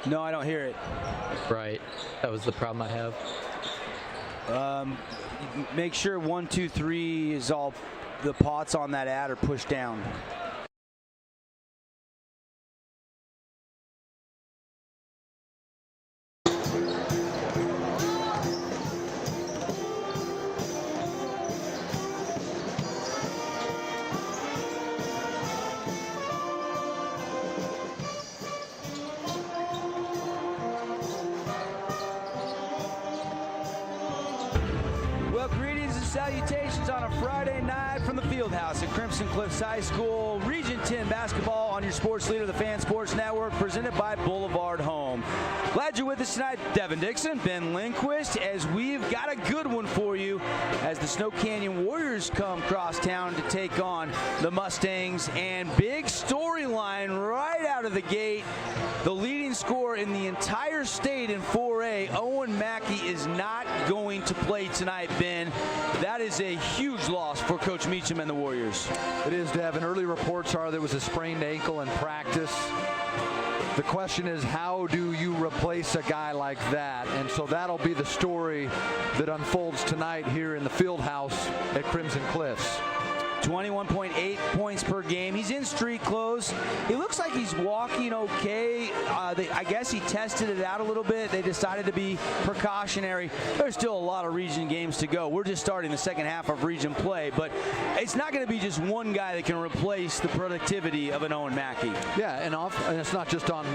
No, I don't hear it. Right. That was the problem I have. Make sure 1, 2, 3 is all the pots on that ad are pushed down. Well, greetings and salutations on a Friday night from the field house at Crimson Cliffs High School. Region 10 basketball on your sports leader, the Fan Sports Network, presented by Boulevard Home. Glad you're with us tonight, Devin Dixon, Ben Lindquist, as we've got a good one for you as the Snow Canyon Warriors come across town to take on the Mustangs. And big storyline right out of the gate. The leading scorer in the entire state in 4A, Owen Mackey, is not going to play tonight, Ben. That is a huge loss for Coach Meacham and the Warriors. It is, Devin. Early reports are there was a sprained ankle in practice. The question is, how do you replace a guy like that? And so that'll be the story that unfolds tonight here in the field house at Crimson Cliffs. 21.8 points per game. He's in street clothes. He looks like he's walking okay. I guess he tested it out a little bit. They decided to be precautionary. There's still a lot of region games to go. We're just starting the second half of region play, but it's not going to be just one guy that can replace the productivity of an Owen Mackey. Yeah, and it's not just on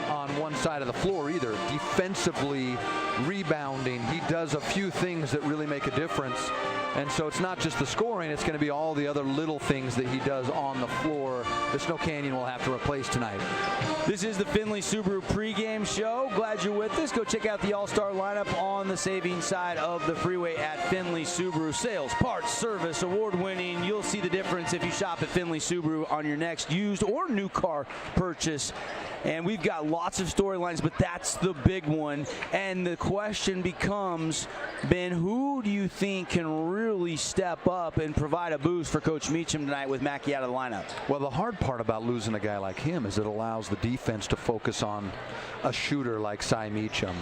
one side of the floor either. Defensively, rebounding, he does a few things that really make a difference. And so it's not just the scoring, it's going to be all the other little things that he does on the floor that Snow Canyon will have to replace tonight. This is the Findlay Subaru pregame show. Glad you're with us. Go check out the all-star lineup on the saving side of the freeway at Findlay Subaru. Sales, parts, service, award-winning. You'll see the difference if you shop at Findlay Subaru on your next used or new car purchase. And we've got lots of storylines, but that's the big one. And the question becomes, Ben, who do you think can really step up and provide a boost for Coach Meacham tonight with Mackey out of the lineup? Well, the hard part about losing a guy like him is it allows the defense to focus on a shooter like Cy Meacham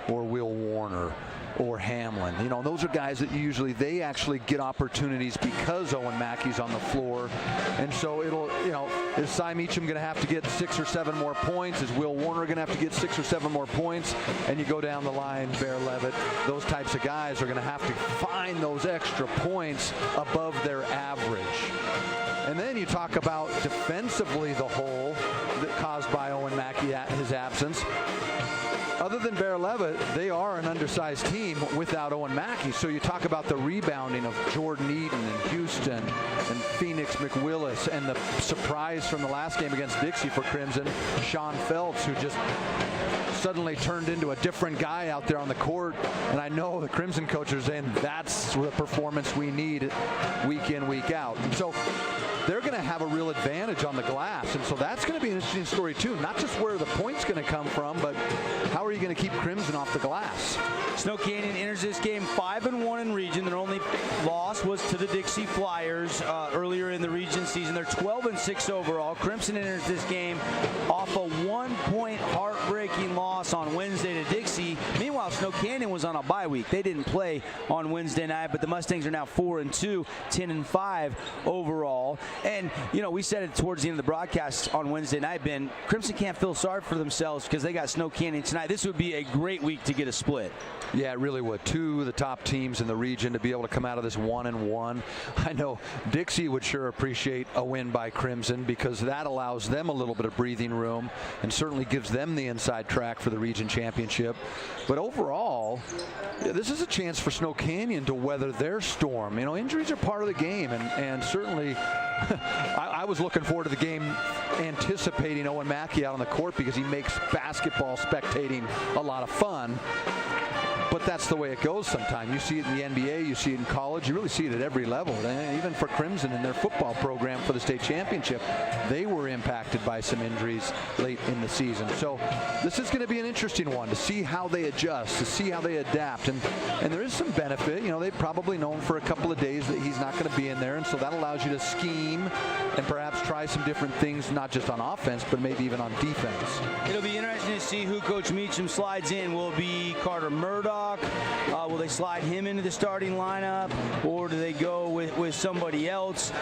or Will Warner or Hamlin. You know, those are guys that usually they actually get opportunities because Owen Mackey's on the floor. And so it'll, you know, is Cy Meacham going to have to get 6 or 7 more points? Is Will Warner going to have to get 6 or 7 more points? And you go down the line, Bear Levitt, those types of guys are going to have to find those extra points above their average. And then you talk about defensively the hole that caused by Owen Mackey at his absence. Other than Bear Levitt, they are an undersized team without Owen Mackey. So you talk about the rebounding of Jordan Eden and Houston and Phoenix McWillis, and the surprise from the last game against Dixie for Crimson, Sean Phelps, who just suddenly turned into a different guy out there on the court. And I know the Crimson coach are saying that's the performance we need week in, week out. And so they're going to have a real advantage on the glass. And so that's going to be an interesting story too. Not just where the point's going to come from, but how are you going to keep Crimson off the glass? Snow Canyon enters this game 5-1 in region. Their only loss was to the Dixie Flyers earlier in the region season. They're 12-6 overall. Crimson enters this game off a 1-point heartbreaking loss on Wednesday to Dixie. Meanwhile, Snow Canyon was on a bye week. They didn't play on Wednesday night, but the Mustangs are now 4-2, 10-5 overall. And, you know, we said it towards the end of the broadcast on Wednesday night, Ben, Crimson can't feel sorry for themselves because they got Snow Canyon tonight. This would be a great week to get a split. Yeah, it really would. 2 of the top teams in the region to be able to come out of this 1-1. I know Dixie would sure appreciate a win by Crimson because that allows them a little bit of breathing room and certainly gives them the inside track for the region championship. But overall, yeah, this is a chance for Snow Canyon to weather their storm. You know, injuries are part of the game, and certainly I was looking forward to the game anticipating Owen Mackey out on the court because he makes basketball spectating a lot of fun. But that's the way it goes sometimes. You see it in the NBA, you see it in college, you really see it at every level. And even for Crimson in their football program for the state championship, they were impacted by some injuries late in the season. So this is going to be an interesting one to see how they adjust, to see how they adapt. And there is some benefit. You know, they've probably known for a couple of days that he's not going to be in there, and so that allows you to scheme and perhaps try some different things, not just on offense, but maybe even on defense. It'll be interesting to see who Coach Meacham slides in. Will it be Carter Murdoch? Will they slide him into the starting lineup, or do they go with somebody else?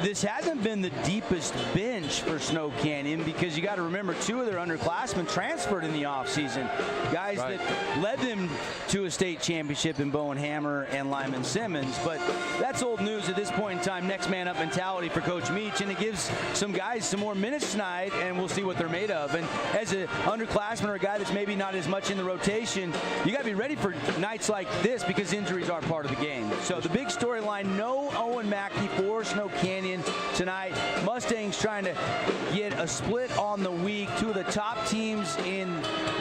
This hasn't been the deepest bench for Snow Canyon, because you got to remember 2 of their underclassmen transferred in the offseason. Guys that led them to a state championship in Bowen Hammer and Lyman Simmons. But that's old news at this point in time. Next man up mentality for Coach Meach, and it gives some guys some more minutes tonight, and we'll see what they're made of. And as an underclassman or a guy that's maybe not as much in the rotation, you got to be ready for nights like this, because injuries are part of the game. So the big storyline, no Owen Mackey for Snow Canyon tonight. Mustangs trying to get a split on the week. 2 of the top teams in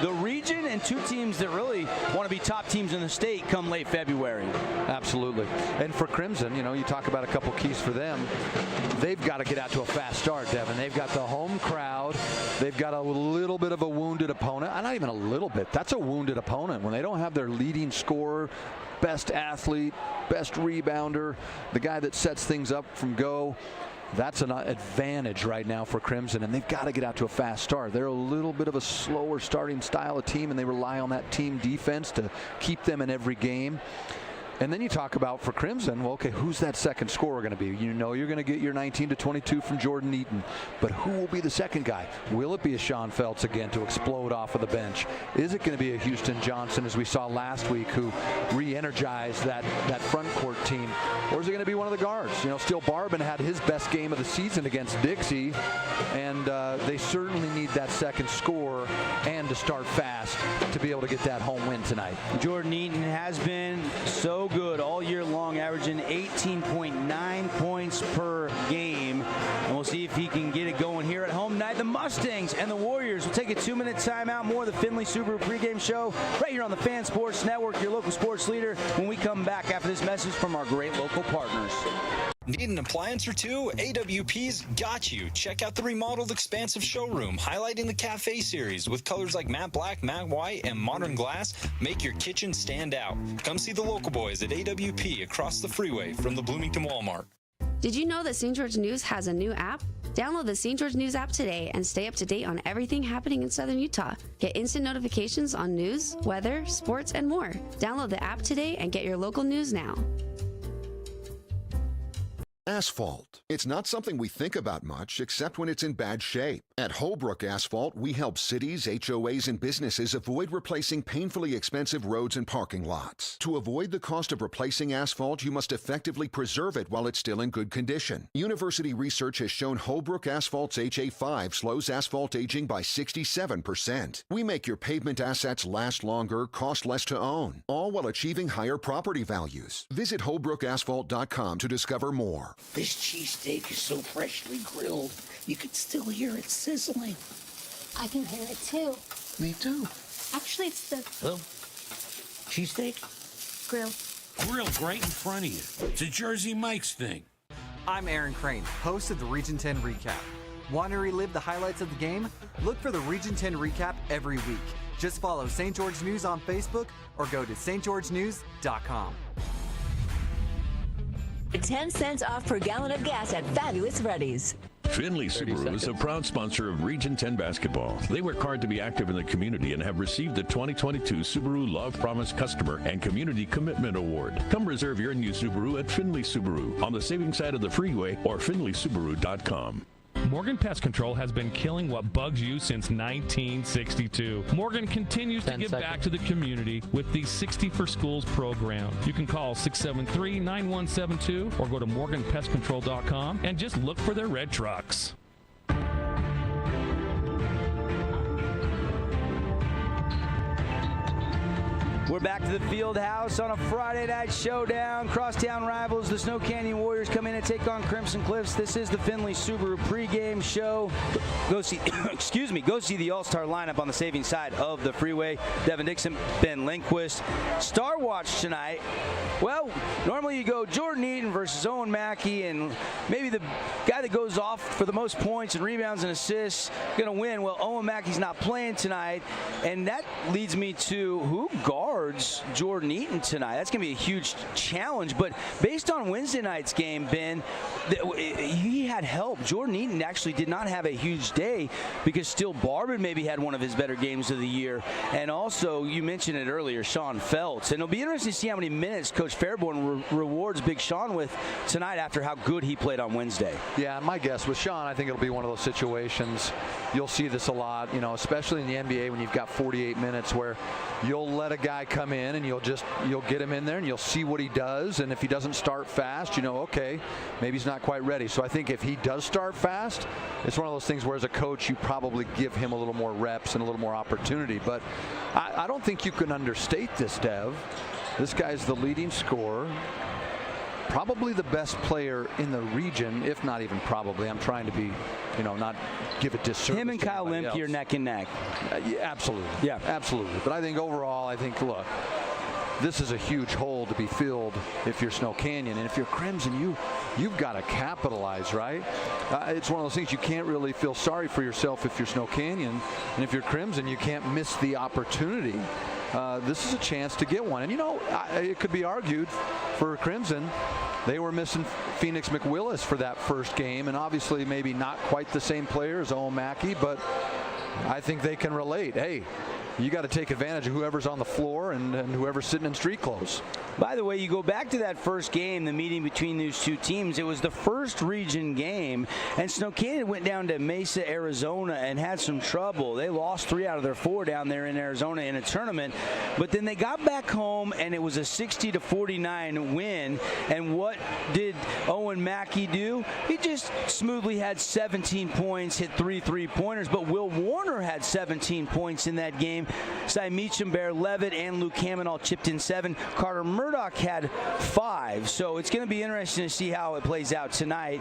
the region, and 2 teams that really want to be top teams in the state come late February. Absolutely. And for Crimson, you know, you talk about a couple keys for them. They've got to get out to a fast start, Devin. They've got the home crowd. They've got a little bit of a wounded opponent. Not even a little bit. That's a wounded opponent. When they don't have their leading scorer, best athlete, best rebounder, the guy that sets things up from go, that's an advantage right now for Crimson, and they've got to get out to a fast start. They're a little bit of a slower starting style of team, and they rely on that team defense to keep them in every game. And then you talk about for Crimson, well, okay, who's that second scorer going to be? You know you're going to get your 19 to 22 from Jordan Eaton, but who will be the second guy? Will it be a Sean Feltz again to explode off of the bench? Is it going to be a Houston Johnson, as we saw last week, who re-energized that front court team? Or is it going to be one of the guards? You know, Steele Barbin had his best game of the season against Dixie, and they certainly need that second scorer and to start fast to be able to get that home win tonight. Jordan Eaton has been so good all year long, averaging 18.9 points per game. And we'll see if he can get it going here at home tonight. The Mustangs and the Warriors will take a 2-minute timeout. More of the Findlay Subaru pregame show right here on the Fan Sports Network, your local sports leader, when we come back after this message from our great local partners. Need an appliance or two? AWP's got you. Check out the remodeled expansive showroom, highlighting the Cafe series with colors like matte black, matte white, and modern glass. Make your kitchen stand out. Come see the local boys at AWP across the freeway from the Bloomington Walmart. Did you know that St. George News has a new app? Download the St. George News app today and stay up to date on everything happening in Southern Utah. Get instant notifications on news, weather, sports, and more. Download the app today and get your local news now. Asphalt. It's not something we think about much, except when it's in bad shape. At Holbrook Asphalt, we help cities, HOAs, and businesses avoid replacing painfully expensive roads and parking lots. To avoid the cost of replacing asphalt, you must effectively preserve it while it's still in good condition. University research has shown Holbrook Asphalt's HA5 slows asphalt aging by 67%. We make your pavement assets last longer, cost less to own, all while achieving higher property values. Visit holbrookasphalt.com to discover more. This cheesesteak is so freshly grilled, you can still hear it sizzling. I can hear it too. Me too. Actually, it's the Hello? Cheesesteak? grill. Grilled right in front of you. It's a Jersey Mike's thing. I'm Aaron Crane, host of the Region 10 Recap. Want to relive the highlights of the game? Look for the Region 10 Recap every week. Just follow St. George News on Facebook or go to stgeorgenews.com. 10 cents off per gallon of gas at Fabulous Freddy's. Findlay Subaru is a proud sponsor of Region 10 basketball. They work hard to be active in the community and have received the 2022 Subaru Love Promise Customer and Community Commitment Award. Come reserve your new Subaru at Findlay Subaru on the saving side of the freeway or findlaysubaru.com. Morgan Pest Control has been killing what bugs you since 1962. Morgan continues to give back to the community with the 60 for Schools program. You can call 673-9172 or go to morganpestcontrol.com and just look for their red trucks. We're back to the field house on a Friday night showdown. Crosstown rivals, the Snow Canyon Warriors, come in and take on Crimson Cliffs. This is the Findlay Subaru pregame show. Go see, go see the all-star lineup on the saving side of the freeway. Devin Dixon, Ben Lindquist. Star Watch tonight. Well, normally you go Jordan Eaton versus Owen Mackey, and maybe the guy that goes off for the most points and rebounds and assists going to win. Well, Owen Mackey's not playing tonight, and that leads me to who guards Jordan Eaton tonight. That's going to be a huge challenge, but based on Wednesday night's game, Ben, he had help. Jordan Eaton actually did not have a huge day because Steele Barber maybe had one of his better games of the year, and also, you mentioned it earlier, Sean Feltz. And it'll be interesting to see how many minutes Coach Fairborn rewards Big Sean with tonight after how good he played on Wednesday. Yeah, my guess with Sean, I think it'll be one of those situations. You'll see this a lot, especially in the NBA when you've got 48 minutes where you'll let a guy come in and you'll get him in there and you'll see what he does, and if he doesn't start fast, okay, maybe he's not quite ready. So I think if he does start fast, it's one of those things where as a coach you probably give him a little more reps and a little more opportunity. But I don't think you can understate this, Dev. This guy's the leading scorer, probably the best player in the region, if not even probably. I'm trying to be, not give it disservice. Him and Kyle Lemke are neck and neck. Yeah, absolutely. Yeah, absolutely. But I think overall, look, this is a huge hole to be filled if you're Snow Canyon. And if you're Crimson, you've got to capitalize, right? It's one of those things you can't really feel sorry for yourself if you're Snow Canyon. And if you're Crimson, you can't miss the opportunity. This is a chance to get one. And, it could be argued for Crimson. They were missing Phoenix McWillis for that first game. And obviously maybe not quite the same player as Owen Mackey, but I think they can relate. Hey, you got to take advantage of whoever's on the floor and whoever's sitting in street clothes. By the way, you go back to that first game, the meeting between these two teams. It was the first region game, and Snow Canyon went down to Mesa, Arizona, and had some trouble. They lost 3 out of their 4 down there in Arizona in a tournament, but then they got back home, and it was a 60-49 win. And what did Owen Mackey do? He just smoothly had 17 points, hit 3 3-pointers, but Will Warner had 17 points in that game. Cy Meacham, Bear Levitt, and Luke Hammond all chipped in 7. Carter Murdoch had 5. So it's going to be interesting to see how it plays out tonight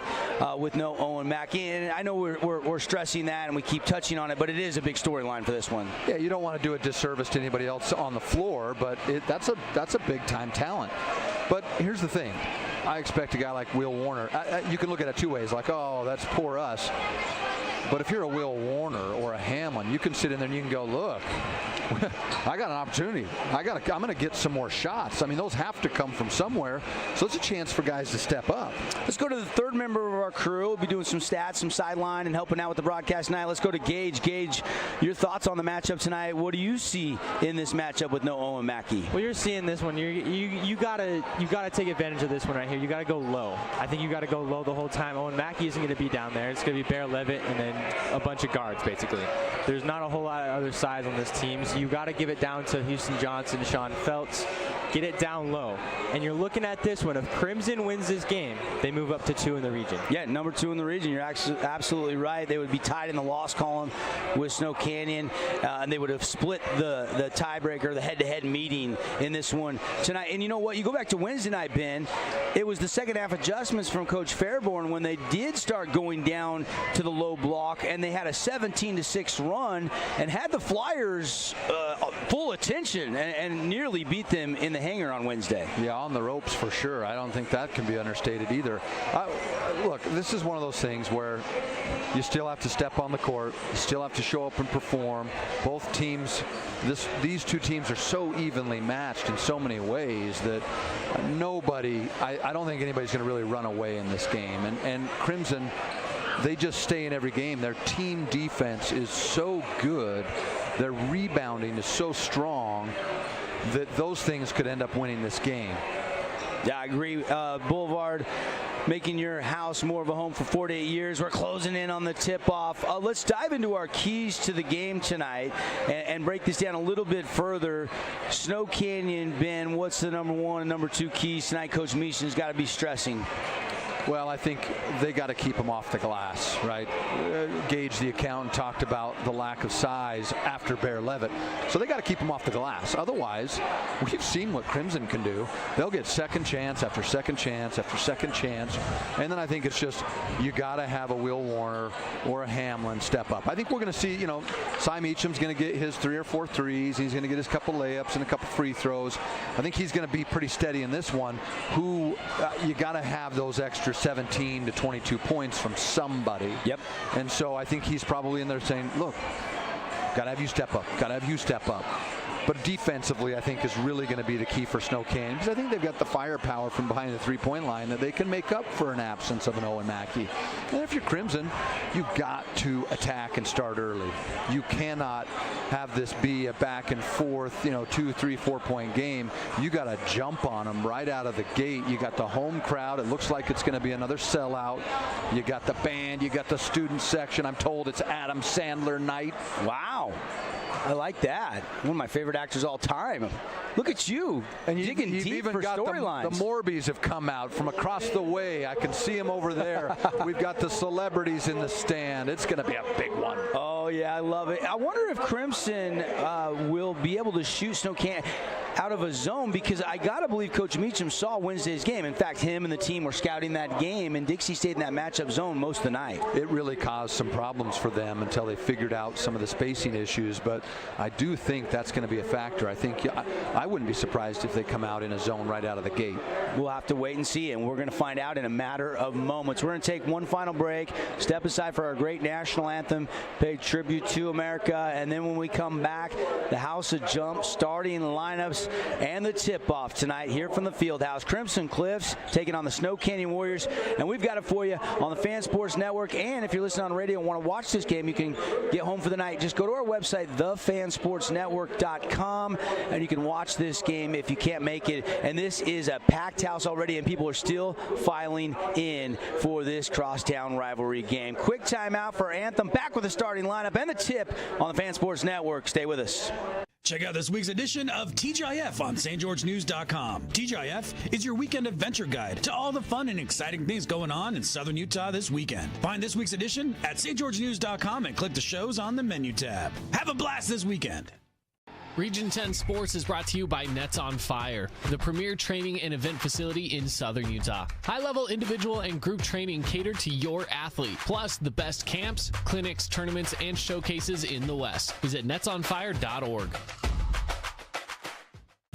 with no Owen Mackey. And I know we're stressing that and we keep touching on it, but it is a big storyline for this one. Yeah, you don't want to do a disservice to anybody else on the floor, but that's a big-time talent. But here's the thing. I expect a guy like Will Warner. You can look at it 2 ways, like, oh, that's poor us. But if you're a Will Warner or a Hamlin, you can sit in there and you can go, look, I got an opportunity. I'm going to get some more shots. I mean, those have to come from somewhere. So it's a chance for guys to step up. Let's go to the third member of our crew. We'll be doing some stats, some sideline, and helping out with the broadcast tonight. Let's go to Gage. Gage, your thoughts on the matchup tonight. What do you see in this matchup with no Owen Mackey? Well, you're seeing this one. You gotta take advantage of this one right here. You got to go low. I think you got to go low the whole time. Owen Mackey isn't going to be down there. It's going to be Bear Levitt and then a bunch of guards, basically. There's not a whole lot of other size on this team, so you got to give it down to Houston Johnson, Sean Feltz. Get it down low. And you're looking at this one. If Crimson wins this game, they move up to 2 in the region. Yeah, number 2 in the region. You're absolutely right. They would be tied in the loss column with Snow Canyon, and they would have split the tiebreaker, the head-to-head meeting in this one tonight. And you know what? You go back to Wednesday night, Ben. It was the second half adjustments from Coach Fairborn when they did start going down to the low block, and they had a 17-6 run and had the Flyers full attention and nearly beat them in the hanger on Wednesday. Yeah, on the ropes for sure. I don't think that can be understated either. Look, this is one of those things where you still have to step on the court. You still have to show up and perform. Both teams, these two teams are so evenly matched in so many ways that I don't think anybody's going to really run away in this game. And Crimson, they just stay in every game. Their team defense is so good. Their rebounding is so strong that those things could end up winning this game. Yeah, I agree. Boulevard making your house more of a home for 4 to 8 years. We're closing in on the tip-off. Let's dive into our keys to the game tonight and break this down a little bit further. Snow Canyon, Ben, what's the number 1 and number 2 keys tonight Coach Meacham's got to be stressing? Well, I think they got to keep him off the glass, right? Gage, the accountant, talked about the lack of size after Bear Levitt. So they got to keep him off the glass. Otherwise, we've seen what Crimson can do. They'll get second chance after second chance after second chance. And then I think it's just you got to have a Will Warner or a Hamlin step up. I think we're going to see, Cy Meacham's going to get his 3 or 4 threes. He's going to get his couple layups and a couple free throws. I think he's going to be pretty steady in this one. You got to have those extra 17 to 22 points from somebody. Yep. And so I think he's probably in there saying, look, got to have you step up. Got to have you step up. But defensively, I think, is really going to be the key for Snow Canyon, because I think they've got the firepower from behind the three-point line that they can make up for an absence of an Owen Mackey. And if you're Crimson, you've got to attack and start early. You cannot have this be a back and forth, 2, 3, 4-point game. You got to jump on them right out of the gate. You got the home crowd. It looks like it's going to be another sellout. You got the band. You got the student section. I'm told it's Adam Sandler night. Wow. I like that. One of my favorite actors all time. Look at you. And digging you've deep even for got storylines. the Morbies have come out from across the way. I can see them over there. We've got the celebrities in the stand. It's going to be a big one. Oh, yeah, I love it. I wonder if Crimson will be able to shoot Snow Canyon out of a zone, because I got to believe Coach Meacham saw Wednesday's game. In fact, him and the team were scouting that game, and Dixie stayed in that matchup zone most of the night. It really caused some problems for them until they figured out some of the spacing issues, but I do think that's going to be a factor. I think I wouldn't be surprised if they come out in a zone right out of the gate. We'll have to wait and see, and we're going to find out in a matter of moments. We're going to take one final break, step aside for our great national anthem, pay tribute to America, and then when we come back, the House of Jump starting lineups and the tip-off tonight here from the Fieldhouse. Crimson Cliffs taking on the Snow Canyon Warriors, and we've got it for you on the Fan Sports Network. And if you're listening on radio and want to watch this game, you can get home for the night. Just go to our website, thefansportsnetwork.com, and you can watch this game if you can't make it. And this is a packed house already, and people are still filing in for this crosstown rivalry game. Quick timeout for Anthem. Back with the starting lineup and the tip on the Fan Sports Network. Stay with us. Check out this week's edition of TGIF on stgeorgenews.com. TGIF is your weekend adventure guide to all the fun and exciting things going on in southern Utah this weekend. Find this week's edition at stgeorgenews.com and click the shows on the menu tab. Have a blast this weekend. Region 10 Sports is brought to you by Nets on Fire, the premier training and event facility in southern Utah. High-level individual and group training catered to your athlete, plus the best camps, clinics, tournaments, and showcases in the West. Visit netsonfire.org.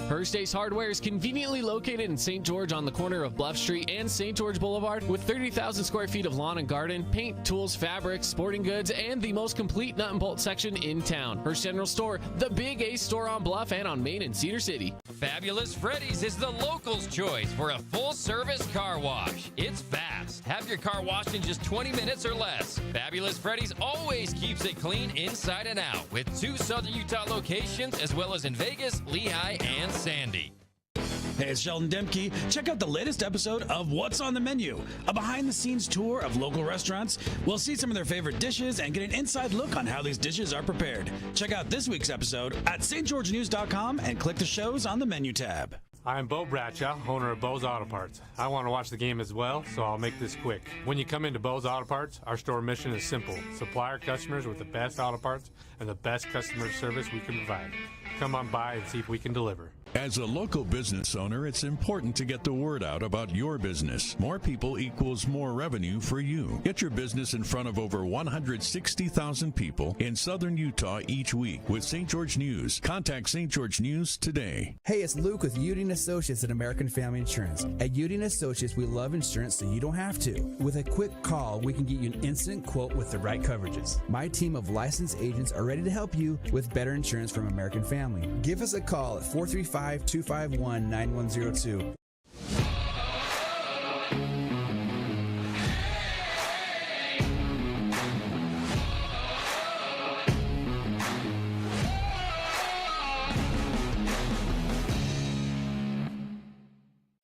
First Ace Hardware is conveniently located in St. George on the corner of Bluff Street and St. George Boulevard with 30,000 square feet of lawn and garden, paint, tools, fabrics, sporting goods, and the most complete nut and bolt section in town. First General Store, the Big Ace store on Bluff and on Main in Cedar City. Fabulous Freddy's is the locals' choice for a full-service car wash. It's fast. Have your car washed in just 20 minutes or less. Fabulous Freddy's always keeps it clean inside and out with 2 southern Utah locations as well as in Vegas, Lehigh, and Sandy. Hey, it's Sheldon Demke. Check out the latest episode of What's on the Menu, a behind-the-scenes tour of local restaurants. We'll see some of their favorite dishes and get an inside look on how these dishes are prepared. Check out this week's episode at stgeorgenews.com and click the shows on the menu tab. I'm Bo Bradshaw, owner of Bo's Auto Parts. I want to watch the game as well, so I'll make this quick. When you come into Bo's Auto Parts, our store mission is simple. Supply our customers with the best auto parts and the best customer service we can provide. Come on by and see if we can deliver. As a local business owner, it's important to get the word out about your business. More people equals more revenue for you. Get your business in front of over 160,000 people in southern Utah each week with St. George News. Contact St. George News today. Hey, it's Luke with Udine Associates at American Family Insurance. At Udine Associates, we love insurance so you don't have to. With a quick call, we can get you an instant quote with the right coverages. My team of licensed agents are ready to help you with better insurance from American Family. Give us a call at 435-251-9102.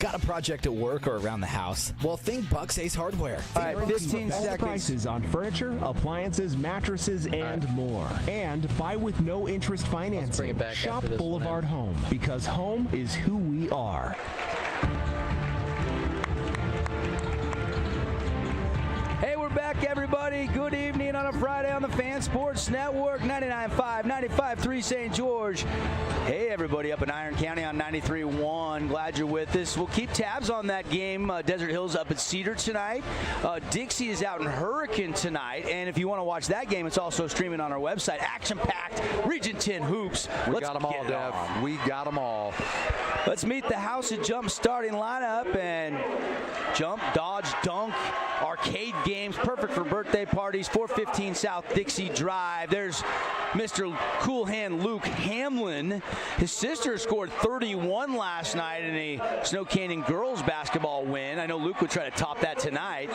Got a project at work or around the house? Well, think Buck's Ace Hardware. All right, 15 seconds. Prices on furniture, appliances, mattresses, and more. And buy with no interest financing. Shop Boulevard Home, because home is who we are. back, everybody. Good evening on a Friday on the Fan Sports Network, 99.5, 95.3 St. George. Hey, everybody up in Iron County on 93.1. Glad you're with us. We'll keep tabs on that game. Desert Hills up at Cedar tonight. Dixie is out in Hurricane tonight. And if you want to watch that game, it's also streaming on our website. Action-packed Region 10 hoops. We got them all, Dev. We got them all. Let's meet the House of Jump starting lineup, and jump, dodge, dunk, arcade games, perfect for birthday parties. 415 South Dixie Drive. There's Mr. Cool Hand Luke Hamlin. His sister scored 31 last night in a Snow Canyon girls basketball win. I know Luke would try to top that tonight.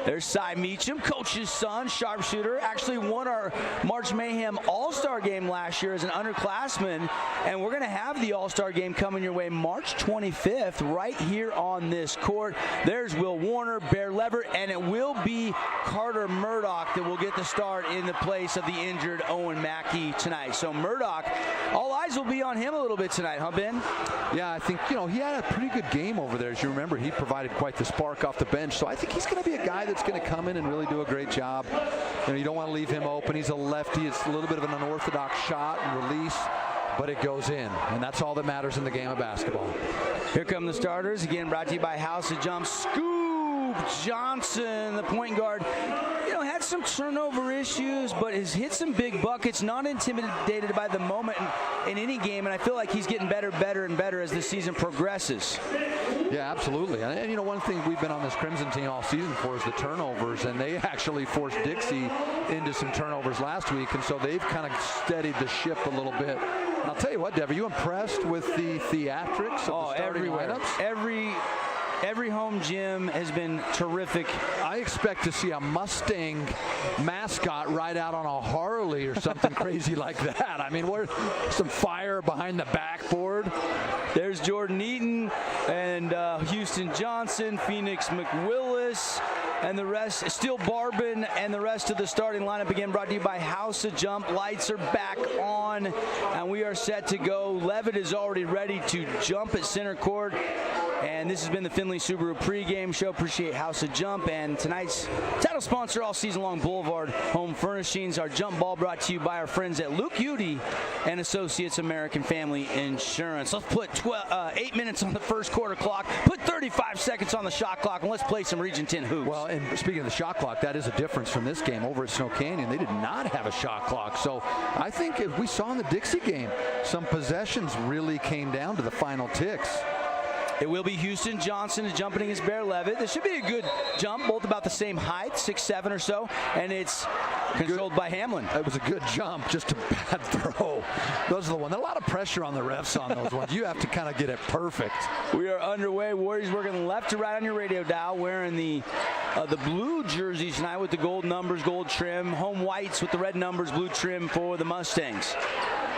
There's Cy Meacham, coach's son, sharpshooter. Actually won our March Mayhem All-Star game last year as an underclassman, and we're going to have the All-Star game coming your way March 25th right here on this court. There's Will Warner, Bear Lever, and it will be Carter Murdoch that will get the start in the place of the injured Owen Mackey tonight. So Murdoch, all eyes will be on him a little bit tonight, huh, Ben? Yeah, I think, he had a pretty good game over there. As you remember, he provided quite the spark off the bench. So I think he's going to be a guy that's going to come in and really do a great job. You don't want to leave him open. He's a lefty. It's a little bit of an unorthodox shot and release, but it goes in, and that's all that matters in the game of basketball. Here come the starters, again brought to you by House of Jump. Scoop Johnson, the point guard, had some turnover issues, but has hit some big buckets, not intimidated by the moment in any game, and I feel like he's getting better and better as the season progresses. Yeah, absolutely. And one thing we've been on this Crimson team all season for is the turnovers, and they actually forced Dixie into some turnovers last week, and so they've kind of steadied the ship a little bit. And I'll tell you what, Dev, are you impressed with the theatrics of the starting lineups? Every home gym has been terrific. I expect to see a Mustang mascot ride out on a Harley or something crazy like that. I mean, some fire behind the backboard. There's Jordan Eaton and Houston Johnson, Phoenix McWillis, and the rest, Steele Barbin, and the rest of the starting lineup, again brought to you by House of Jump. Lights are back on, and we are set to go. Levitt is already ready to jump at center court. And this has been the Finley Subaru pregame show. Appreciate House of Jump. And tonight's title sponsor all season long, Boulevard Home Furnishings. Our jump ball brought to you by our friends at Luke Udy and Associates American Family Insurance. Let's put 8 minutes on the first quarter clock, put 35 seconds on the shot clock, and let's play some Region 10 hoops. Well, and speaking of the shot clock, that is a difference from this game. Over at Snow Canyon, they did not have a shot clock. So I think if we saw in the Dixie game, some possessions really came down to the final ticks. It will be Houston Johnson is jumping against Bear Levitt. This should be a good jump, both about the same height, 6'7" or so, and it's controlled by Hamlin. It was a good jump, just a bad throw. Those are the ones. A lot of pressure on the refs on those ones. You have to kind of get it perfect. We are underway. Warriors working left to right on your radio dial, wearing the blue jerseys tonight with the gold numbers, gold trim. Home whites with the red numbers, blue trim for the Mustangs.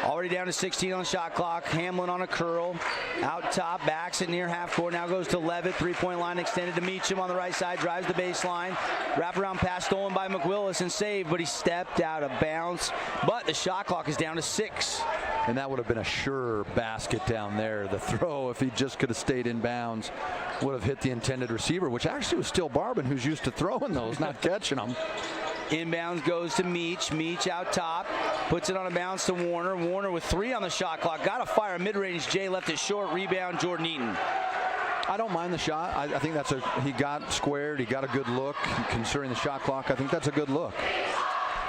Already down to 16 on the shot clock. Hamlin on a curl. Out top, backs it near half court. Now goes to Levitt. Three-point line extended to Meacham on the right side. Drives the baseline. Wraparound pass stolen by McWillis and saved, but he stepped out of bounds. But the shot clock is down to 6. And that would have been a sure basket down there. The throw, if he just could have stayed in bounds, would have hit the intended receiver, which actually was still Barbin, who's used to throwing those, not catching them. Inbounds goes to Meach. Meach out top. Puts it on a bounce to Warner. Warner with 3 on the shot clock. Got to fire mid-range. Jay left it short. Rebound, Jordan Eaton. I don't mind the shot. I think he got squared. He got a good look. Considering the shot clock, I think that's a good look.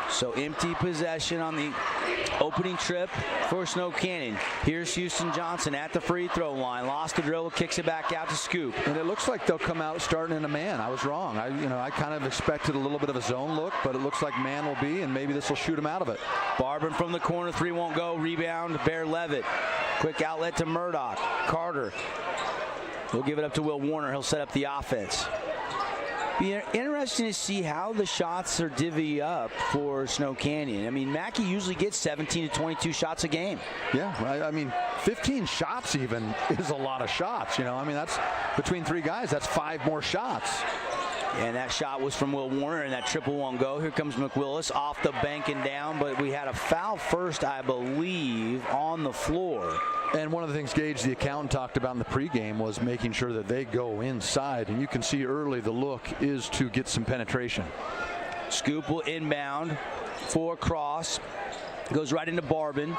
So empty possession on the opening trip for Snow Canyon. Here's Houston Johnson at the free throw line. Lost the dribble, kicks it back out to Scoop. And it looks like they'll come out starting in a man. I was wrong. I kind of expected a little bit of a zone look, but it looks like man will be, and maybe this will shoot him out of it. Barbin from the corner, 3 won't go. Rebound, Bear Levitt. Quick outlet to Murdoch. Carter. He'll give it up to Will Warner. He'll set up the offense. Be interesting to see how the shots are divvy up for Snow Canyon. I mean, Mackey usually gets 17 to 22 shots a game. Yeah, I mean, 15 shots even is a lot of shots. I mean, that's between 3 guys. That's 5 more shots. And that shot was from Will Warner, and that triple won't go. Here comes McWillis off the bank and down, but we had a foul first, I believe, on the floor. And one of the things Gage, the accountant, talked about in the pregame was making sure that they go inside. And you can see early the look is to get some penetration. Scoop will inbound for Cross. Goes right into Barbin.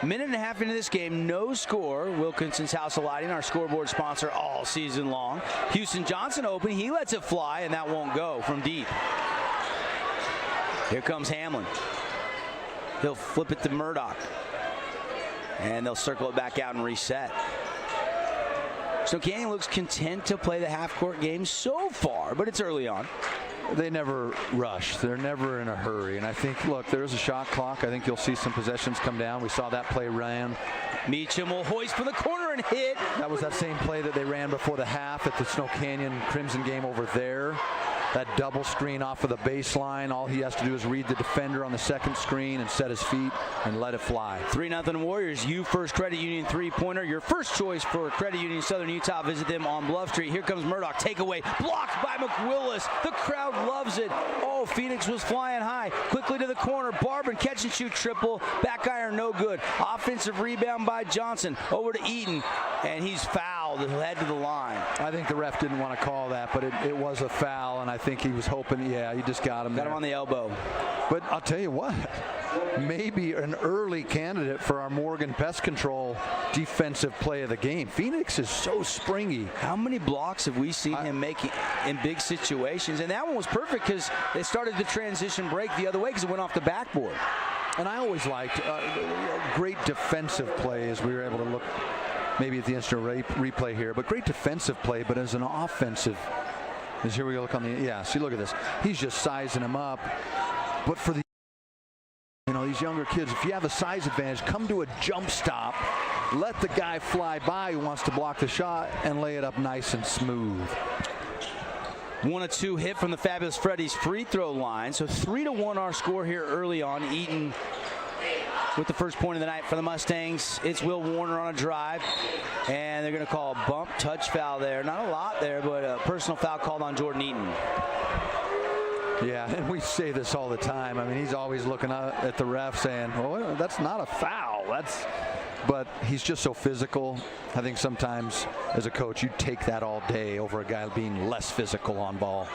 Minute and a half into this game, no score. Wilkinson's House of Lighting, our scoreboard sponsor all season long. Houston Johnson open. He lets it fly, and that won't go from deep. Here comes Hamlin. He'll flip it to Murdoch. And they'll circle it back out and reset. So Canyon looks content to play the half-court game so far, but it's early on. They never rush. They're never in a hurry. And I think, look, there's a shot clock. I think you'll see some possessions come down. We saw that play ran. Meacham will hoist from the corner and hit. That was that same play that they ran before the half at the Snow Canyon Crimson game over there. That double screen off of the baseline. All he has to do is read the defender on the second screen and set his feet and let it fly. 3-0 Warriors. You First Credit Union three-pointer. Your first choice for Credit Union Southern Utah. Visit them on Bluff Street. Here comes Murdoch. Takeaway. Blocked by McWillis. The crowd loves it. Oh, Phoenix was flying high. Quickly to the corner. Barbin catch and shoot triple. Back iron no good. Offensive rebound by Johnson. Over to Eaton. And he's fouled. Head to the line. I think the ref didn't want to call that, but it was a foul, and I think he was hoping, yeah, he just got him there. Got him on the elbow. But I'll tell you what, maybe an early candidate for our Morgan Pest Control defensive play of the game. Phoenix is so springy. How many blocks have we seen him making in big situations? And that one was perfect because they started the transition break the other way because it went off the backboard. And I always liked great defensive play as we were able to look maybe at the instant replay here, but great defensive play, but as an offensive, as here we go, look on the, yeah, see, look at this. He's just sizing him up. But for the, you know, these younger kids, if you have a size advantage, come to a jump stop, let the guy fly by who wants to block the shot and lay it up nice and smooth. 1-2 hit from the Fabulous Freddy's free throw line. So 3-1 our score here early on. Eaton with the first point of the night for the Mustangs. It's Will Warner on a drive, and they're going to call a bump touch foul there. Not a lot there, but a personal foul called on Jordan Eaton. Yeah, and we say this all the time. I mean, he's always looking at the ref saying, well, that's not a foul. But he's just so physical. I think sometimes as a coach, you take that all day over a guy being less physical on ball.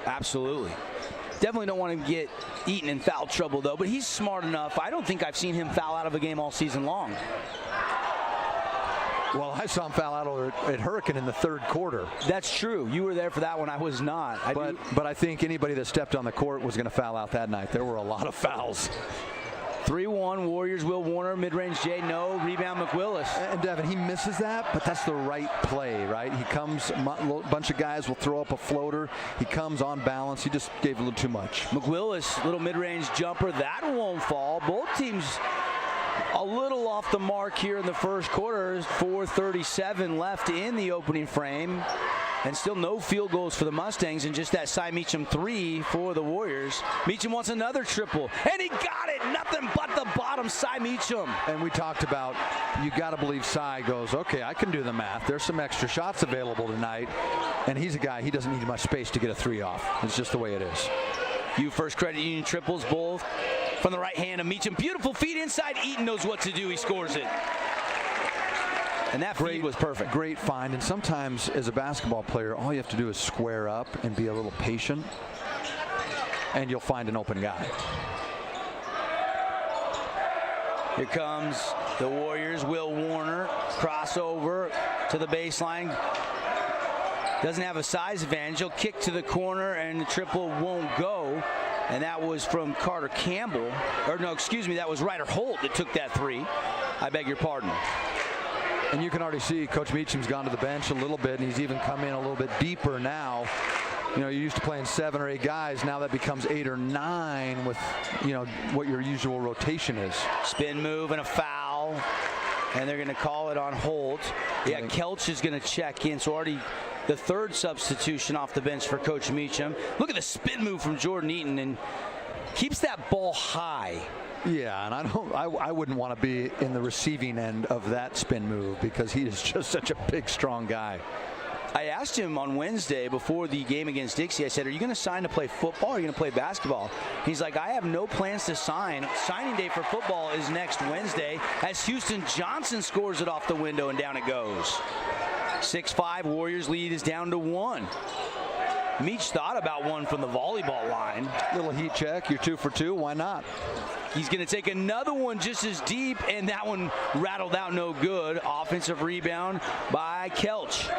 Absolutely. Definitely don't want to get Eaton in foul trouble, though, but he's smart enough. I don't think I've seen him foul out of a game all season long. Well, I saw him foul out at Hurricane in the third quarter. That's true. You were there for that one. I was not. But I think anybody that stepped on the court was going to foul out that night. There were a lot of fouls. 3-1 Warriors. Will Warner, mid-range J, no. Rebound McWillis. And Devin, he misses that, but that's the right play, right? He comes, a bunch of guys will throw up a floater. He comes on balance. He just gave a little too much. McWillis, little mid-range jumper. That won't fall. Both teams a little off the mark here in the first quarter. 4:37 left in the opening frame. And still no field goals for the Mustangs, and just that Cy Meacham 3 for the Warriors. Meacham wants another triple, and he got it. Nothing but the bottom, Cy Meacham. And we talked about, you got to believe Cy goes, okay, I can do the math. There's some extra shots available tonight. And he's a guy, he doesn't need much space to get a 3 off. It's just the way it is. You First Credit Union triples, both from the right hand of Meacham. Beautiful feed inside. Eaton knows what to do. He scores it. And that feed was perfect. Great find. And sometimes as a basketball player, all you have to do is square up and be a little patient, and you'll find an open guy. Here comes the Warriors. Will Warner, crossover to the baseline. Doesn't have a size advantage. He'll kick to the corner, and the triple won't go. And that was from Carter Campbell. Or no, excuse me, that was Ryder Holt that took that 3. I beg your pardon. And you can already see Coach Meacham's gone to the bench a little bit, and he's even come in a little bit deeper now. You know, you're used to playing 7 or 8 guys. Now that becomes 8 or 9 with, you know, what your usual rotation is. Spin move and a foul. And they're going to call it on Holt. Yeah, Kelch is going to check in. So already the third substitution off the bench for Coach Meacham. Look at the spin move from Jordan Eaton, and keeps that ball high. Yeah, and I wouldn't want to be in the receiving end of that spin move because he is just such a big, strong guy. I asked him on Wednesday before the game against Dixie, I said, are you going to sign to play football or are you going to play basketball? He's like, I have no plans to sign. Signing day for football is next Wednesday as Houston Johnson scores it off the window and down it goes. 6-5, Warriors lead is down to 1. Meach thought about one from the volleyball line. Little heat check. You're 2 for 2. Why not? He's going to take another one just as deep, and that one rattled out no good. Offensive rebound by Kelch.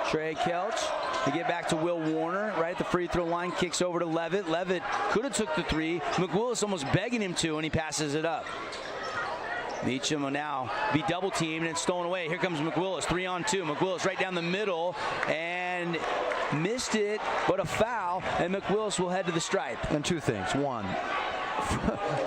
Trey Kelch to get back to Will Warner right at the free throw line. Kicks over to Levitt. Levitt could have took the three. McWillis almost begging him to, and he passes it up. Meacham will now be double teamed and stolen away. Here comes McWillis, 3-on-2. McWillis right down the middle and missed it, but a foul, and McWillis will head to the stripe. And two things. One,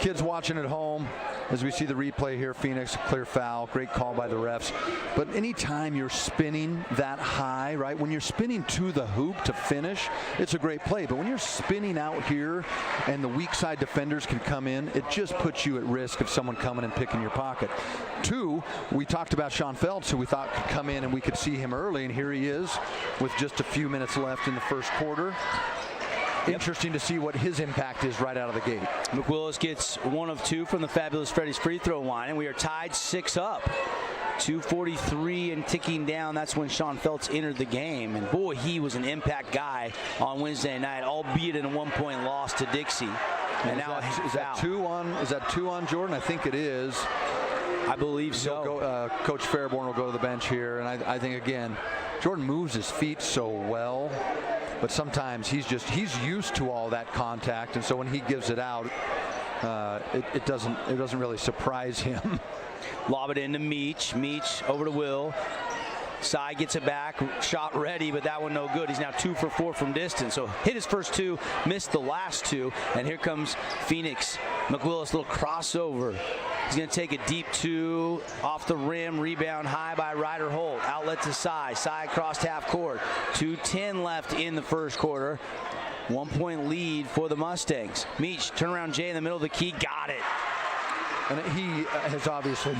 kids watching at home, as we see the replay here, Phoenix, clear foul, great call by the refs. But anytime you're spinning that high, right, when you're spinning to the hoop to finish, it's a great play. But when you're spinning out here and the weak side defenders can come in, it just puts you at risk of someone coming and picking your pocket. Two, we talked about Sean Phelps, who we thought could come in and we could see him early, and here he is with just a few minutes left in the first quarter. Interesting to see what his impact is right out of the gate. McWillis gets 1 of 2 from the Fabulous Freddy's free throw line, and we are tied 6 up. 2:43 and ticking down. That's when Sean Phelps entered the game, and boy, he was an impact guy on Wednesday night, albeit in a 1-point loss to Dixie. And now is that 2 on Jordan? I think it is. I believe so. Coach Fairborn will go to the bench here, and I think again, Jordan moves his feet so well. But sometimes he's used to all that contact, and so when he gives it out, it doesn't really surprise him. Lob it into Meach. Meach over to Will. Cy gets it back, shot ready, but that one no good. He's now 2 for 4 from distance. So hit his first 2, missed the last 2, and here comes Phoenix. McWillis, little crossover. He's going to take a deep 2 off the rim, rebound high by Ryder Holt. Outlet to Cy. Cy across half court. 2:10 left in the first quarter. 1-point lead for the Mustangs. Meach, turnaround Jay in the middle of the key, got it. And he has obviously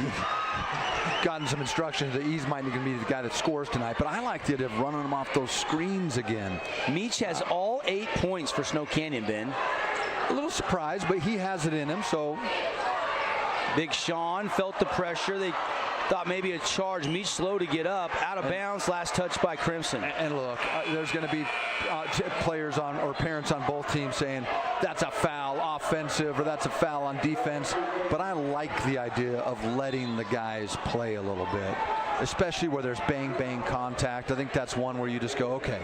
gotten some instructions that he's might going to be the guy that scores tonight, but I like the idea of running him off those screens again. Meach has all 8 points for Snow Canyon, Ben. A little surprised, but he has it in him, so. Big Sean felt the pressure. They thought maybe a charge. Meach slow to get up. Out of bounds. Last touch by Crimson. And look, there's going to be players on or parents on both teams saying that's a foul offensive or that's a foul on defense. But I like the idea of letting the guys play a little bit, especially where there's bang contact. I think that's one where you just go, okay,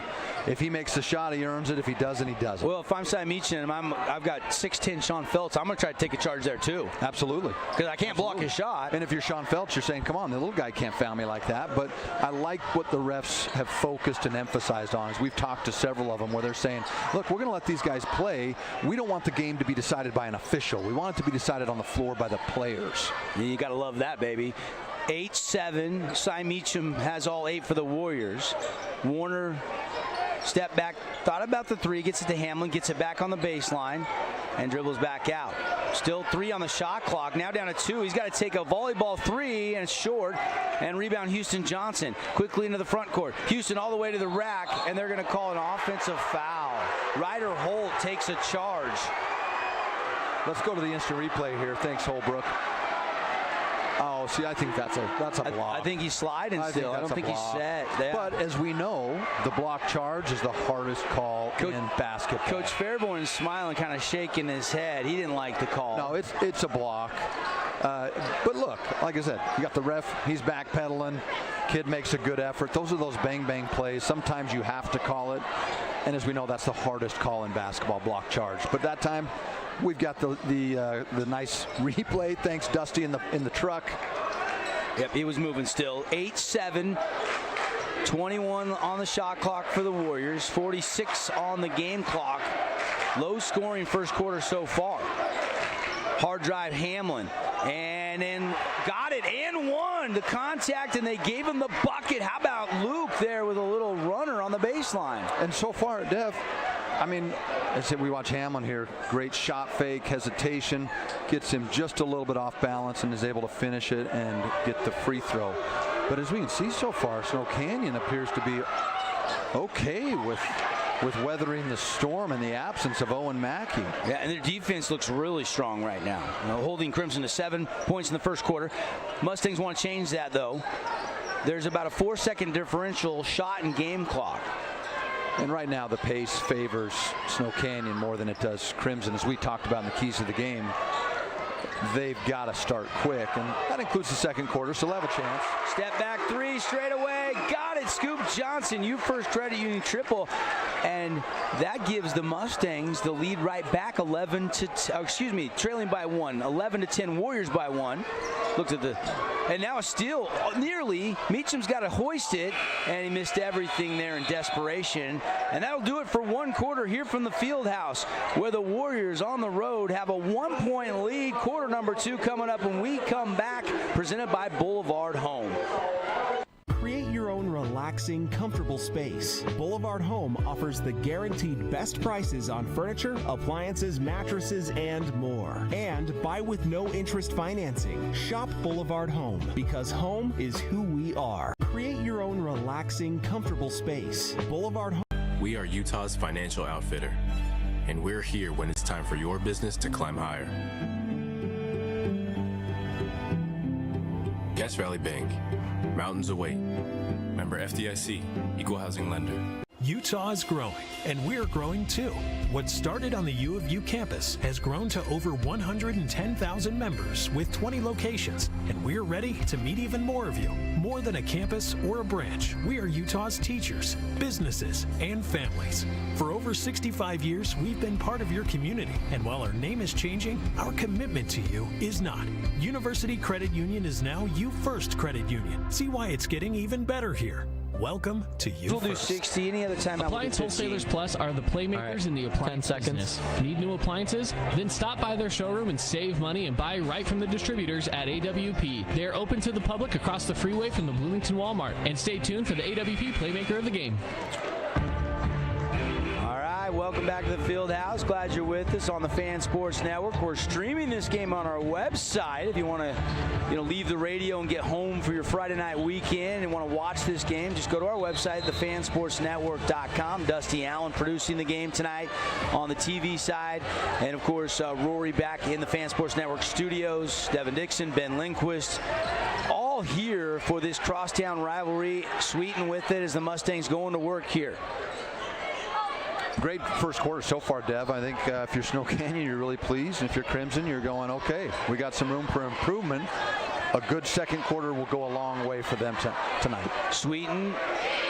if he makes the shot, he earns it. If he doesn't, he doesn't. Well, if I'm Cy Meacham and I've got 6'10" Sean Phelps, I'm going to try to take a charge there too. Absolutely. Because I can't block his shot. And if you're Sean Phelps, you're saying, come on, the little guy can't foul me like that. But I like what the refs have focused and emphasized on. As we've talked to several of them where they're saying, look, we're going to let these guys play. We don't want the game to be decided by an official. We want it to be decided on the floor by the players. You got to love that, baby. 8-7. Cy Meacham has all 8 for the Warriors. Warner step back, thought about the 3, gets it to Hamlin, gets it back on the baseline, and dribbles back out. Still 3 on the shot clock, now down to 2. He's got to take a volleyball 3, and it's short, and rebound Houston Johnson. Quickly into the front court. Houston all the way to the rack, and they're going to call an offensive foul. Ryder Holt takes a charge. Let's go to the instant replay here. Thanks, Holbrook. Oh, see, I think that's a block. I think he's sliding still. I don't think he's set. Yeah. But as we know, the block charge is the hardest call in basketball. Coach Fairborn is smiling, kind of shaking his head. He didn't like the call. No, it's a block. But look, like I said, you got the ref. He's backpedaling. Kid makes a good effort. Those are those bang plays. Sometimes you have to call it. And as we know, that's the hardest call in basketball, block charge. But that time, we've got the nice replay. Thanks, Dusty, in the truck. Yep, he was moving still. 8-7, 21 on the shot clock for the Warriors, 46 on the game clock. Low scoring first quarter so far. Hard drive Hamlin, and then got it and won the contact, and they gave him the bucket. How about Luke there with a little runner on the baseline? And so far, Dev, I mean, I said we watch Hamlin here. Great shot fake, hesitation, gets him just a little bit off balance and is able to finish it and get the free throw. But as we can see so far, Snow Canyon appears to be okay with weathering the storm in the absence of Owen Mackey. Yeah, and their defense looks really strong right now. Holding Crimson to 7 points in the first quarter. Mustangs want to change that, though. There's about a 4-second differential shot and game clock. And right now the pace favors Snow Canyon more than it does Crimson. As we talked about in the keys of the game, they've got to start quick, and that includes the second quarter, so they'll have a chance. Step back three, straight away, got it, Scoop Johnson, you first Credit Union triple, and that gives the Mustangs the lead right back, trailing by 1, 11-10, Warriors by 1. Looked at the, and now it's still nearly, Meacham's got to hoist it, and he missed everything there in desperation, and that'll do it for one quarter here from the Fieldhouse, where the Warriors on the road have a 1-point lead. Quarter number 2 coming up when we come back, presented by Boulevard Home. Create your own relaxing, comfortable space. Boulevard Home offers the guaranteed best prices on furniture, appliances, mattresses, and more. And buy with no interest financing. Shop Boulevard Home, because home is who we are. Create your own relaxing, comfortable space. Boulevard Home. We are Utah's financial outfitter, and we're here when it's time for your business to climb higher. Guest Valley Bank. Mountains await. Member FDIC, Equal Housing Lender. Utah is growing, and we're growing too. What started on the U of U campus has grown to over 110,000 members with 20 locations, and we're ready to meet even more of you. More than a campus or a branch, we are Utah's teachers, businesses, and families. For over 65 years, we've been part of your community, and while our name is changing, our commitment to you is not. University Credit Union is now You First Credit Union. See why it's getting even better here. Welcome to You We'll First. do 60 any other time. Appliance Wholesalers Plus are the playmakers in the appliance business. Need new appliances? Then stop by their showroom and save money and buy right from the distributors at AWP. They're open to the public across the freeway from the Bloomington Walmart. And stay tuned for the AWP Playmaker of the Game. Welcome back to the Fieldhouse. Glad you're with us on the Fan Sports Network. We're streaming this game on our website. If you want to, leave the radio and get home for your Friday night weekend and want to watch this game, just go to our website, thefansportsnetwork.com. Dusty Allen producing the game tonight on the TV side, and of course Rory back in the Fan Sports Network studios. Devin Dixon, Ben Lindquist, all here for this crosstown rivalry. Sweeten with it as the Mustangs going to work here. Great first quarter so far, Dev. I think if you're Snow Canyon, you're really pleased. And if you're Crimson, you're going, okay, we got some room for improvement. A good second quarter will go a long way for them tonight. Sweeten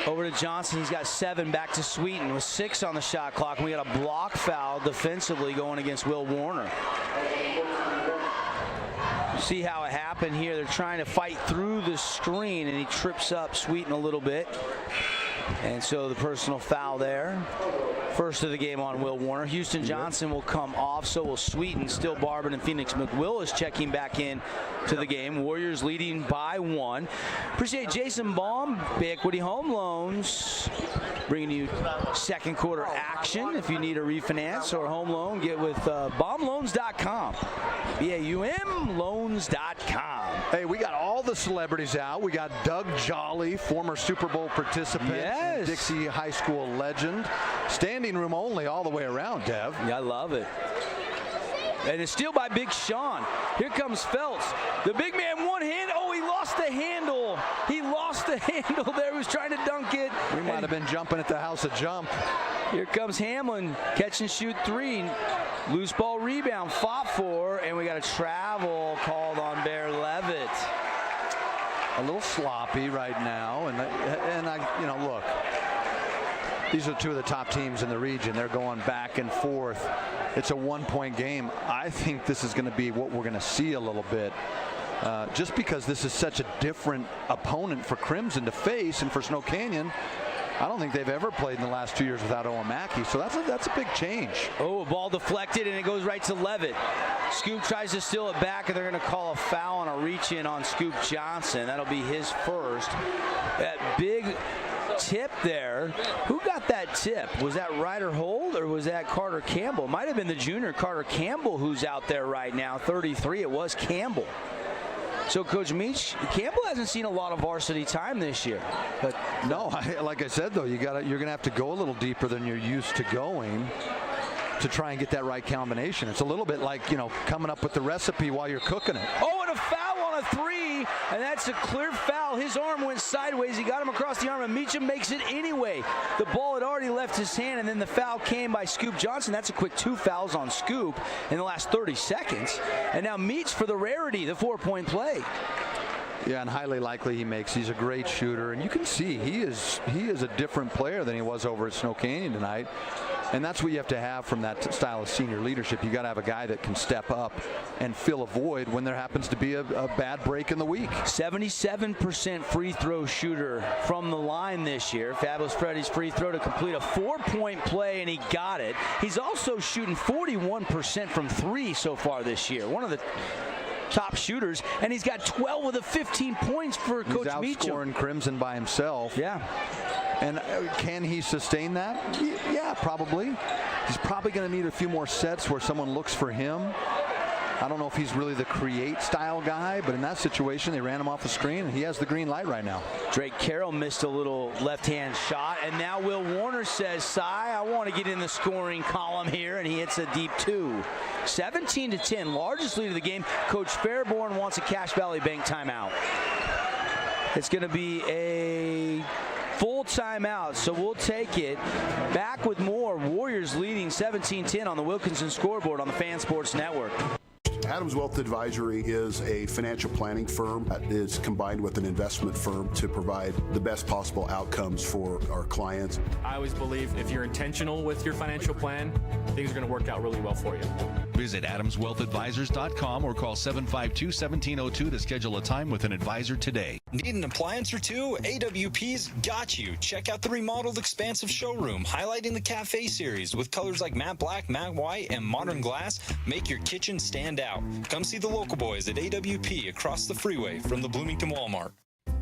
over to Johnson. He's got 7, back to Sweeten with 6 on the shot clock. And we got a block foul defensively going against Will Warner. See how it happened here. They're trying to fight through the screen, and he trips up Sweeten a little bit. And so the personal foul there. First of the game on Will Warner. Houston Johnson will come off, so will Sweeten. Still Barban and Phoenix McWillis checking back in to the game. Warriors leading by 1. Appreciate Jason Baum, Bay Equity Home Loans, bringing you second quarter action. If you need a refinance or a home loan, get with baumloans.com. BAUM loans.com. Hey, we got all the celebrities out. We got Doug Jolly, former Super Bowl participant, yes, Dixie High School legend. Standing room only all the way around, Dev. Yeah, I love it. And it's still by Big Sean. Here comes Phelps. The big man, one hand. Oh, he lost the handle. He lost the handle there. He was trying to dunk it. We might have been jumping at the house of jump. Here comes Hamlin. Catch and shoot 3. Loose ball rebound. Fought for. And we got a travel called on Bear Levitt. A little sloppy right now. And look. These are 2 of the top teams in the region. They're going back and forth. It's a 1-point game. I think this is going to be what we're going to see a little bit. Just because this is such a different opponent for Crimson to face, and for Snow Canyon, I don't think they've ever played in the last 2 years without Owen Mackey. So that's a big change. Oh, a ball deflected, and it goes right to Levitt. Scoop tries to steal it back, and they're going to call a foul on a reach-in on Scoop Johnson. That'll be his first. That big tip there. Who got that tip? Was that Ryder Hold or was that Carter Campbell? Might have been the junior Carter Campbell who's out there right now. 33. It was Campbell. So Coach Meach, Campbell hasn't seen a lot of varsity time this year. But no, like I said though, you're gonna have to go a little deeper than you're used to going to try and get that right combination. It's a little bit like coming up with the recipe while you're cooking it. Oh, and a foul on on a three, and that's a clear foul. His arm went sideways. He got him across the arm, and Meacham makes it anyway. The ball had already left his hand, and then the foul came by Scoop Johnson. That's a quick 2 fouls on Scoop in the last 30 seconds. And now Meach for the rarity, the 4-point play. Yeah, and highly likely he makes. He's a great shooter, and you can see he is a different player than he was over at Snow Canyon tonight. And that's what you have to have from that style of senior leadership. You got to have a guy that can step up and fill a void when there happens to be a bad break in the week. 77% free throw shooter from the line this year. Fabulous Freddy's free throw to complete a 4-point play, and he got it. He's also shooting 41% from three so far this year. One of the top shooters, and he's got 12 of the 15 points for Coach Meacham. He's outscoring Crimson by himself. Yeah. And can he sustain that? Yeah, probably. He's probably going to need a few more sets where someone looks for him. I don't know if he's really the create style guy, but in that situation, they ran him off the screen, and he has the green light right now. Drake Carroll missed a little left-hand shot, and now Will Warner says, "Cy, I want to get in the scoring column here," and he hits a deep 2. 17-10, largest lead of the game. Coach Fairborn wants a Cache Valley Bank timeout. It's going to be a full timeout, so we'll take it. Back with more. Warriors leading 17-10 on the Wilkinson scoreboard on the Fan Sports Network. Adams Wealth Advisory is a financial planning firm that is combined with an investment firm to provide the best possible outcomes for our clients. I always believe if you're intentional with your financial plan, things are going to work out really well for you. Visit AdamsWealthAdvisors.com or call 752-1702 to schedule a time with an advisor today. Need an appliance or two? AWP's got you. Check out the remodeled expansive showroom, highlighting the Cafe series with colors like matte black, matte white, and modern glass. Make your kitchen stand out. Come see the local boys at AWP across the freeway from the Bloomington Walmart.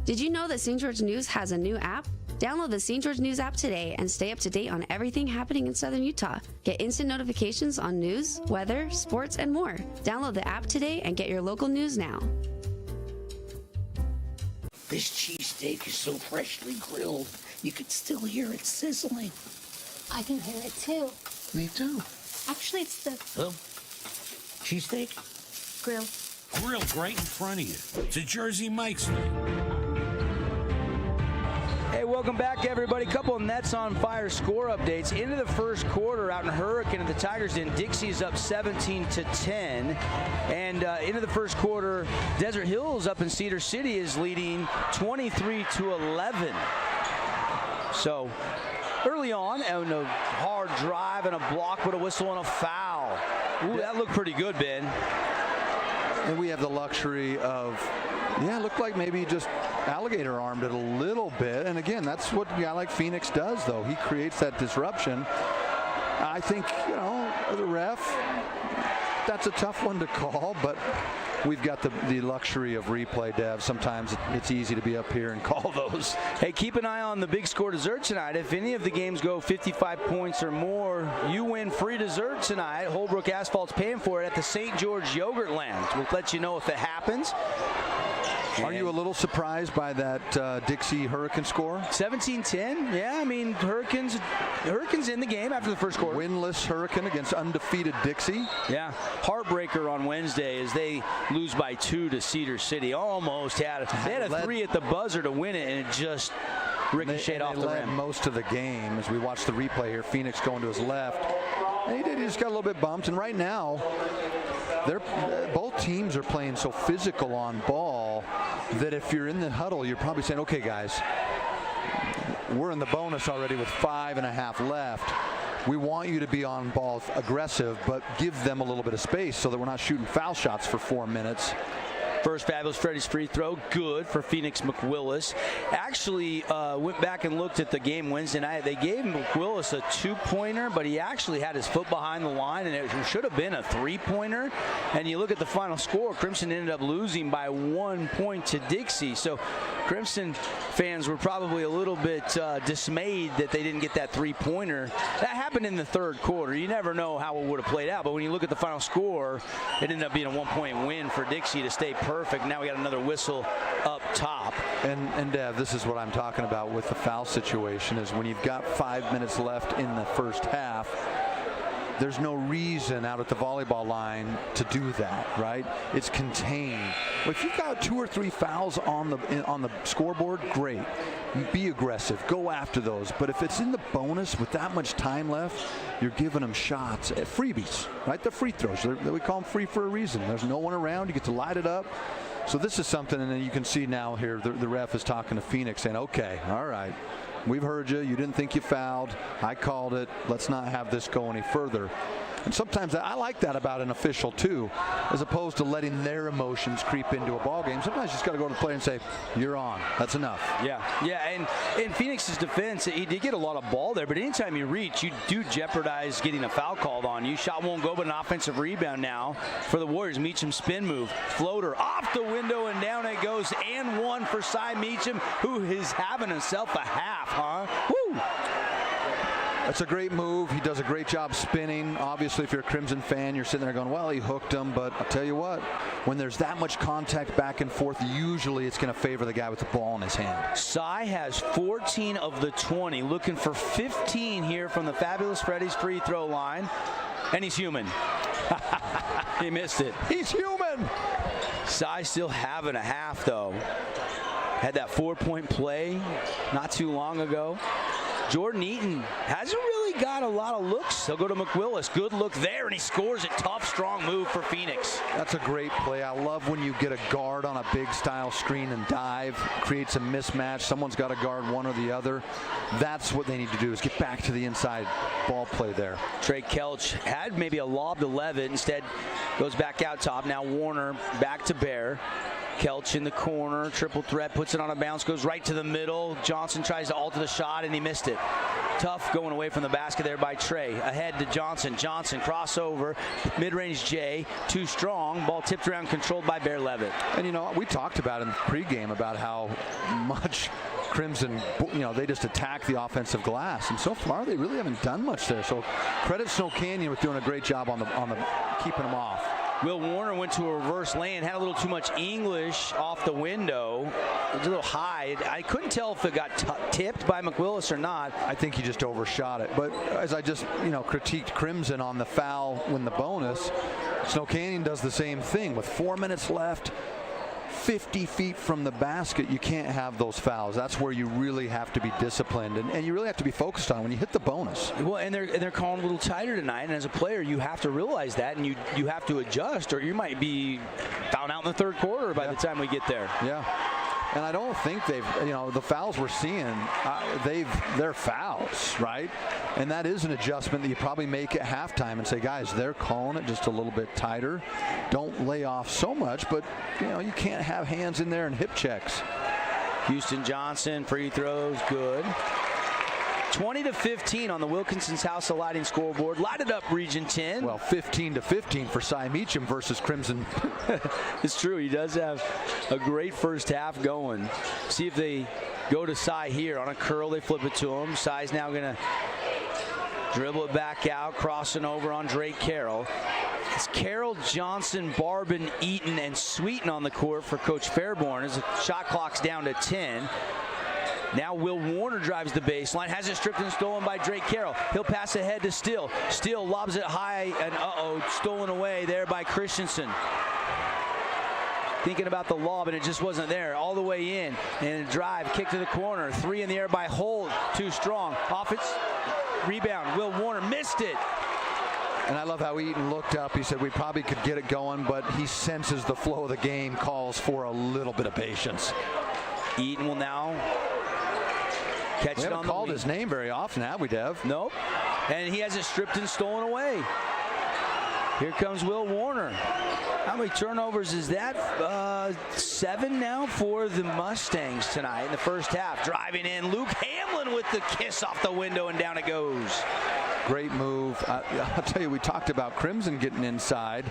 Did you know that St. George News has a new app? Download the St. George News app today and stay up to date on everything happening in Southern Utah. Get instant notifications on news, weather, sports, and more. Download the app today and get your local news now. This cheesesteak is so freshly grilled, you could still hear it sizzling. I can hear it too. Me too. Actually, it's the Cheesesteak? grill. Grilled right in front of you. It's a Jersey Mike's thing. Hey, welcome back, everybody. Couple of Nets on Fire score updates. Into the first quarter out in Hurricane at the Tigers Den, Dixie is up 17-10. And into the first quarter, Desert Hills up in Cedar City is leading 23-11. So early on, and a hard drive and a block, but a whistle and a foul. Ooh, that looked pretty good, Ben. And we have the luxury of, yeah, it looked like maybe he just alligator armed it a little bit. And again, that's what a guy like Phoenix does, though. He creates that disruption. I think, you know, as a ref, that's a tough one to call, but we've got the luxury of replay, Dev. Sometimes it's easy to be up here and call those. Hey, keep an eye on the big score dessert tonight. If any of the games go 55 points or more, you win free dessert tonight. Holbrook Asphalt's paying for it at the St. George Yogurt Land. We'll let you know if it happens. Are you a little surprised by that Dixie Hurricane score? 17-10. Yeah, I mean, Hurricanes in the game after the first quarter. Winless Hurricane against undefeated Dixie. Yeah, heartbreaker on Wednesday as they lose by 2 to Cedar City. Almost had it. They had a 3 at the buzzer to win it, and it just ricocheted off the rim. Most of the game, as we watch the replay here, Phoenix going to his left. And he just got a little bit bumped, and right now, both teams are playing so physical on ball that if you're in the huddle, you're probably saying, okay, guys, we're in the bonus already with 5.5 left. We want you to be on ball aggressive, but give them a little bit of space so that we're not shooting foul shots for 4 minutes. First Fabulous Freddy's free throw, good for Phoenix McWillis. Actually went back and looked at the game Wednesday night. They gave McWillis a 2-pointer, but he actually had his foot behind the line, and it should have been a 3-pointer. And you look at the final score, Crimson ended up losing by 1 point to Dixie. So Crimson fans were probably a little bit dismayed that they didn't get that 3-pointer. That happened in the third quarter. You never know how it would have played out, but when you look at the final score, it ended up being a 1-point win for Dixie to stay perfect. Now we got another whistle up top. And Dev, this is what I'm talking about with the foul situation, is when you've got 5 minutes left in the first half, there's no reason out at the volleyball line to do that, right? It's contained. But if you've got 2 or 3 fouls on the scoreboard, great. Be aggressive. Go after those. But if it's in the bonus with that much time left, you're giving them shots. Freebies, right? The free throws. We call them free for a reason. There's no one around. You get to light it up. So this is something, and then you can see now here the ref is talking to Phoenix saying, okay, all right, we've heard you. You didn't think you fouled. I called it. Let's not have this go any further. And sometimes I like that about an official too, as opposed to letting their emotions creep into a ball game. Sometimes you just got to go to the player and say, you're on. That's enough. Yeah, and in Phoenix's defense, he did get a lot of ball there, but anytime you reach, you do jeopardize getting a foul called on you. Shot won't go, but an offensive rebound now for the Warriors. Meacham spin move, floater off the window, and down it goes. And one for Cy Meacham, who is having himself a half, huh? Woo! That's a great move. He does a great job spinning. Obviously, if you're a Crimson fan, you're sitting there going, well, he hooked him. But I'll tell you what, when there's that much contact back and forth, usually it's going to favor the guy with the ball in his hand. Cy has 14 of the 20, looking for 15 here from the Fabulous Freddy's free throw line. And he's human. He missed it. He's human. Cy still having a half, though. Had that 4-point play not too long ago. Jordan Eaton hasn't really got a lot of looks. He'll go to McWillis. Good look there, and he scores it. Tough, strong move for Phoenix. That's a great play. I love when you get a guard on a big style screen and dive. Creates a mismatch. Someone's got to guard one or the other. That's what they need to do, is get back to the inside ball play there. Trey Kelch had maybe a lob to Levitt. Instead, goes back out top. Now Warner back to Bear. Kelch in the corner, triple threat, puts it on a bounce, goes right to the middle. Johnson tries to alter the shot, and he missed it. Tough going away from the basket there by Trey. Ahead to Johnson. Johnson crossover, mid-range J, too strong. Ball tipped around, controlled by Bear Levitt. And, you know, we talked about in the pregame about how much Crimson, you know, they just attack the offensive glass, and so far they really haven't done much there. So credit Snow Canyon with doing a great job on the keeping them off. Will Warner went to a reverse lane, had a little too much English off the window. It was a little high. I couldn't tell if it got tipped by McWillis or not. I think he just overshot it. But as I just, you know, critiqued Crimson on the foul when the bonus, Snow Canyon does the same thing. With 4 minutes left, 50 feet from the basket, you can't have those fouls. That's where you really have to be disciplined, and you really have to be focused on when you hit the bonus. Well, and they're calling a little tighter tonight, and as a player, you have to realize that, and you have to adjust, or you might be found out in the third quarter by the time we get there. Yeah. And I don't think they've, you know, the fouls we're seeing, they're fouls, right? And that is an adjustment that you probably make at halftime and say, guys, they're calling it just a little bit tighter. Don't lay off so much, but, you know, you can't have hands in there and hip checks. Houston Johnson, free throws, good. 20-15 on the Wilkinson's House of Lighting scoreboard. Lighted up Region 10. Well, 15-15 for Cy Meacham versus Crimson. It's true. He does have a great first half going. See if they go to Cy here. On a curl, they flip it to him. Cy's now going to dribble it back out, crossing over on Drake Carroll. It's Carroll, Johnson, Barbin, Eaton, and Sweeten on the court for Coach Fairborn as the shot clock's down to 10. Now Will Warner drives the baseline, has it stripped and stolen by Drake Carroll. He'll pass ahead to Steele. Steele lobs it high, and stolen away there by Christensen. Thinking about the lob, and it just wasn't there. All the way in, and a drive, kick to the corner. 3 in the air by Holt, too strong. Offense, rebound, Will Warner missed it. And I love how Eaton looked up. He said we probably could get it going, but he senses the flow of the game calls for a little bit of patience. Eaton will now catch we it on haven't called his name very often, have we, Dev? Nope. And he has it stripped and stolen away. Here comes Will Warner. How many turnovers is that? 7 now for the Mustangs tonight in the first half. Driving in, Luke Hamlin with the kiss off the window, and down it goes. Great move. I'll tell you, we talked about Crimson getting inside.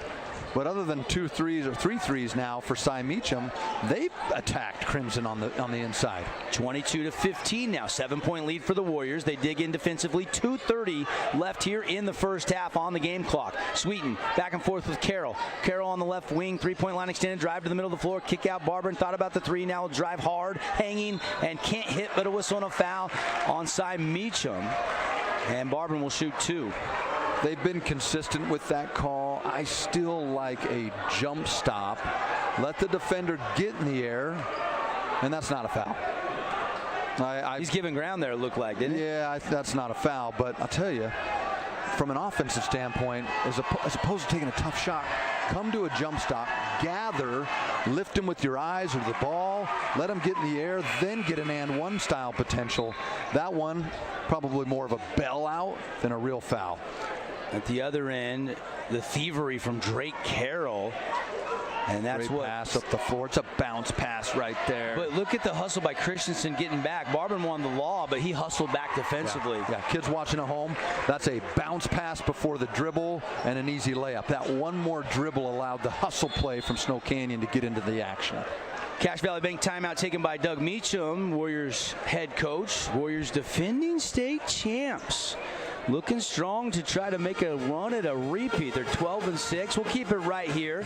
But other than 2 threes or 3 threes now for Cy Meacham, they've attacked Crimson on the inside. 22-15 now, 7-point lead for the Warriors. They dig in defensively. 2:30 left here in the first half on the game clock. Sweeten back and forth with Carroll. Carroll on the left wing, 3-point line extended, drive to the middle of the floor, kick out. Barbin thought about the 3, now drive hard, hanging, and can't hit, but a whistle and a foul on Cy Meacham. And Barbin will shoot 2. They've been consistent with that call. I still like a jump stop. Let the defender get in the air, and that's not a foul. He's giving ground there, it looked like, didn't he? Yeah, that's not a foul, but I'll tell you, from an offensive standpoint, as opposed to taking a tough shot, come to a jump stop, gather, lift him with your eyes or the ball, let him get in the air, then get an and one style potential. That one, probably more of a bailout than a real foul. At the other end, the thievery from Drake Carroll. And that's Great what pass up the floor. It's a bounce pass right there. But look at the hustle by Christensen getting back. Barban won the law, but he hustled back defensively. Yeah, kids watching at home, that's a bounce pass before the dribble and an easy layup. That one more dribble allowed the hustle play from Snow Canyon to get into the action. Cache Valley Bank timeout taken by Doug Meacham, Warriors head coach. Warriors defending state champs. Looking strong to try to make a run at a repeat. They're 12-6. We'll keep it right here.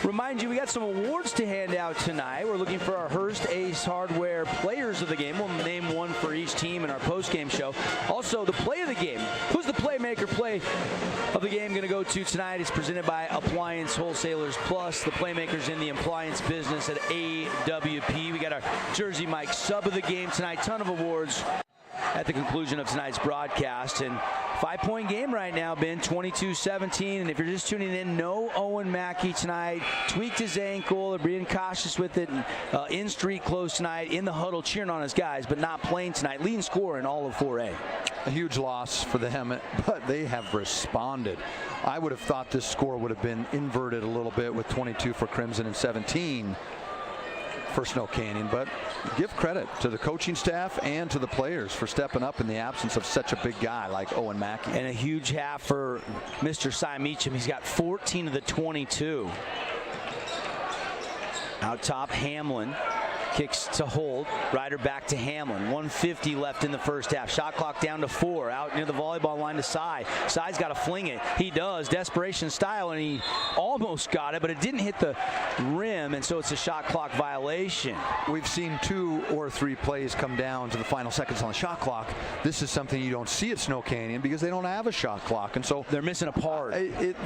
Remind you, we got some awards to hand out tonight. We're looking for our Hearst Ace Hardware players of the game. We'll name one for each team in our post-game show. Also, the play of the game. Who's the playmaker play of the game going to go to tonight? It's presented by Appliance Wholesalers Plus, the playmakers in the appliance business at AWP. We got our Jersey Mike sub of the game tonight. Ton of awards at the conclusion of tonight's broadcast. And 5-point game right now, Ben, 22-17. And if you're just tuning in, no Owen Mackey tonight. Tweaked his ankle. They're being cautious with it. In street close tonight, in the huddle, cheering on his guys, but not playing tonight. Leading scorer in all of 4A. A huge loss for them, but they have responded. I would have thought this score would have been inverted a little bit with 22 for Crimson and 17 for Snow Canyon, but give credit to the coaching staff and to the players for stepping up in the absence of such a big guy like Owen Mackey. And a huge half for Mr. Cy Meacham. He's got 14 of the 22. Out top, Hamlin kicks to hold. Ryder back to Hamlin. 1:50 left in the first half. Shot clock down to 4. Out near the volleyball line to Cy. Cy's got to fling it. He does. Desperation style, and he almost got it, but it didn't hit the rim, and so it's a shot clock violation. We've seen 2 or 3 plays come down to the final seconds on the shot clock. This is something you don't see at Snow Canyon because they don't have a shot clock, and so they're missing a part.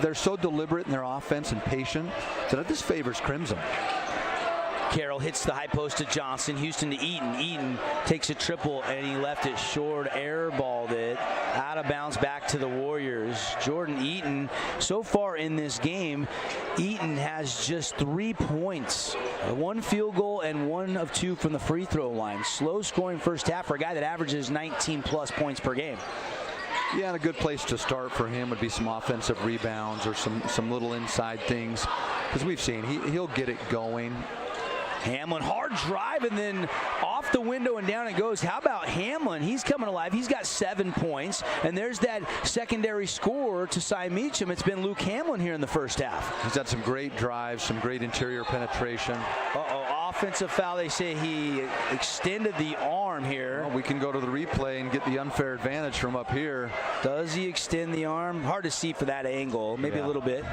They're so deliberate in their offense and patient that this favors Crimson. Carroll hits the high post to Johnson. Houston to Eaton. Eaton takes a triple, and he left it short. Airballed it. Out of bounds back to the Warriors. Jordan Eaton, so far in this game, Eaton has just 3 points. 1 field goal and 1 of 2 from the free throw line. Slow scoring first half for a guy that averages 19+ points per game. Yeah, and a good place to start for him would be some offensive rebounds or some little inside things, because we've seen he'll get it going. Hamlin, hard drive, and then off the window and down it goes. How about Hamlin? He's coming alive. He's got 7 points, and there's that secondary scorer to Cy Meacham. It's been Luke Hamlin here in the first half. He's had some great drives, some great interior penetration. Offensive foul. They say he extended the arm here. Well, we can go to the replay and get the unfair advantage from up here. Does he extend the arm? Hard to see for that angle. Maybe a little bit.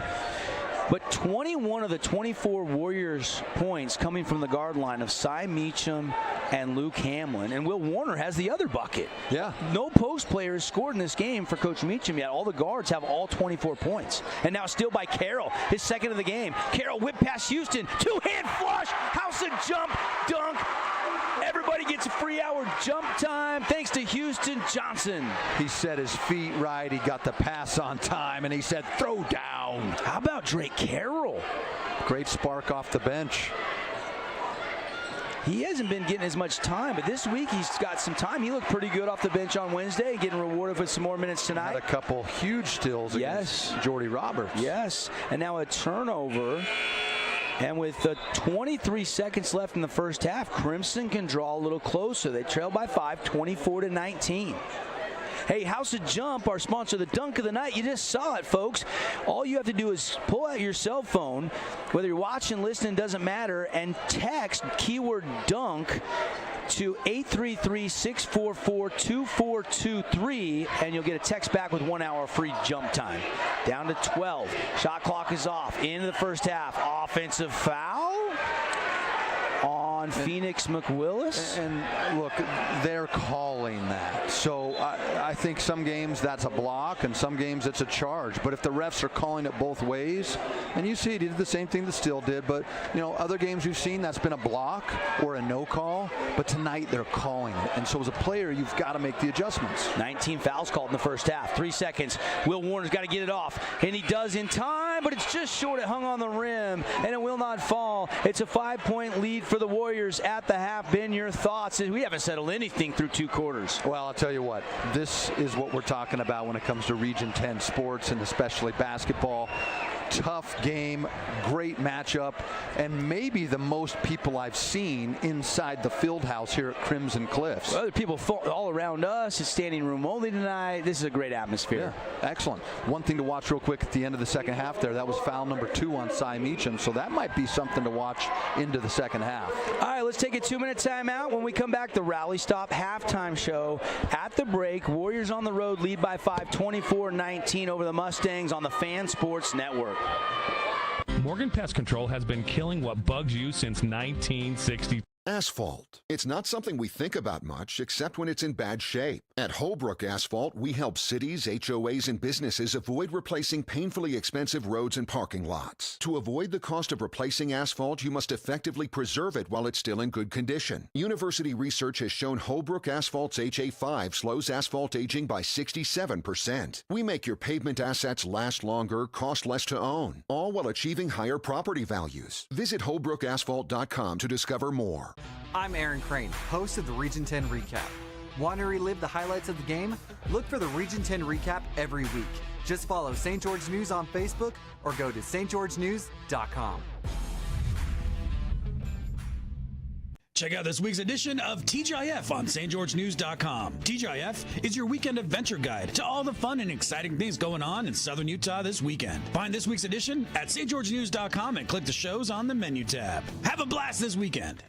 But 21 of the 24 Warriors points coming from the guard line of Cy Meacham and Luke Hamlin. And Will Warner has the other bucket. Yeah. No post players scored in this game for Coach Meacham yet. All the guards have all 24 points. And now still by Carroll, his second of the game. Carroll whipped past Houston. 2-hand flush. House of jump. Dunk. Everybody gets a free hour jump time thanks to Houston Johnson. He set his feet right. He got the pass on time, and he said, throw down. How about Drake Carroll? Great spark off the bench. He hasn't been getting as much time, but this week he's got some time. He looked pretty good off the bench on Wednesday, getting rewarded with some more minutes tonight. Had a couple huge steals against Jordy Roberts. Yes, and now a turnover. And with 23 seconds left in the first half, Crimson can draw a little closer. They trail by 5, 24-19. Hey, House of Jump, our sponsor, the dunk of the night. You just saw it, folks. All you have to do is pull out your cell phone, whether you're watching, listening, doesn't matter, and text keyword dunk to 833-644-2423, and you'll get a text back with 1 hour free jump time. Down to 12. Shot clock is off. Into the first half. Offensive foul on on Phoenix McWillis. And look, they're calling that. So I think some games that's a block and some games it's a charge. But if the refs are calling it both ways, and you see he did the same thing that Still did, but other games we've seen that's been a block or a no call. But tonight they're calling it. And so as a player, you've got to make the adjustments. 19 fouls called in the first half. 3 seconds. Will Warner's got to get it off. And he does in time, but it's just short. It hung on the rim, and it will not fall. It's a 5-point lead for the Warriors at the half. Ben, your thoughts? We haven't settled anything through 2 quarters. Well, I'll tell you what. This is what we're talking about when it comes to Region 10 sports, and especially basketball. Tough game, great matchup, and maybe the most people I've seen inside the field house here at Crimson Cliffs. Other people all around us. It's standing room only tonight. This is a great atmosphere. Yeah, excellent. One thing to watch real quick at the end of the second half there, that was foul number 2 on Cy Meacham, so that might be something to watch into the second half. All right, let's take a 2-minute timeout. When we come back, the Rally Stop halftime show. At the break, Warriors on the road lead by 5, 24-19 over the Mustangs on the Fan Sports Network. Morgan Pest Control has been killing what bugs you since 1960. Asphalt. It's not something we think about much, except when it's in bad shape. At Holbrook Asphalt, we help cities, HOAs, and businesses avoid replacing painfully expensive roads and parking lots. To avoid the cost of replacing asphalt, you must effectively preserve it while it's still in good condition. University research has shown Holbrook Asphalt's HA5 slows asphalt aging by 67%. We make your pavement assets last longer, cost less to own, all while achieving higher property values. Visit holbrookasphalt.com to discover more. I'm Aaron Crane, host of the Region 10 Recap. Want to relive the highlights of the game? Look for the Region 10 Recap every week. Just follow St. George News on Facebook or go to stgeorgenews.com. Check out this week's edition of TGIF on stgeorgenews.com. TGIF is your weekend adventure guide to all the fun and exciting things going on in Southern Utah this weekend. Find this week's edition at stgeorgenews.com and click the shows on the menu tab. Have a blast this weekend.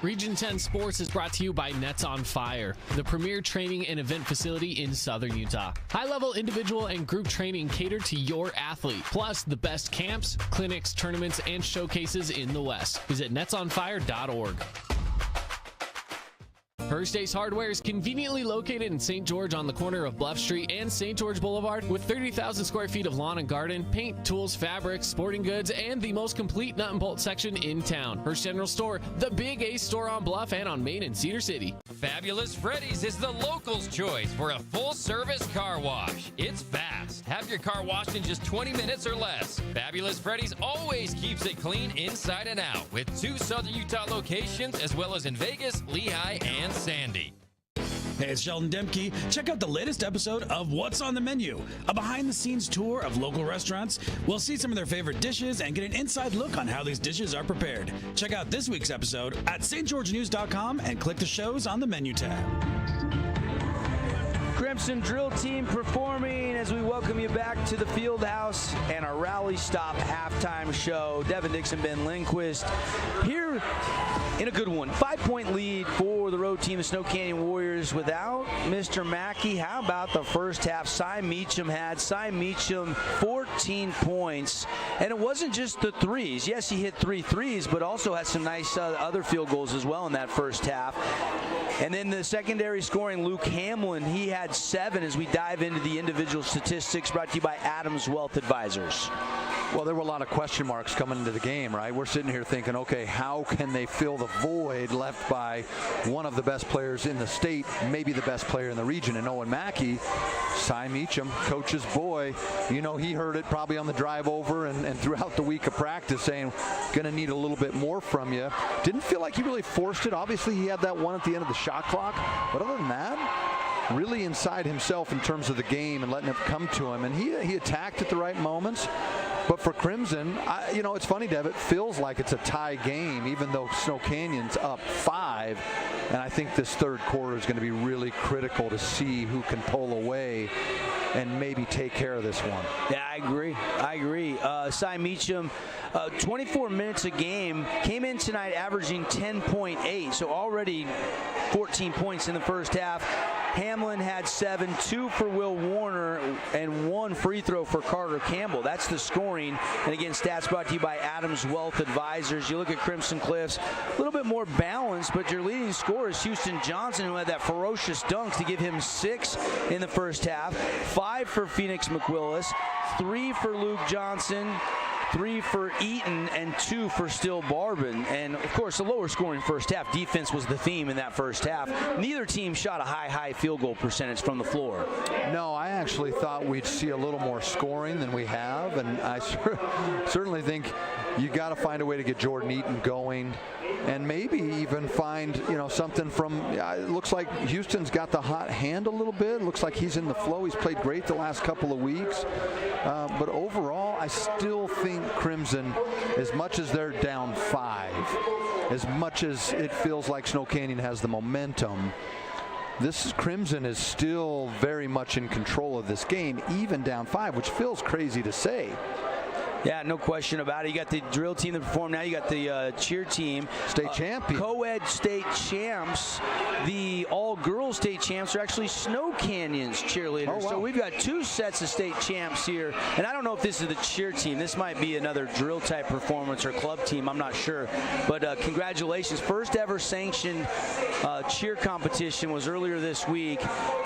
Region 10 Sports is brought to you by Nets on Fire, the premier training and event facility in Southern Utah. High-level individual and group training catered to your athlete, plus the best camps, clinics, tournaments, and showcases in the West. Visit netsonfire.org. First Ace Hardware is conveniently located in St. George on the corner of Bluff Street and St. George Boulevard with 30,000 square feet of lawn and garden, paint, tools, fabrics, sporting goods, and the most complete nut and bolt section in town. First General Store, the Big Ace store on Bluff and on Main in Cedar City. Fabulous Freddy's is the locals' choice for a full-service car wash. It's fast. Have your car washed in just 20 minutes or less. Fabulous Freddy's always keeps it clean inside and out with 2 Southern Utah locations as well as in Vegas, Lehigh, and Sandy. Hey, it's Sheldon Demke. Check out the latest episode of What's on the Menu, a behind-the-scenes tour of local restaurants. We'll see some of their favorite dishes and get an inside look on how these dishes are prepared. Check out this week's episode at stgeorgenews.com and click the shows on the menu tab. Crimson Drill Team performing as we welcome you back to the field house and our Rally Stop halftime show. Devin Dixon, Ben Lindquist here in a good one. 5-point lead for the road team, the Snow Canyon Warriors, without Mr. Mackey. How about the first half? Cy Meacham, 14 points. And it wasn't just the threes. Yes, he hit 3 threes, but also had some nice other field goals as well in that first half. And then the secondary scoring, Luke Hamlin, he had 7 as we dive into the individual statistics, brought to you by Adams Wealth Advisors. Well, there were a lot of question marks coming into the game, right? We're sitting here thinking, okay, how can they fill the void left by one of the best players in the state, maybe the best player in the region, and Owen Mackey, Cy Meacham, coach's boy. You know, he heard it probably on the drive over and throughout the week of practice saying, going to need a little bit more from you. Didn't feel like he really forced it. Obviously, he had that one at the end of the shot clock. But other than that, really inside himself in terms of the game and letting it come to him. And he attacked at the right moments. But for Crimson, you know, it's funny, Dev, it feels like it's a tie game, even though Snow Canyon's up 5. And I think this third quarter is going to be really critical to see who can pull away and maybe take care of this one. Yeah, I agree. Cy Meacham, 24 minutes a game, came in tonight averaging 10.8, so already 14 points in the first half. Hamlin had 7, 2 for Will Warner, and 1 free throw for Carter Campbell. That's the scoring. And again, stats brought to you by Adams Wealth Advisors. You look at Crimson Cliffs, a little bit more balanced, but your leading scorer is Houston Johnson, who had that ferocious dunk to give him 6 in the first half. 5 for Phoenix McWillis, 3 for Luke Johnson, 3 for Eaton, and 2 for Still Barbin. And of course, a lower scoring first half. Defense was the theme in that first half. Neither team shot a high field goal percentage from the floor. No, I actually thought we'd see a little more scoring than we have, and I certainly think you got to find a way to get Jordan Eaton going, and maybe even find, something from, it looks like Houston's got the hot hand a little bit. It looks like he's in the flow. He's played great the last couple of weeks. But overall, I still think Crimson, as much as they're down 5, as much as it feels like Snow Canyon has the momentum, this Crimson is still very much in control of this game, even down 5, which feels crazy to say. Yeah, no question about it. You got the drill team that performed. Now you got the cheer team. State champion. Co-ed state champs. The all-girls state champs are actually Snow Canyon's cheerleaders. Oh, wow. So we've got 2 sets of state champs here. And I don't know if this is the cheer team. This might be another drill-type performance or club team. I'm not sure. But congratulations. First ever sanctioned cheer competition was earlier this week.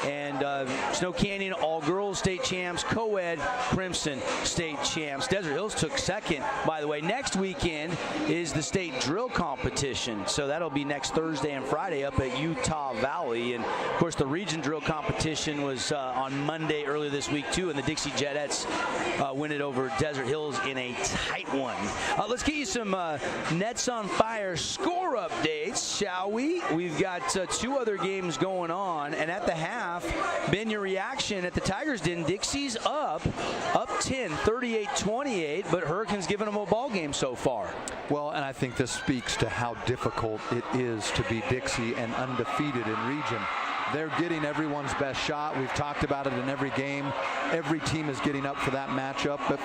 And Snow Canyon all-girls state champs. Co-ed Crimson state champs. Desert Hills took second, by the way. Next weekend is the state drill competition, so that'll be next Thursday and Friday up at Utah Valley. And of course, the region drill competition was on Monday earlier this week too, and the Dixie Jetettes win it over Desert Hills in a tight one. Let's get you some Nets on Fire score updates, shall we? We've got 2 other games going on, and at the half, Ben, your reaction at the Tigers Den. Dixie's up 10, 38-28. But Hurricanes giving them a ball game so far. Well, and I think this speaks to how difficult it is to be Dixie and undefeated in region. They're getting everyone's best shot. We've talked about it in every game. Every team is getting up for that matchup. But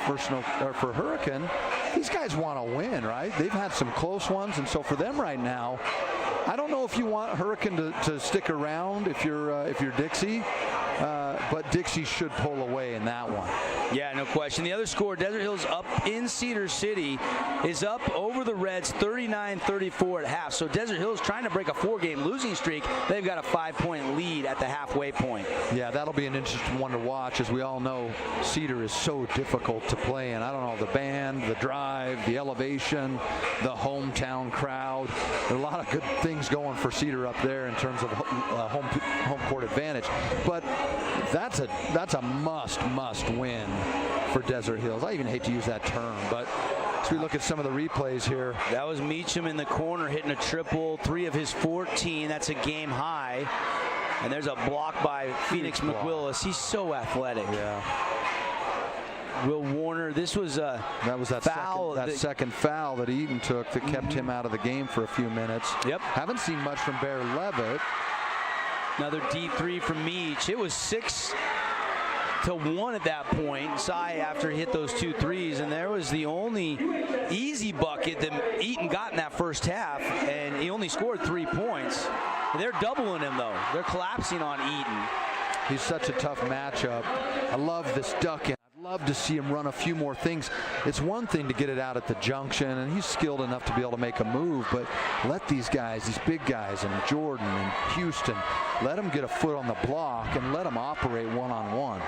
for Hurricane, these guys want to win, right? They've had some close ones, and so for them right now, I don't know if you want Hurricane to stick around if you're Dixie, but Dixie should pull away in that one. Yeah, no question. The other score, Desert Hills up in Cedar City, is up over the Reds 39-34 at half. So Desert Hills trying to break a 4-game losing streak. They've got a 5-point lead at the halfway point. Yeah, that'll be an interesting one to watch. As we all know, Cedar is so difficult to play in. I don't know, the band, the drive, the elevation, the hometown crowd. There are a lot of good things going for Cedar up there in terms of home court advantage. But that's a must win for Desert Hills. I even hate to use that term, but as we look at some of the replays here. That was Meacham in the corner hitting a triple, 3 of his 14. That's a game high. And there's a block by Phoenix McWillis. He's so athletic. Yeah. Will Warner, this was a foul. Second foul that Eaton took that kept him out of the game for a few minutes. Yep. Haven't seen much from Bear Levitt. Another deep 3 from Meach. It was 6-1 at that point. Cy after he hit those 2 threes, and there was the only easy bucket that Eaton got in that first half, and he only scored 3 points. They're doubling him though. They're collapsing on Eaton. He's such a tough matchup. I love this duck in. Love to see him run a few more things. It's one thing to get it out at the junction, and he's skilled enough to be able to make a move, but let these guys, these big guys, and Jordan and Houston, let them get a foot on the block and let them operate one-on-one.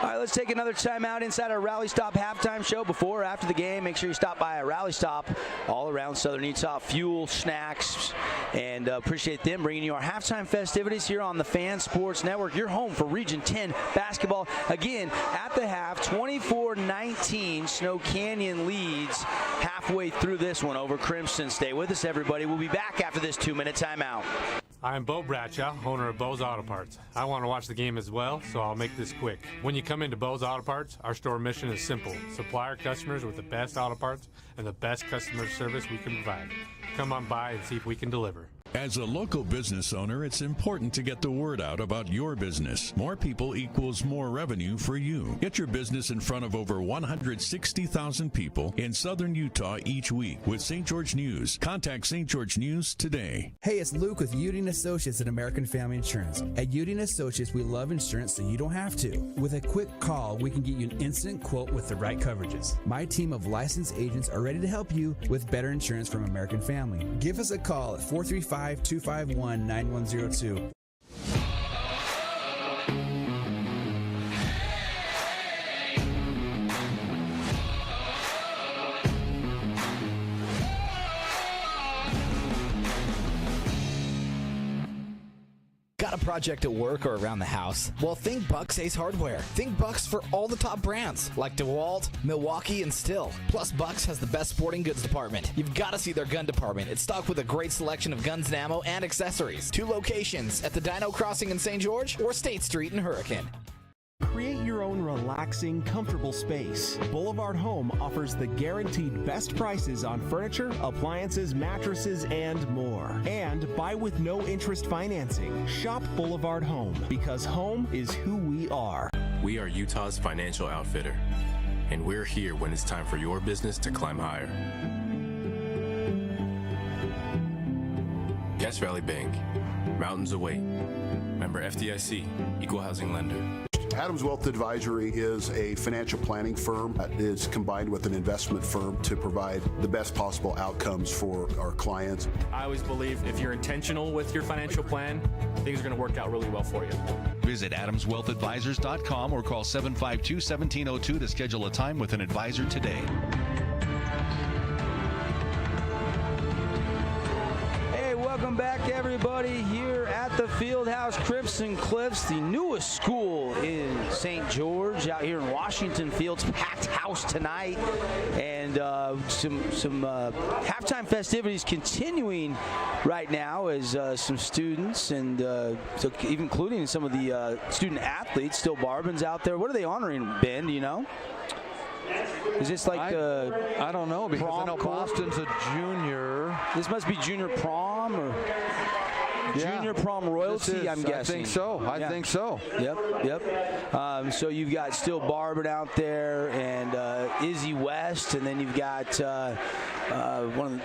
All right, let's take another time out inside our Rally Stop halftime show. Before or after the game, make sure you stop by a Rally Stop all around Southern Utah. Fuel, snacks, and appreciate them bringing you our halftime festivities here on the Fan Sports Network. Your home for Region 10 basketball. Again, at the half, 24-19, Snow Canyon leads halfway through this one over Crimson. Stay with us, everybody. We'll be back after this 2-minute timeout. I'm Bo Bradshaw, owner of Bo's Auto Parts. I want to watch the game as well, so I'll make this quick. When you come into Bo's Auto Parts, our store mission is simple. Supply our customers with the best auto parts and the best customer service we can provide. Come on by and see if we can deliver. As a local business owner, it's important to get the word out about your business. More people equals more revenue for you. Get your business in front of over 160,000 people in southern Utah each week with St. George News. Contact St. George News today. Hey, it's Luke with Udine Associates at American Family Insurance. At Udine Associates, we love insurance so you don't have to. With a quick call, we can get you an instant quote with the right coverages. My team of licensed agents are ready to help you with better insurance from American Family. Give us a call at 435-251-9102. Got a project at work or around the house? Well, think Bucks Ace Hardware. Think Bucks for all the top brands like DeWalt, Milwaukee, and Stihl. Plus, Bucks has the best sporting goods department. You've got to see their gun department. It's stocked with a great selection of guns and ammo and accessories. 2 locations at the Dino Crossing in St. George or State Street in Hurricane. Create your own relaxing, comfortable space. Boulevard Home offers the guaranteed best prices on furniture, appliances, mattresses, and more. And buy with no interest financing. Shop Boulevard Home, because home is who we are. We are Utah's financial outfitter, and we're here when it's time for your business to climb higher. Guest Valley Bank, mountains await. Member FDIC, equal housing lender. Adams Wealth Advisory is a financial planning firm that is combined with an investment firm to provide the best possible outcomes for our clients. I always believe if you're intentional with your financial plan, things are going to work out really well for you. Visit AdamsWealthAdvisors.com or call 752-1702 to schedule a time with an advisor today. Welcome back, everybody, here at the Fieldhouse Crimson Cliffs, the newest school in St. George, out here in Washington Fields. Packed house tonight, and some halftime festivities continuing right now as some students and so even including some of the student athletes. Still Barbin's out there. What are they honoring, Ben? Do you know? Is this like I don't know, because I know Boston's a junior. This must be junior prom or junior prom royalty, I'm guessing. I think so. I think so. Yep. So you've got Still Barbin out there and Izzy West, and then you've got one of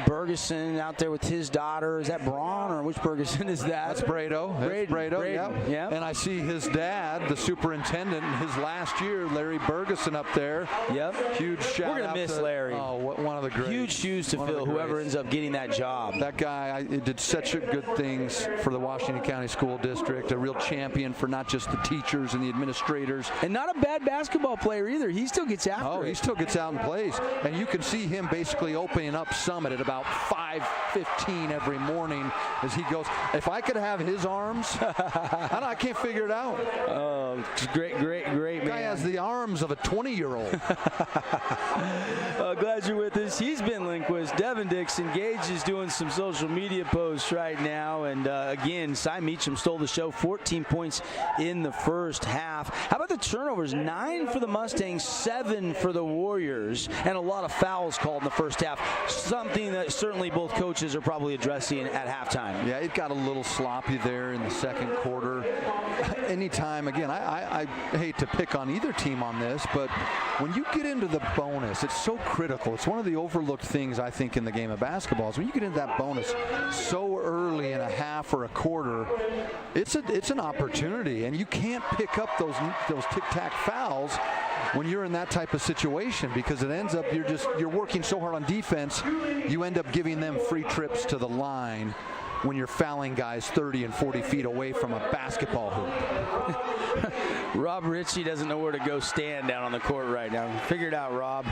Bergeson out there with his daughter. Is that Braun, or which Bergeson is that? That's Brado. Brado. Yeah. And I see his dad, the superintendent, his last year, Larry Bergeson, up there. Yep. Huge shout out. We're gonna miss Larry. Oh, one of the greats. Huge shoes to fill. Whoever ends up getting that job. That guy did such good things for the Washington County School District. A real champion for not just the teachers and the administrators. And not a bad basketball player either. He still gets after it. Oh, he still gets out and plays. And you can see him basically opening up Summit at about 5:15 every morning as he goes. If I could have his arms, I can't figure it out. Oh, great, man. Guy has the arms of a 20-year-old. Glad you're with us. He's Ben Lindquist. Devin Dixon. Gage is doing some social media posts right now. And again, Cy Meacham stole the show. 14 points in the first half. How about the turnovers? 9 for the Mustangs, 7 for the Warriors, and a lot of fouls called in the first half. Something that certainly both coaches are probably addressing at halftime. Yeah, it got a little sloppy there in the second quarter. Anytime, again, I hate to pick on either team on this, but when you get into the bonus, it's so critical. It's one of the overlooked things, I think, in the game of basketball is when you get into that bonus so early in a half or a quarter, it's an opportunity, and you can't pick up those tic-tac fouls when you're in that type of situation, because it ends up you're working so hard on defense, you end up giving them free trips to the line when you're fouling guys 30 and 40 feet away from a basketball hoop. Rob Ritchie doesn't know where to go stand down on the court right now. Figure it out, Rob.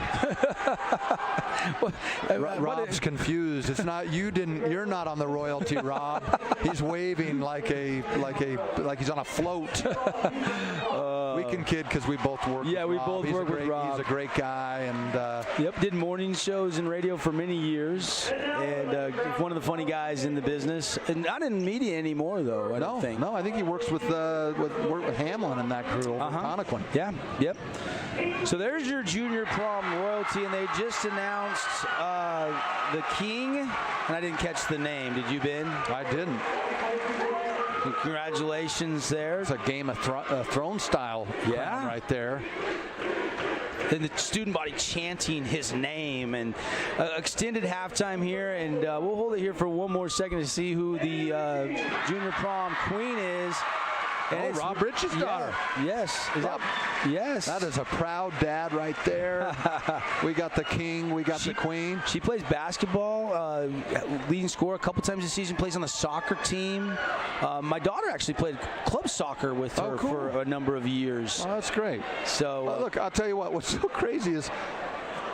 Rob's confused. It's not you. You're not on the royalty, Rob. He's waving like he's on a float. Weekend Kid, because we both work with Rob. We both work with Rob. He's a great guy. And did morning shows and radio for many years. And one of the funny guys in the business. And not in media anymore, though, I don't think. No, I think he works with Hamlin and that crew over Connequin. Yeah, yep. So there's your junior prom royalty, and they just announced the king, and I didn't catch the name. Did you, Ben? I didn't. Congratulations there. It's a Game of Thrones style crown right there. And the student body chanting his name, and extended halftime here, and we'll hold it here for one more second to see who the junior prom queen is. And Rob Rich's daughter. Yes. Yes. That is a proud dad right there. We got the king. We got the queen. She plays basketball, leading scorer a couple times this season, plays on the soccer team. My daughter actually played club soccer with her for a number of years. Oh, that's great. So look, I'll tell you what's so crazy is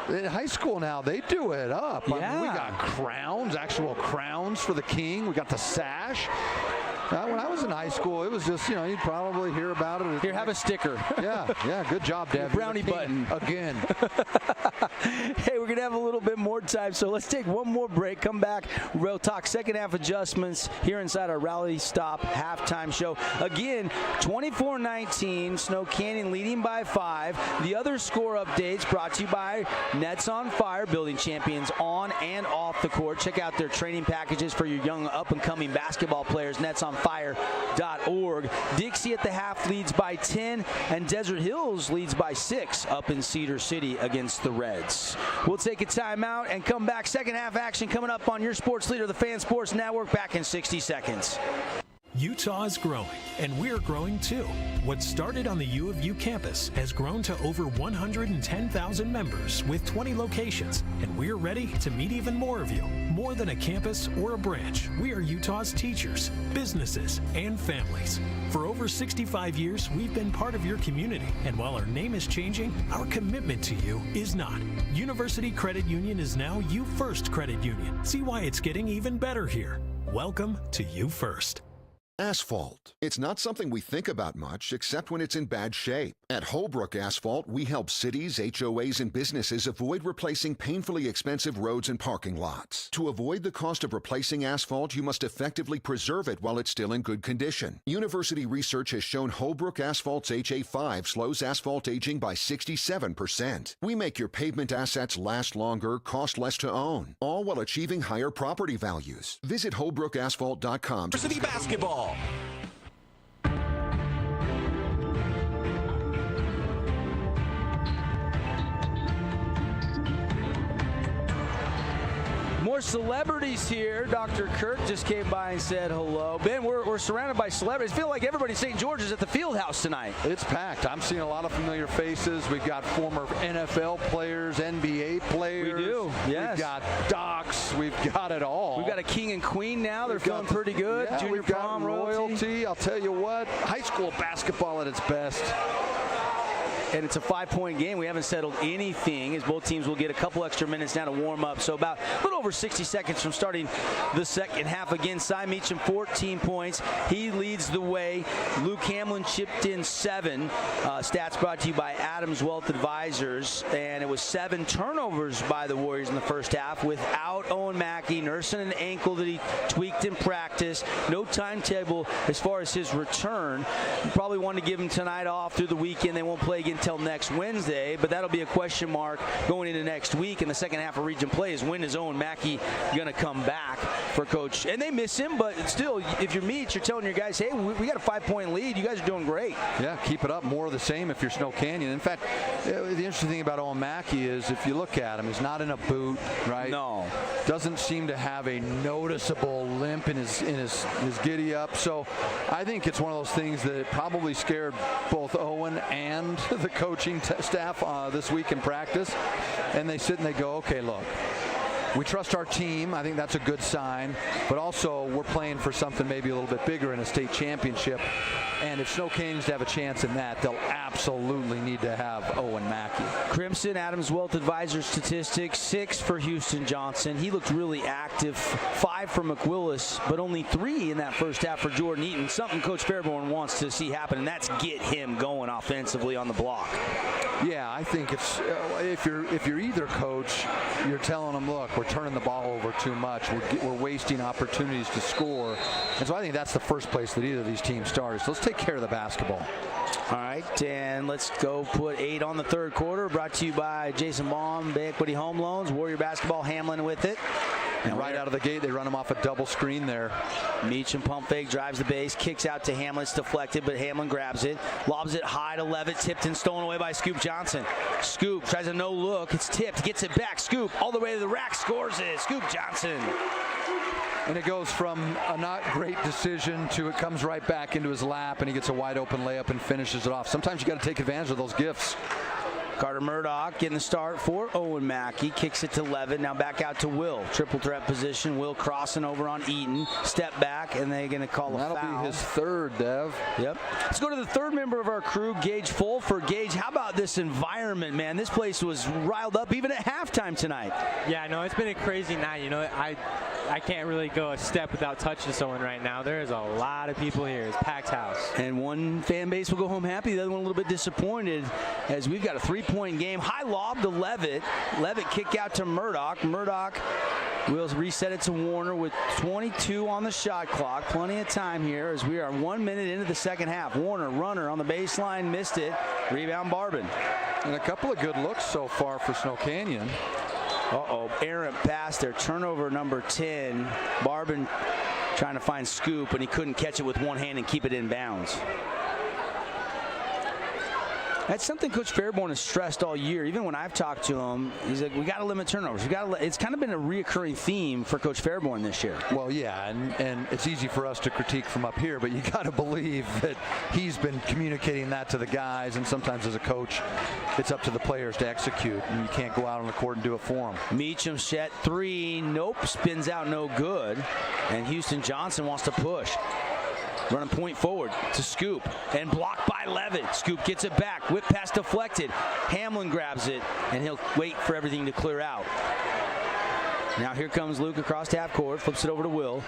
in high school now, they do it up. Yeah. I mean, we got crowns, actual crowns for the king. We got the sash. When I was in high school, it was just, you'd probably hear about it. Here, have a sticker. Yeah, good job, Dad. Brownie button. Again. Hey, we're going to have a little bit more time, so let's take one more break. Come back. We'll talk second half adjustments here inside our Rally Stop halftime show. Again, 24-19, Snow Canyon leading by 5. The other score updates brought to you by Nets on Fire, building champions on and off the court. Check out their training packages for your young up-and-coming basketball players, netsonfire.org. Dixie at the half leads by 10, and Desert Hills leads by 6 up in Cedar City against the Reds. We'll take a timeout and come back. Second half action coming up on your sports leader, the Fan Sports Network, back in 60 seconds. Utah is growing, and we're growing too. What started on the U of U campus has grown to over 110,000 members with 20 locations, and we're ready to meet even more of you. More than a campus or a branch, we are Utah's teachers, businesses, and families. For over 65 years, we've been part of your community, and while our name is changing, our commitment to you is not. University Credit Union is now You First Credit Union. See why it's getting even better here. Welcome to You First. Asphalt. It's not something we think about much, except when it's in bad shape. At Holbrook Asphalt, we help cities, HOAs, and businesses avoid replacing painfully expensive roads and parking lots. To avoid the cost of replacing asphalt, you must effectively preserve it while it's still in good condition. University research has shown Holbrook Asphalt's HA5 slows asphalt aging by 67%. We make your pavement assets last longer, cost less to own, all while achieving higher property values. Visit holbrookasphalt.com. University basketball. More celebrities here. Dr. Kirk just came by and said hello. Ben, we're surrounded by celebrities. I feel like everybody in St. George is at the field house tonight. It's packed. I'm seeing a lot of familiar faces. We've got former NFL players, NBA players. We do, yes. We've got docs. We've got it all. We've got a king and queen now. They're feeling pretty good. Yeah, Junior we've got prom royalty. I'll tell you what, high school basketball at its best. And it's a 5-point game. We haven't settled anything, as both teams will get a couple extra minutes now to warm up. So about a little over 60 seconds from starting the second half. Again, Cy Meacham, 14 points. He leads the way. Luke Hamlin chipped in 7. Stats brought to you by Adams Wealth Advisors. And it was 7 turnovers by the Warriors in the first half without Owen Mackey nursing an ankle that he tweaked in practice. No timetable as far as his return. Probably wanted to give him tonight off through the weekend. They won't play again until next Wednesday, but that'll be a question mark going into next week in the second half of region play. Is when is Owen Mackey going to come back for Coach? And they miss him, but still, if you're Meach, you're telling your guys, hey, we got a 5-point lead. You guys are doing great. Yeah, keep it up. More of the same if you're Snow Canyon. In fact, the interesting thing about Owen Mackey is if you look at him, he's not in a boot, right? No. Doesn't seem to have a noticeable limp in his giddy up. So I think it's one of those things that probably scared both Owen and the coaching staff this week in practice. And they sit and they go, okay, look, we trust our team. I think that's a good sign. But also, we're playing for something maybe a little bit bigger in a state championship. And if Snow Canyon's to have a chance in that, they'll absolutely need to have Owen Mackey. Crimson, Adams Wealth Advisor statistics, 6 for Houston Johnson. He looked really active. 5 for McWillis, but only 3 in that first half for Jordan Eaton. Something Coach Fairborn wants to see happen, and that's get him going offensively on the block. Yeah, I think it's if you're either coach, you're telling them, look, we're turning the ball over too much. We're wasting opportunities to score. And so I think that's the first place that either of these teams start. So let's take care of the basketball. All right, and let's go put 8 on the third quarter. Brought to you by Jason Baum, Bay Equity Home Loans, Warrior Basketball, Hamlin with it. And right out of the gate, they run him off a double screen there. Meacham pump fake, drives the base, kicks out to Hamlin. It's deflected, but Hamlin grabs it, lobs it high to Levitt, tipped and stolen away by Scoop Johnson. Scoop tries a no look. It's tipped, gets it back. Scoop all the way to the rack, scores it. Scoop Johnson. And it goes from a not great decision to it comes right back into his lap, and he gets a wide open layup and finishes it off. Sometimes you got to take advantage of those gifts. Carter Murdoch getting the start for Owen Mackey. Kicks it to Levitt. Now back out to Will. Triple threat position. Will crossing over on Eaton. Step back, and they're going to call a foul. That'll be his third, Dev. Yep. Let's go to the third member of our crew, Gage Fulford. Gage, how about this environment, man? This place was riled up even at halftime tonight. Yeah, no, it's been a crazy night. You know, I can't really go a step without touching someone right now. There is a lot of people here. It's packed house. And one fan base will go home happy. The other one a little bit disappointed as we've got a 3-point game. High lob to Levitt. Levitt kick out to Murdoch. Murdoch will reset it to Warner with 22 on the shot clock. Plenty of time here as we are 1 minute into the second half. Warner, runner on the baseline, missed it. Rebound Barbin. And a couple of good looks so far for Snow Canyon. Uh-oh, errant pass there. Turnover number 10. Barbin trying to find Scoop, and he couldn't catch it with one hand and keep it in bounds. That's something Coach Fairborn has stressed all year. Even when I've talked to him, he's like, we got to limit turnovers. It's kind of been a reoccurring theme for Coach Fairborn this year. Well, yeah, and it's easy for us to critique from up here, but you got to believe that he's been communicating that to the guys, and sometimes as a coach, it's up to the players to execute, and you can't go out on the court and do it for them. Meacham set 3, nope, spins out no good, and Houston Johnson wants to push. Running point forward to Scoop and blocked by Levitt. Scoop gets it back. Whip pass deflected. Hamlin grabs it, and he'll wait for everything to clear out. Now here comes Luke across half court. Flips it over to Will.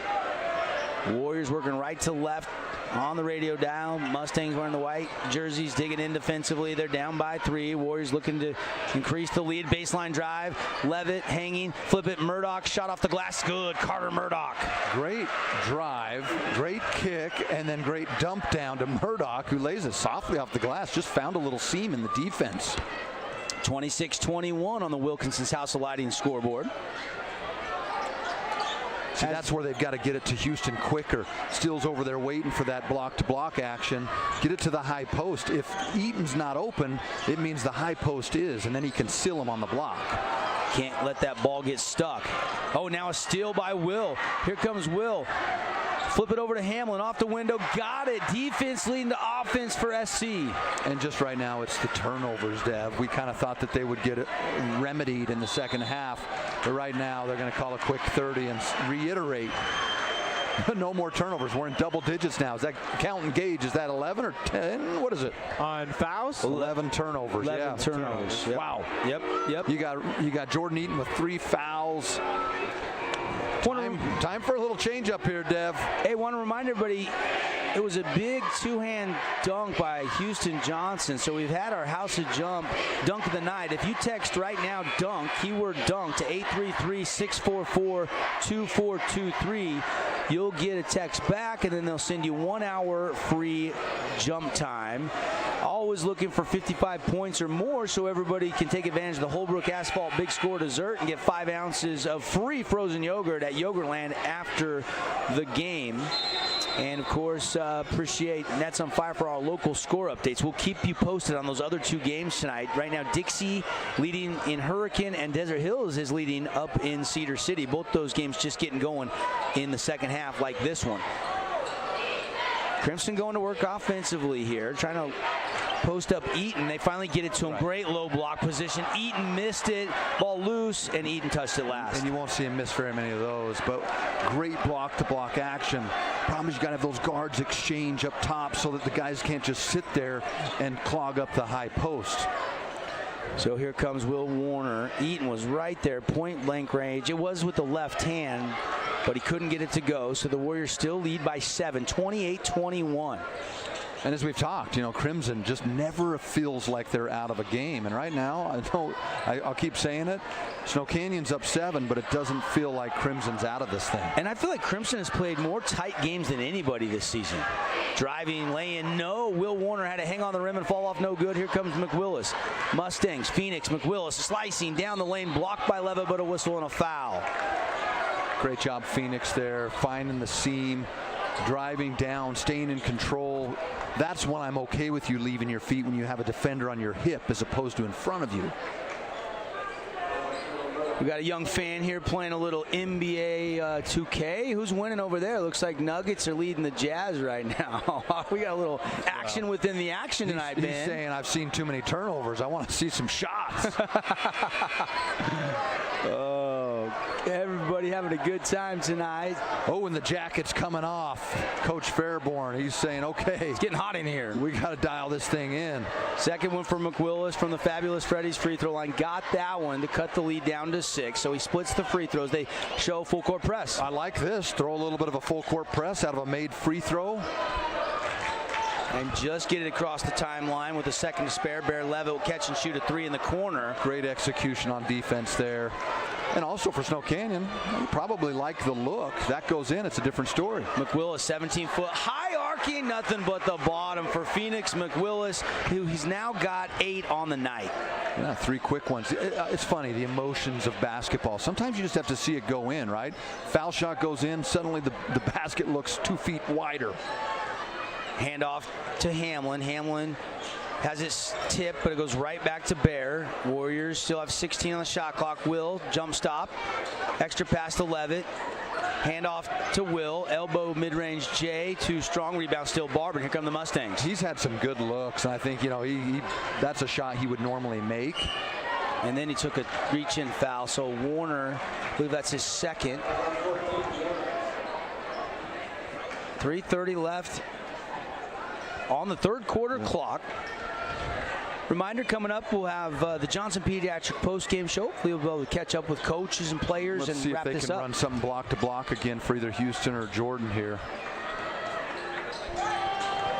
Warriors working right to left on the radio dial. Mustangs wearing the white jerseys, digging in defensively. They're down by 3. Warriors looking to increase the lead. Baseline drive. Levitt hanging. Flip it. Murdoch. Shot off the glass. Good. Carter Murdoch. Great drive. Great kick. And then great dump down to Murdoch, who lays it softly off the glass. Just found a little seam in the defense. 26-21 on the Wilkinson's House of Lighting scoreboard. See, that's where they've got to get it to Houston quicker. Steele's over there waiting for that block-to-block action. Get it to the high post. If Eaton's not open, it means the high post is, and then he can seal him on the block. Can't let that ball get stuck. Oh, now a steal by Will. Here comes Will. Flip it over to Hamlin, off the window, got it. Defense leading to offense for SC. And just right now, it's the turnovers, Dev. We kind of thought that they would get it remedied in the second half, but right now they're going to call a quick 30 and reiterate. No more turnovers. We're in double digits now. Is that counting Gage? Is that 11 or 10? What is it? On fouls? 11 turnovers. 11 turnovers. Yep. Wow. Yep. You got Jordan Eaton with 3 fouls. Time for a little change up here, Dev. Hey, want to remind everybody, it was a big two-hand dunk by Houston Johnson. So we've had our House of Jump dunk of the night. If you text right now dunk, keyword dunk to 833-644-2423, you'll get a text back, and then they'll send you 1 hour free jump time. Always looking for 55 points or more so everybody can take advantage of the Holbrook Asphalt Big Score dessert and get 5 ounces of free frozen yogurt at Yogurtland after the game. And, of course, appreciate Nets on Fire for our local score updates. We'll keep you posted on those other 2 games tonight. Right now, Dixie leading in Hurricane, and Desert Hills is leading up in Cedar City. Both those games just getting going in the second half like this one. Crimson going to work offensively here, trying to post up Eaton. They finally get it to him. Right. Great low block position. Eaton missed it. Ball loose, and Eaton touched it last. And you won't see him miss very many of those, but great block-to-block action. Problem is you got to have those guards exchange up top so that the guys can't just sit there and clog up the high post. So here comes Will Warner. Eaton was right there, point blank range. It was with the left hand, but he couldn't get it to go. So the Warriors still lead by 7, 28-21. And as we've talked, Crimson just never feels like they're out of a game. And right now, I'll keep saying it, Snow Canyon's up 7, but it doesn't feel like Crimson's out of this thing. And I feel like Crimson has played more tight games than anybody this season. Driving, laying, no. Will Warner had to hang on the rim and fall off, no good. Here comes McWillis. Mustangs, Phoenix, McWillis slicing down the lane, blocked by Levitt, but a whistle and a foul. Great job, Phoenix there, finding the seam, driving down, staying in control. That's when I'm okay with you leaving your feet when you have a defender on your hip as opposed to in front of you. We got a young fan here playing a little NBA 2K. Who's winning over there? Looks like Nuggets are leading the Jazz right now. We got a little action within the action tonight, Ben. He's saying I've seen too many turnovers. I want to see some shots. Oh, everybody having a good time tonight. Oh, and the jacket's coming off. Coach Fairborn, he's saying, okay. It's getting hot in here. We got to dial this thing in. Second one for McWillis from the Fabulous Freddy's free throw line. Got that one to cut the lead down to 6. So he splits the free throws. They show full court press. I like this. Throw a little bit of a full court press out of a made free throw. And just get it across the timeline with a second to spare. Bear Levitt will catch and shoot a 3 in the corner. Great execution on defense there. And also for Snow Canyon, you probably like the look. That goes in. It's a different story. McWillis, 17-foot, high arcing, nothing but the bottom for Phoenix. McWillis, who he's now got 8 on the night. Yeah, 3 quick ones. It's funny, the emotions of basketball. Sometimes you just have to see it go in, right? Foul shot goes in. Suddenly the basket looks 2 feet wider. Handoff to Hamlin. Hamlin has it tipped, but it goes right back to Bear. Warriors still have 16 on the shot clock. Will, jump stop. Extra pass to Levitt. Handoff to Will. Elbow mid-range Jay. Too strong. Rebound still Barber. Here come the Mustangs. He's had some good looks, and I think, that's a shot he would normally make. And then he took a reach-in foul. So Warner, I believe that's his second. 3:30 left on the third quarter clock. Reminder, coming up, we'll have the Johnson Pediatric post-game show. We'll be able to catch up with coaches and players and wrap this up. Let's see if they can run something block-to-block again for either Houston or Jordan here.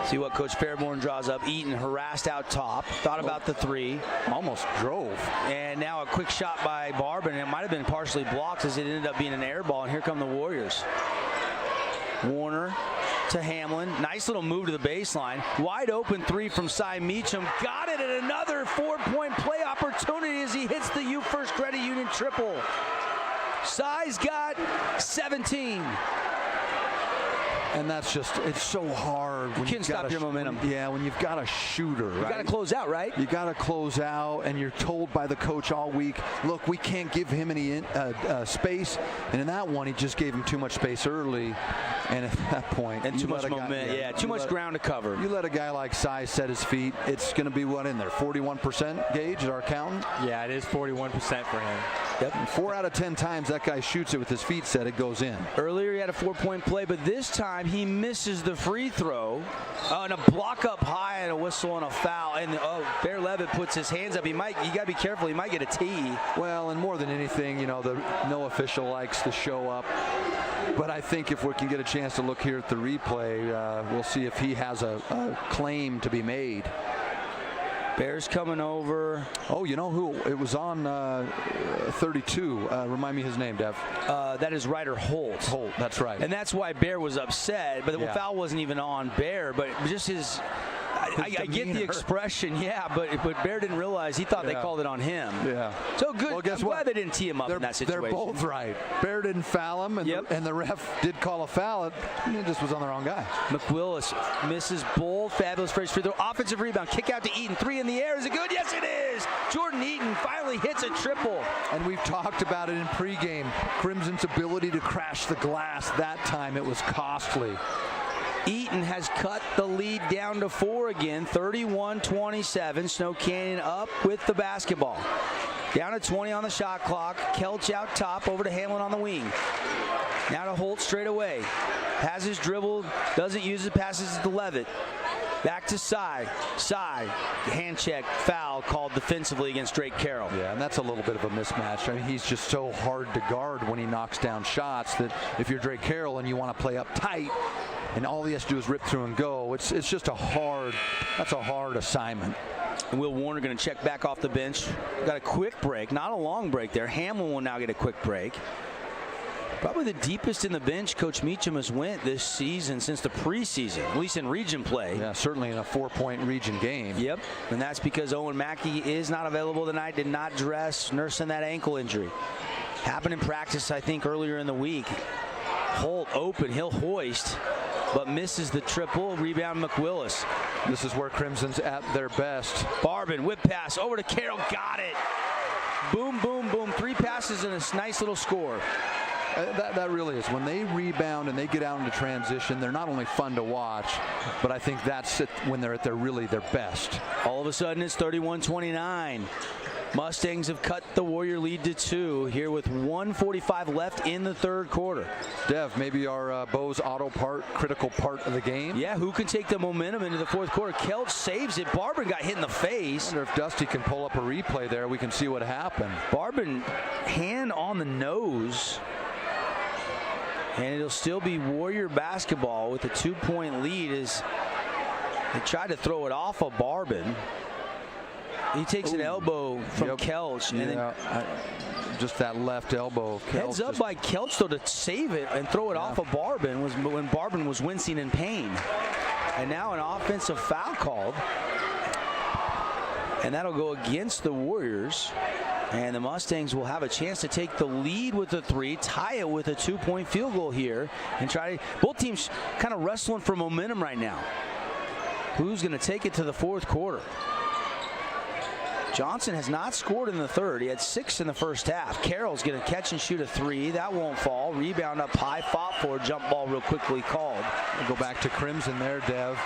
See what Coach Fairborn draws up. Eaton harassed out top. Thought about the 3. Almost drove. And now a quick shot by Barber, and it might have been partially blocked as it ended up being an air ball. And here come the Warriors. Warner to Hamlin. Nice little move to the baseline. Wide open 3 from Cy Meacham. Got it, and another 4-point play opportunity as he hits the U First Credit Union triple. Cy's got 17. And that's just, it's so hard. You can't stop your momentum. Yeah, when you've got a shooter, You got to close out, right? You got to close out, and you're told by the coach all week, look, we can't give him any space. And in that one, he just gave him too much space early. And at that point, and too much momentum. Too much ground to cover. You let a guy like Cy set his feet, it's going to be what in there? 41% Gage at our accountant? Yeah, it is 41% for him. Yep. And 4 out of 10 times that guy shoots it with his feet set, it goes in. Earlier he had a 4-point play, but this time he misses the free throw. And a block up high and a whistle and a foul. And Bear Levitt puts his hands up. You got to be careful. He might get a tee. Well, and more than anything, no official likes to show up. But I think if we can get a chance to look here at the replay, we'll see if he has a claim to be made. Bears coming over. Oh, you know who? It was on 32. Remind me his name, Dev. That is Ryder Holt. Holt, that's right. And that's why Bear was upset. But the foul wasn't even on Bear, but just his I get the expression, but Bear didn't realize. He thought they called it on him. Yeah. So good. Well, guess I'm what? glad they didn't tee him up in that situation. They're both right. Bear didn't foul him, and the ref did call a foul. It just was on the wrong guy. McWillis misses bold, fabulous first free throw. Offensive rebound, kick out to Eaton. 3 in the air. Is it good? Yes, it is. Jordan Eaton finally hits a triple. And we've talked about it in pregame. Crimson's ability to crash the glass. That time it was costly. Eaton has cut the lead down to 4 again, 31-27. Snow Canyon up with the basketball. Down to 20 on the shot clock. Kelch out top, over to Hamlin on the wing. Now to Holt straight away. Has his dribble, doesn't use it, passes it to Levitt. Back to Sy. Sy, hand check, foul called defensively against Drake Carroll. Yeah, and that's a little bit of a mismatch. I mean, he's just so hard to guard when he knocks down shots that if you're Drake Carroll and you want to play up tight and all he has to do is rip through and go, it's just that's a hard assignment. And Will Warner going to check back off the bench. Got a quick break, not a long break there. Hamlin will now get a quick break. Probably the deepest in the bench Coach Meacham has went this season since the preseason, at least in region play. Yeah, certainly in a 4-point region game. Yep, and that's because Owen Mackey is not available tonight, did not dress, nursing that ankle injury. Happened in practice, I think, earlier in the week. Holt open, he'll hoist, but misses the triple. Rebound McWillis. This is where Crimson's at their best. Barbin, whip pass, over to Carroll, got it. Boom, boom, boom, 3 passes and a nice little score. That really is. When they rebound and they get out into transition, they're not only fun to watch, but I think that's it when they're at their best. All of a sudden, it's 31-29. Mustangs have cut the Warrior lead to 2 here with 1:45 left in the third quarter. Dev, maybe our Bo's Auto critical part of the game. Yeah, who can take the momentum into the fourth quarter? Kelch saves it. Barbin got hit in the face. I wonder if Dusty can pull up a replay there. We can see what happened. Barbin, hand on the nose. And it'll still be Warrior basketball with a 2-point lead as they tried to throw it off of Barbin. He takes an elbow from Kelch. And then just that left elbow of Kelch. Heads up by Kelch, though, to save it and throw it off of Barbin was when Barbin was wincing in pain. And now an offensive foul called. And that'll go against the Warriors. And the Mustangs will have a chance to take the lead with a 3, tie it with a 2-point field goal here, and try to. Both teams kind of wrestling for momentum right now. Who's going to take it to the fourth quarter? Johnson has not scored in the third. He had 6 in the first half. Carroll's going to catch and shoot a 3. That won't fall. Rebound up high, fought for, jump ball real quickly called. We'll go back to Crimson there, Dev.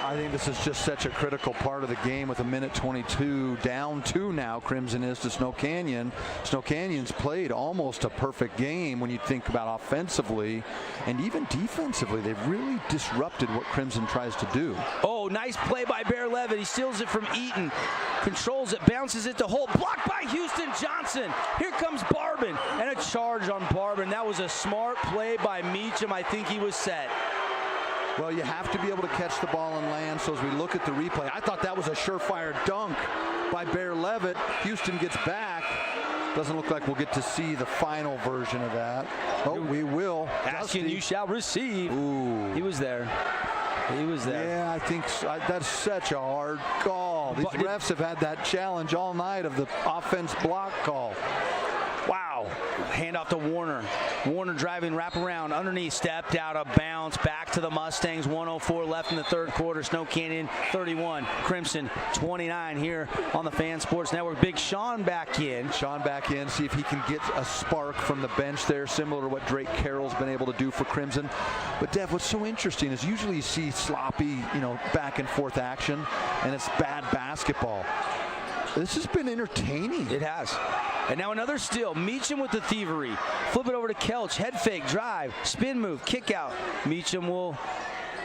I think this is just such a critical part of the game with 1:22 down 2 now. Crimson is to Snow Canyon. Snow Canyon's played almost a perfect game when you think about offensively and even defensively. They've really disrupted what Crimson tries to do. Oh, nice play by Bear Levitt. He steals it from Eaton, controls it, bounces it to Holt, blocked by Houston Johnson. Here comes Barbin, and a charge on Barbin. That was a smart play by Meacham. I think he was set. Well, you have to be able to catch the ball and land. So as we look at the replay, I thought that was a surefire dunk by Bear Levitt. Houston gets back. Doesn't look like we'll get to see the final version of that. Oh, we will. Asking, you shall receive. Ooh. He was there. He was there. Yeah, I think that's such a hard call. These refs have had that challenge all night of the offense block call. Wow. Hand off to Warner. Warner driving, wrap around, underneath, stepped out of bounds, back to the Mustangs. 1:04 left in the third quarter. Snow Canyon 31, Crimson 29 here on the Fan Sports Network. Big Sean back in. Sean back in, see if he can get a spark from the bench there, similar to what Drake Carroll's been able to do for Crimson. But Dev, what's so interesting is usually you see sloppy, back and forth action, and it's bad basketball. This has been entertaining. It has. And now another steal. Meacham with the thievery. Flip it over to Kelch. Head fake, drive, spin move, kick out. Meacham will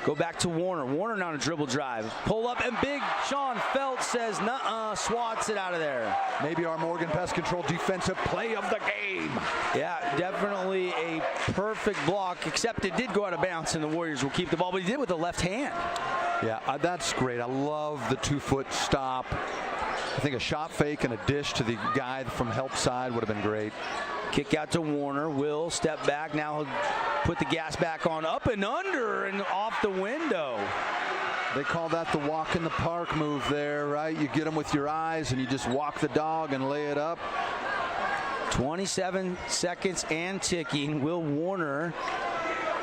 go back to Warner. Warner now on a dribble drive. Pull up, and big Sean Felt says, nuh-uh, swats it out of there. Maybe our Morgan Pest Control defensive play of the game. Yeah, definitely a perfect block, except it did go out of bounds, and the Warriors will keep the ball, but he did with the left hand. Yeah, that's great. I love the 2-foot stop. I think a shot fake and a dish to the guy from help side would have been great. Kick out to Warner. Will step back. Now he'll put the gas back on. Up and under and off the window. They call that the walk in the park move there, right? You get them with your eyes and you just walk the dog and lay it up. 27 seconds and ticking. Will Warner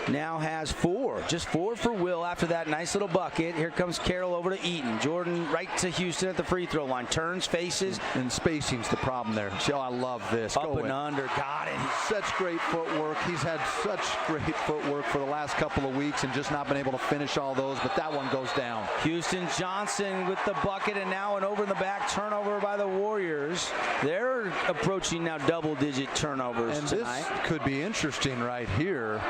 now has 4. Just 4 for Will after that nice little bucket. Here comes Carroll over to Eaton. Jordan right to Houston at the free throw line. Turns, faces. And spacing's the problem there. See, I love this. Up and under. Got it. Such great footwork. He's had such great footwork for the last couple of weeks and just not been able to finish all those, but that one goes down. Houston Johnson with the bucket, and now an over in the back turnover by the Warriors. They're approaching now double-digit turnovers and tonight. This could be interesting right here.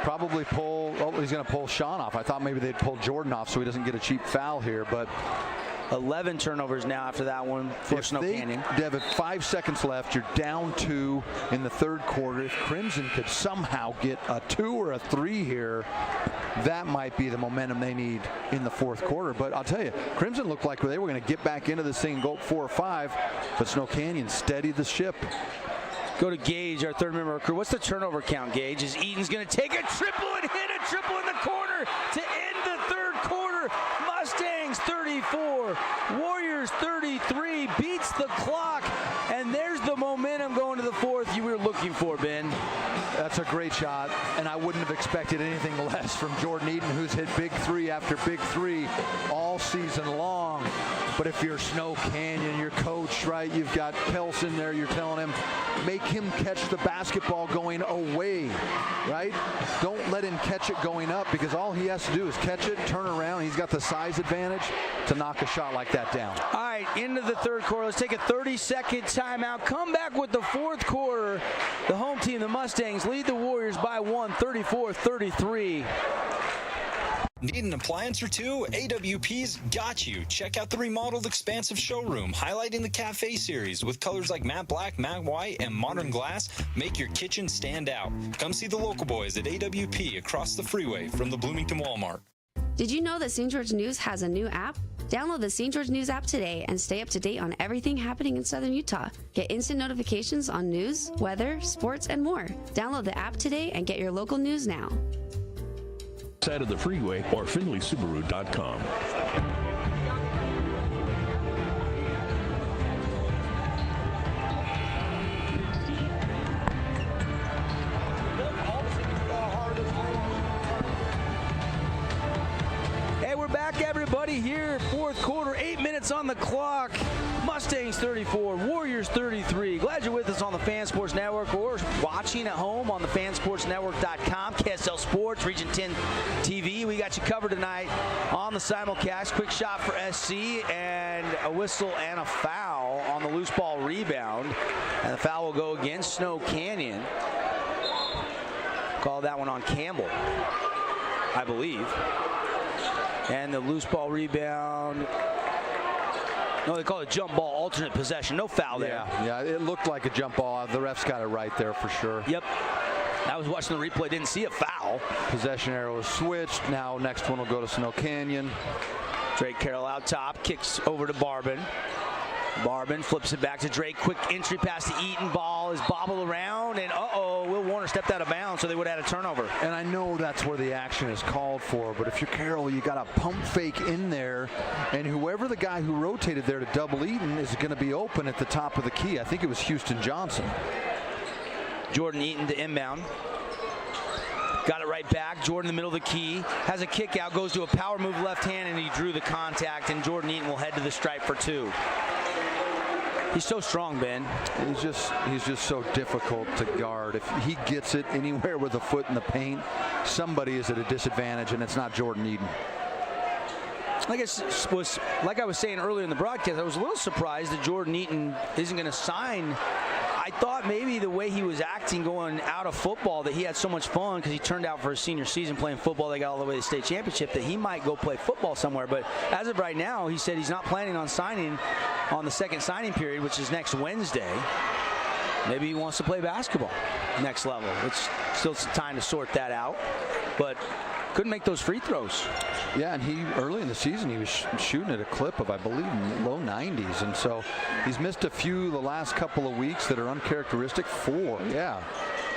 Probably pull, he's going to pull Sean off. I thought maybe they'd pull Jordan off so he doesn't get a cheap foul here, but 11 turnovers now after that one for Snow Canyon. Devin, 5 seconds left. You're down 2 in the third quarter. If Crimson could somehow get a 2 or a 3 here, that might be the momentum they need in the fourth quarter. But I'll tell you, Crimson looked like they were going to get back into this thing and go 4 or 5, but Snow Canyon steadied the ship. Go to Gage, our third member of our crew. What's the turnover count, Gage? Is Eaton's going to take a triple and hit a triple in the corner to end the third quarter. Mustangs 34, Warriors 33, beats the clock, and there's the momentum going to the fourth you were looking for, Ben. That's a great shot, and I wouldn't have expected anything less from Jordan Eaton, who's hit big 3 after big 3 all season long. But if you're Snow Canyon, your coach, right, you've got Kelson there, you're telling him, make him catch the basketball going away, right? Don't let him catch it going up, because all he has to do is catch it, turn around. He's got the size advantage to knock a shot like that down. All right, into the third quarter. Let's take a 30-second timeout. Come back with the fourth quarter. The home team, the Mustangs, lead the Warriors by 1, 34-33. Need an appliance or two? AWP's got you. Check out the remodeled expansive showroom, highlighting the Cafe series with colors like matte black, matte white, and modern glass. Make your kitchen stand out. Come see the local boys at AWP across the freeway from the Bloomington Walmart. Did you know that St. George News has a new app? Download the St. George News app today and stay up to date on everything happening in Southern Utah. Get instant notifications on news, weather, sports, and more. Download the app today and get your local news now. Side of the freeway or FindlaySubaru.com. Hey, we're back, everybody, here. Fourth quarter, 8 minutes on the clock. Mustangs 34, Warriors 33. Glad you're with us on the Fan Sports Network or watching at home on the fansportsnetwork.com. KSL Sports, Region 10 TV. We got you covered tonight on the simulcast. Quick shot for SC and a whistle and a foul on the loose ball rebound. And the foul will go against Snow Canyon. Call that one on Campbell, I believe. And the loose ball rebound. No, they call it jump ball, alternate possession. No foul there. Yeah, it looked like a jump ball. The refs got it right there for sure. Yep. I was watching the replay, didn't see a foul. Possession arrow is switched. Now next one will go to Snow Canyon. Drake Carroll out top, kicks over to Barbin. Barbin flips it back to Drake. Quick entry pass to Eaton. Ball is bobbled around, and Will Warner stepped out of bounds, so they would have had a turnover. And I know that's where the action is called for, but if you're Carroll, you got a pump fake in there, and whoever the guy who rotated there to double Eaton is going to be open at the top of the key. I think it was Houston Johnson. Jordan Eaton to inbound. Got it right back. Jordan in the middle of the key. Has a kick out, goes to a power move left hand, and he drew the contact, and Jordan Eaton will head to the stripe for 2. He's so strong, Ben. He's just so difficult to guard. If he gets it anywhere with a foot in the paint, somebody is at a disadvantage, and it's not Jordan Eaton. Like I was saying earlier in the broadcast, I was a little surprised that Jordan Eaton isn't going to sign. I thought maybe the way he was acting going out of football, that he had so much fun because he turned out for his senior season playing football. They got all the way to the state championship, that he might go play football somewhere. But as of right now, he said he's not planning on signing on the second signing period, which is next Wednesday. Maybe he wants to play basketball next level. It's still some time to sort that out. But couldn't make those free throws. Yeah, and he early in the season he was shooting at a clip of, I believe, low 90s, and so he's missed a few the last couple of weeks that are uncharacteristic. 4, yeah.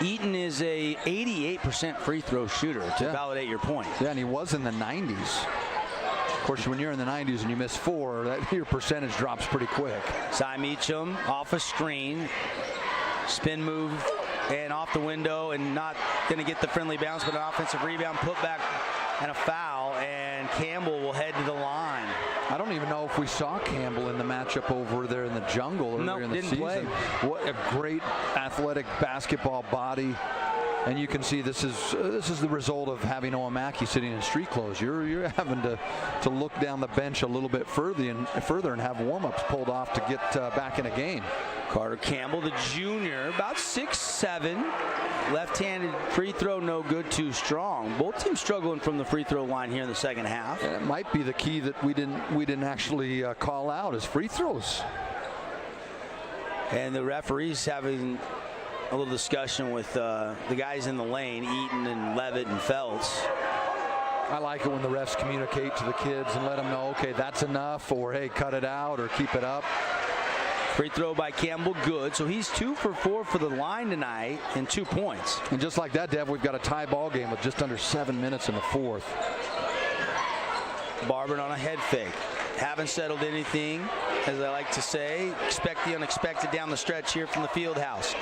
Eaton is a 88% free throw shooter, to validate your point. Yeah, and he was in the 90s. Of course, when you're in the 90s and you miss 4, your percentage drops pretty quick. Cy Meacham off a screen, spin move and off the window and not going to get the friendly bounce, but an offensive rebound, put back, and a foul, and Campbell will head to the line. I don't even know if we saw Campbell in the matchup over there in the jungle earlier in the season. Play. What a great athletic basketball body. And you can see this is the result of having Owen Mackey sitting in street clothes. You're having to look down the bench a little bit further and have warm-ups pulled off to get back in a game. Carter Campbell, the junior, about 6'7", left-handed free throw, no good, too strong. Both teams struggling from the free throw line here in the second half. And it might be the key that we didn't actually call out is free throws. And the referees having a little discussion with the guys in the lane, Eaton and Levitt and Feltz. I like it when the refs communicate to the kids and let them know, okay, that's enough, or hey, cut it out, or keep it up. Free throw by Campbell, good. So he's 2 for 4 for the line tonight and 2 points. And just like that, Dev, we've got a tie ball game with just under 7 minutes in the fourth. Barber on a head fake. Haven't settled anything, as I like to say. Expect the unexpected down the stretch here from the field house.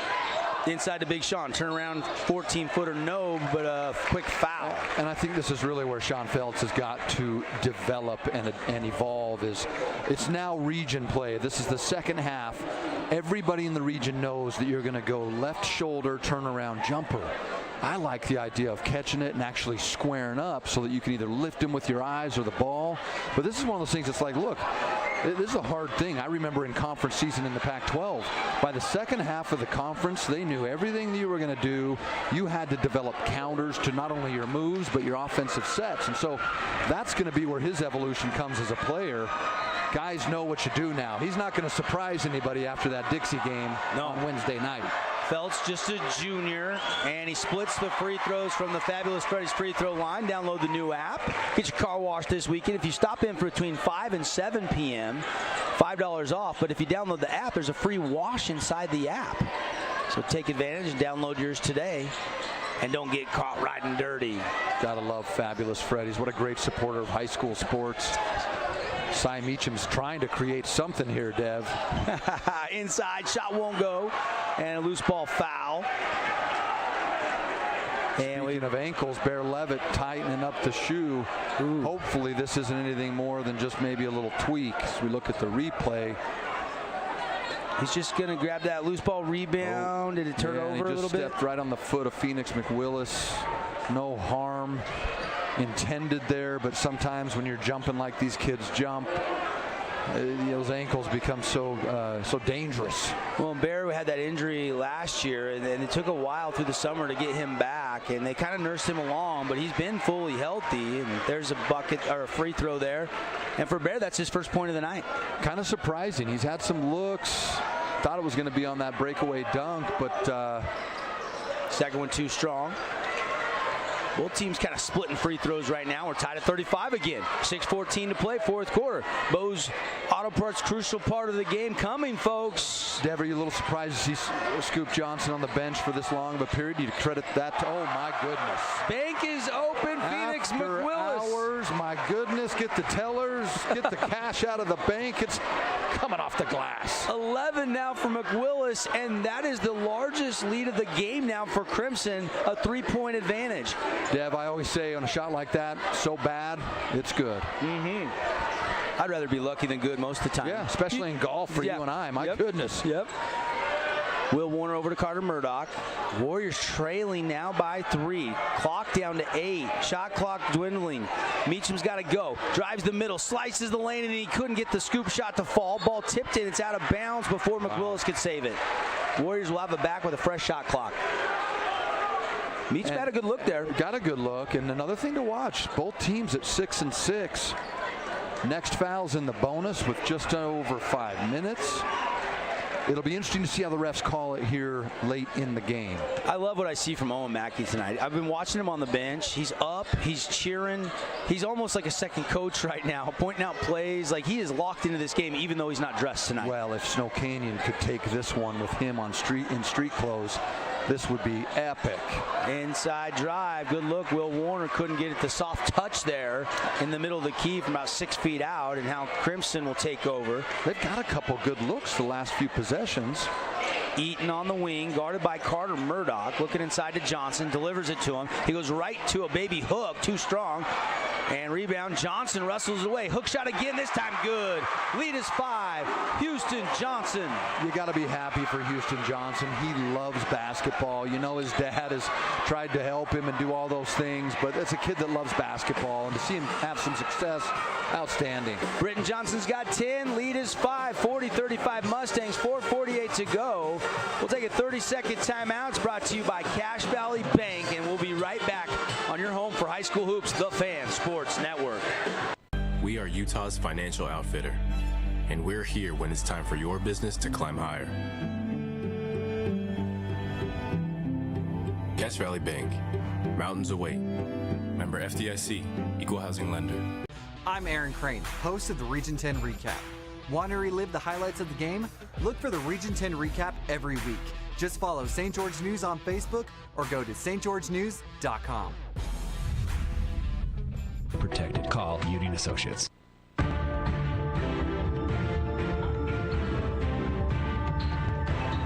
Inside to Big Sean, turn around, 14-footer, no, but a quick foul. And I think this is really where Sean Feltz has got to develop and evolve. It's now region play. This is the second half. Everybody in the region knows that you're going to go left shoulder, turnaround jumper. I like the idea of catching it and actually squaring up so that you can either lift him with your eyes or the ball. But this is one of those things that's like, look, this is a hard thing. I remember in conference season in the Pac-12, by the second half of the conference, they knew everything that you were going to do. You had to develop counters to not only your moves, but your offensive sets. And so that's going to be where his evolution comes as a player. Guys know what you do now. He's not going to surprise anybody after that Dixie game on Wednesday night. Feltz just a junior, and he splits the free throws from the Fabulous Freddy's free throw line. Download the new app. Get your car washed this weekend. If you stop in for between 5 and 7 p.m., $5 off. But if you download the app, there's a free wash inside the app. So take advantage and download yours today. And don't get caught riding dirty. Gotta love Fabulous Freddy's. What a great supporter of high school sports. Cy Meacham's trying to create something here, Dev. Inside, shot won't go. And a loose ball foul. And speaking of ankles, Bear Levitt tightening up the shoe. Ooh. Hopefully this isn't anything more than just maybe a little tweak. As we look at the replay. He's just going to grab that loose ball rebound. Did it turn over a little bit? He just stepped right on the foot of Phoenix McWillis. No harm intended there, but sometimes when you're jumping like these kids jump, those ankles become so dangerous. Well, Bear had that injury last year, and it took a while through the summer to get him back, and they kind of nursed him along, but he's been fully healthy, and there's a bucket or a free throw there. And for Bear, that's his first point of the night. Kind of surprising. He's had some looks. Thought it was going to be on that breakaway dunk, but second one too strong. Both teams kind of splitting free throws right now. We're tied at 35 again. 6:14 to play, fourth quarter. Bo's Auto Parts, crucial part of the game coming, folks. Dev, are you a little surprised to see Scoop Johnson on the bench for this long of a period? You credit that to, oh my goodness. Bank is open, Phoenix McWillis. Hours, my goodness, get the tellers, get the cash out of the bank. It's coming off the glass. 11 now for McWillis, and that is the largest lead of the game now for Crimson, a 3-point advantage. Dev, I always say on a shot like that, so bad, it's good. Mm-hmm. I'd rather be lucky than good most of the time. Yeah, especially in golf for you and I. My goodness. Yep. Will Warner over to Carter Murdoch. Warriors trailing now by 3. Clock down to 8. Shot clock dwindling. Meacham's got to go. Drives the middle, slices the lane, and he couldn't get the scoop shot to fall. Ball tipped in. It's out of bounds before McWillis could save it. Warriors will have it back with a fresh shot clock. Meacham had a good look there. Got a good look. And another thing to watch, both teams at 6 and 6. Next foul's in the bonus with just over 5 minutes. It'll be interesting to see how the refs call it here late in the game. I love what I see from Owen Mackey tonight. I've been watching him on the bench. He's up. He's cheering. He's almost like a second coach right now, pointing out plays. Like he is locked into this game, even though he's not dressed tonight. Well, if Snow Canyon could take this one with him on in street clothes, this would be epic. Inside drive. Good look. Will Warner couldn't get it. The soft touch there in the middle of the key from about 6 feet out, and how Crimson will take over. They've got a couple good looks the last few possessions. Eaton on the wing, guarded by Carter Murdoch, looking inside to Johnson, delivers it to him. He goes right to a baby hook, too strong. And rebound, Johnson wrestles away. Hook shot again, this time good. Lead is 5. Houston Johnson. You got to be happy for Houston Johnson. He loves basketball. You know, his dad has tried to help him and do all those things, but it's a kid that loves basketball, and to see him have some success, outstanding. Britton Johnson's got 10. Lead is 5. 40-35 Mustangs. 4:48 to go. We'll take a 30-second timeout. It's brought to you by Cache Valley Bank, and we'll be right back on your home for high school hoops, the Fan Sports Network. We are Utah's financial outfitter, and we're here when it's time for your business to climb higher. Cache Valley Bank, mountains await. Member FDIC, equal housing lender. I'm Aaron Crane, host of the Region 10 Recap. Want to relive the highlights of the game? Look for the Region 10 Recap every week. Just follow St. George News on Facebook or go to stgeorgenews.com. Protected. Call Udine Associates.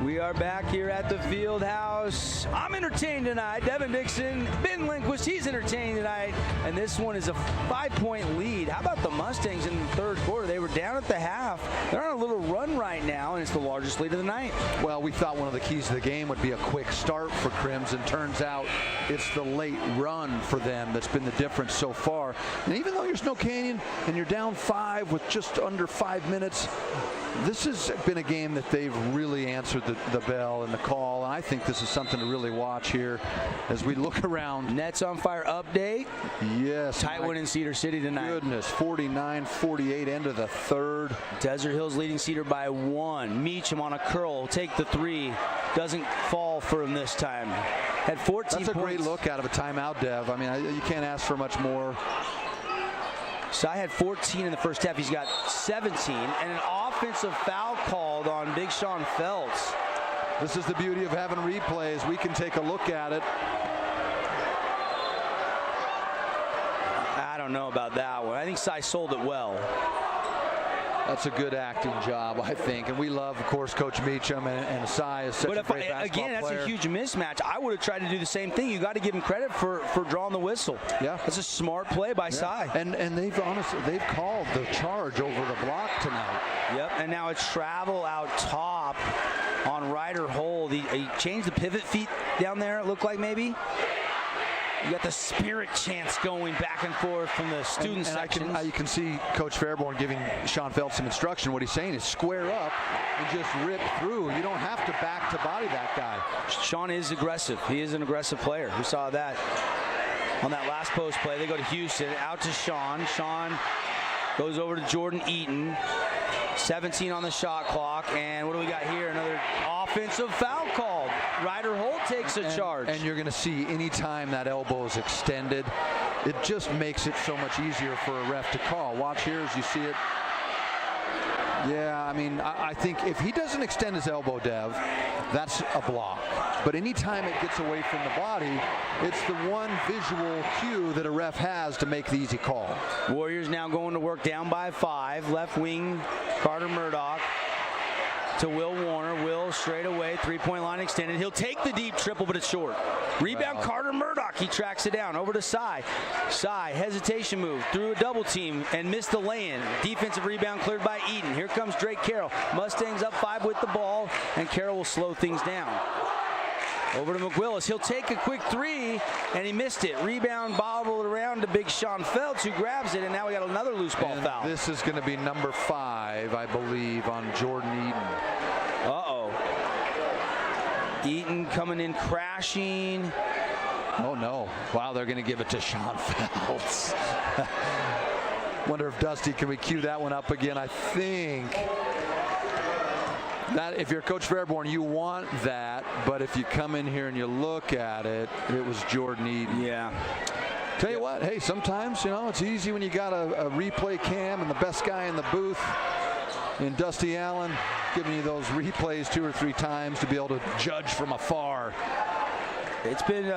We are back here at the field house. I'm entertained tonight. Devin Dixon, Ben Lindquist, he's entertained tonight. And this one is a 5-point lead. How about the Mustangs in the third quarter? They were down at the half. They're on a little run right now, and it's the largest lead of the night. Well, we thought one of the keys to the game would be a quick start for Crimson. Turns out it's the late run for them that's been the difference so far. And even though you're Snow Canyon and you're down 5 with just under 5 minutes, this has been a game that they've really answered the bell and the call, and I think this is something to really watch here as we look around. Nets on Fire update. Yes. Tight one in Cedar City tonight. Goodness, 49-48 end of the third. Desert Hills leading Cedar by 1. Meacham on a curl, take the 3. Doesn't fall for him this time. Had 14 That's a points. great look out of a timeout, Dev. I mean, you can't ask for much more. So I had 14 in the first half. He's got 17. And an offensive foul called on Big Sean Feltz. This is the beauty of having replays. We can take a look at it. I don't know about that one. I think Cy sold it well. That's a good acting job, I think. And we love, of course, Coach Meacham and Cy is such a great basketball again, that's player. a huge mismatch. I would have tried to do the same thing. You got to give him credit for drawing the whistle. Yeah. That's a smart play by Cy. And they've called the charge over the block tonight. Yep, and now it's travel out top on Ryder Hold. He changed the pivot feet down there, it looked like maybe. You got the spirit chants going back and forth from the student section. You can see Coach Fairborn giving Sean Phelps some instruction. What he's saying is square up and just rip through. You don't have to back to body that guy. Sean is aggressive. He is an aggressive player. We saw that on that last post play. They go to Houston, out to Sean. Sean goes over to Jordan Eaton. 17 on the shot clock, and what do we got here? Another offensive foul called. Ryder Holt takes a charge. And you're going to see any time that elbow is extended, it just makes it so much easier for a ref to call. Watch here as you see it. Yeah, I mean, I think if he doesn't extend his elbow, Dev, that's a block. But anytime it gets away from the body, it's the one visual cue that a ref has to make the easy call. Warriors now going to work down by 5. Left wing, Carter Murdoch to Will Warner. Will straight away, 3-point line extended. He'll take the deep triple, but it's short. Rebound, Carter Murdoch. He tracks it down. Over to Cy. Cy, hesitation move, through a double team and missed the lay-in. Defensive rebound cleared by Eaton. Here comes Drake Carroll. Mustangs up 5 with the ball, and Carroll will slow things down. Over to McWillis. He'll take a quick 3, and he missed it. Rebound bobbled around to Big Sean Feltz, who grabs it, and now we got another loose ball foul. This is going to be number 5, I believe, on Jordan Eaton. Uh-oh. Eaton coming in crashing. Oh, no. Wow, they're going to give it to Sean Feltz. Wonder if Dusty, can we cue that one up again? I think that if you're Coach Fairborn, you want that, but if you come in here and you look at it, it was Jordan Eaton. Yeah. Tell you what, hey, sometimes, you know, it's easy when you got a replay cam and the best guy in the booth in Dusty Allen giving you those replays 2 or 3 times to be able to judge from afar. It's been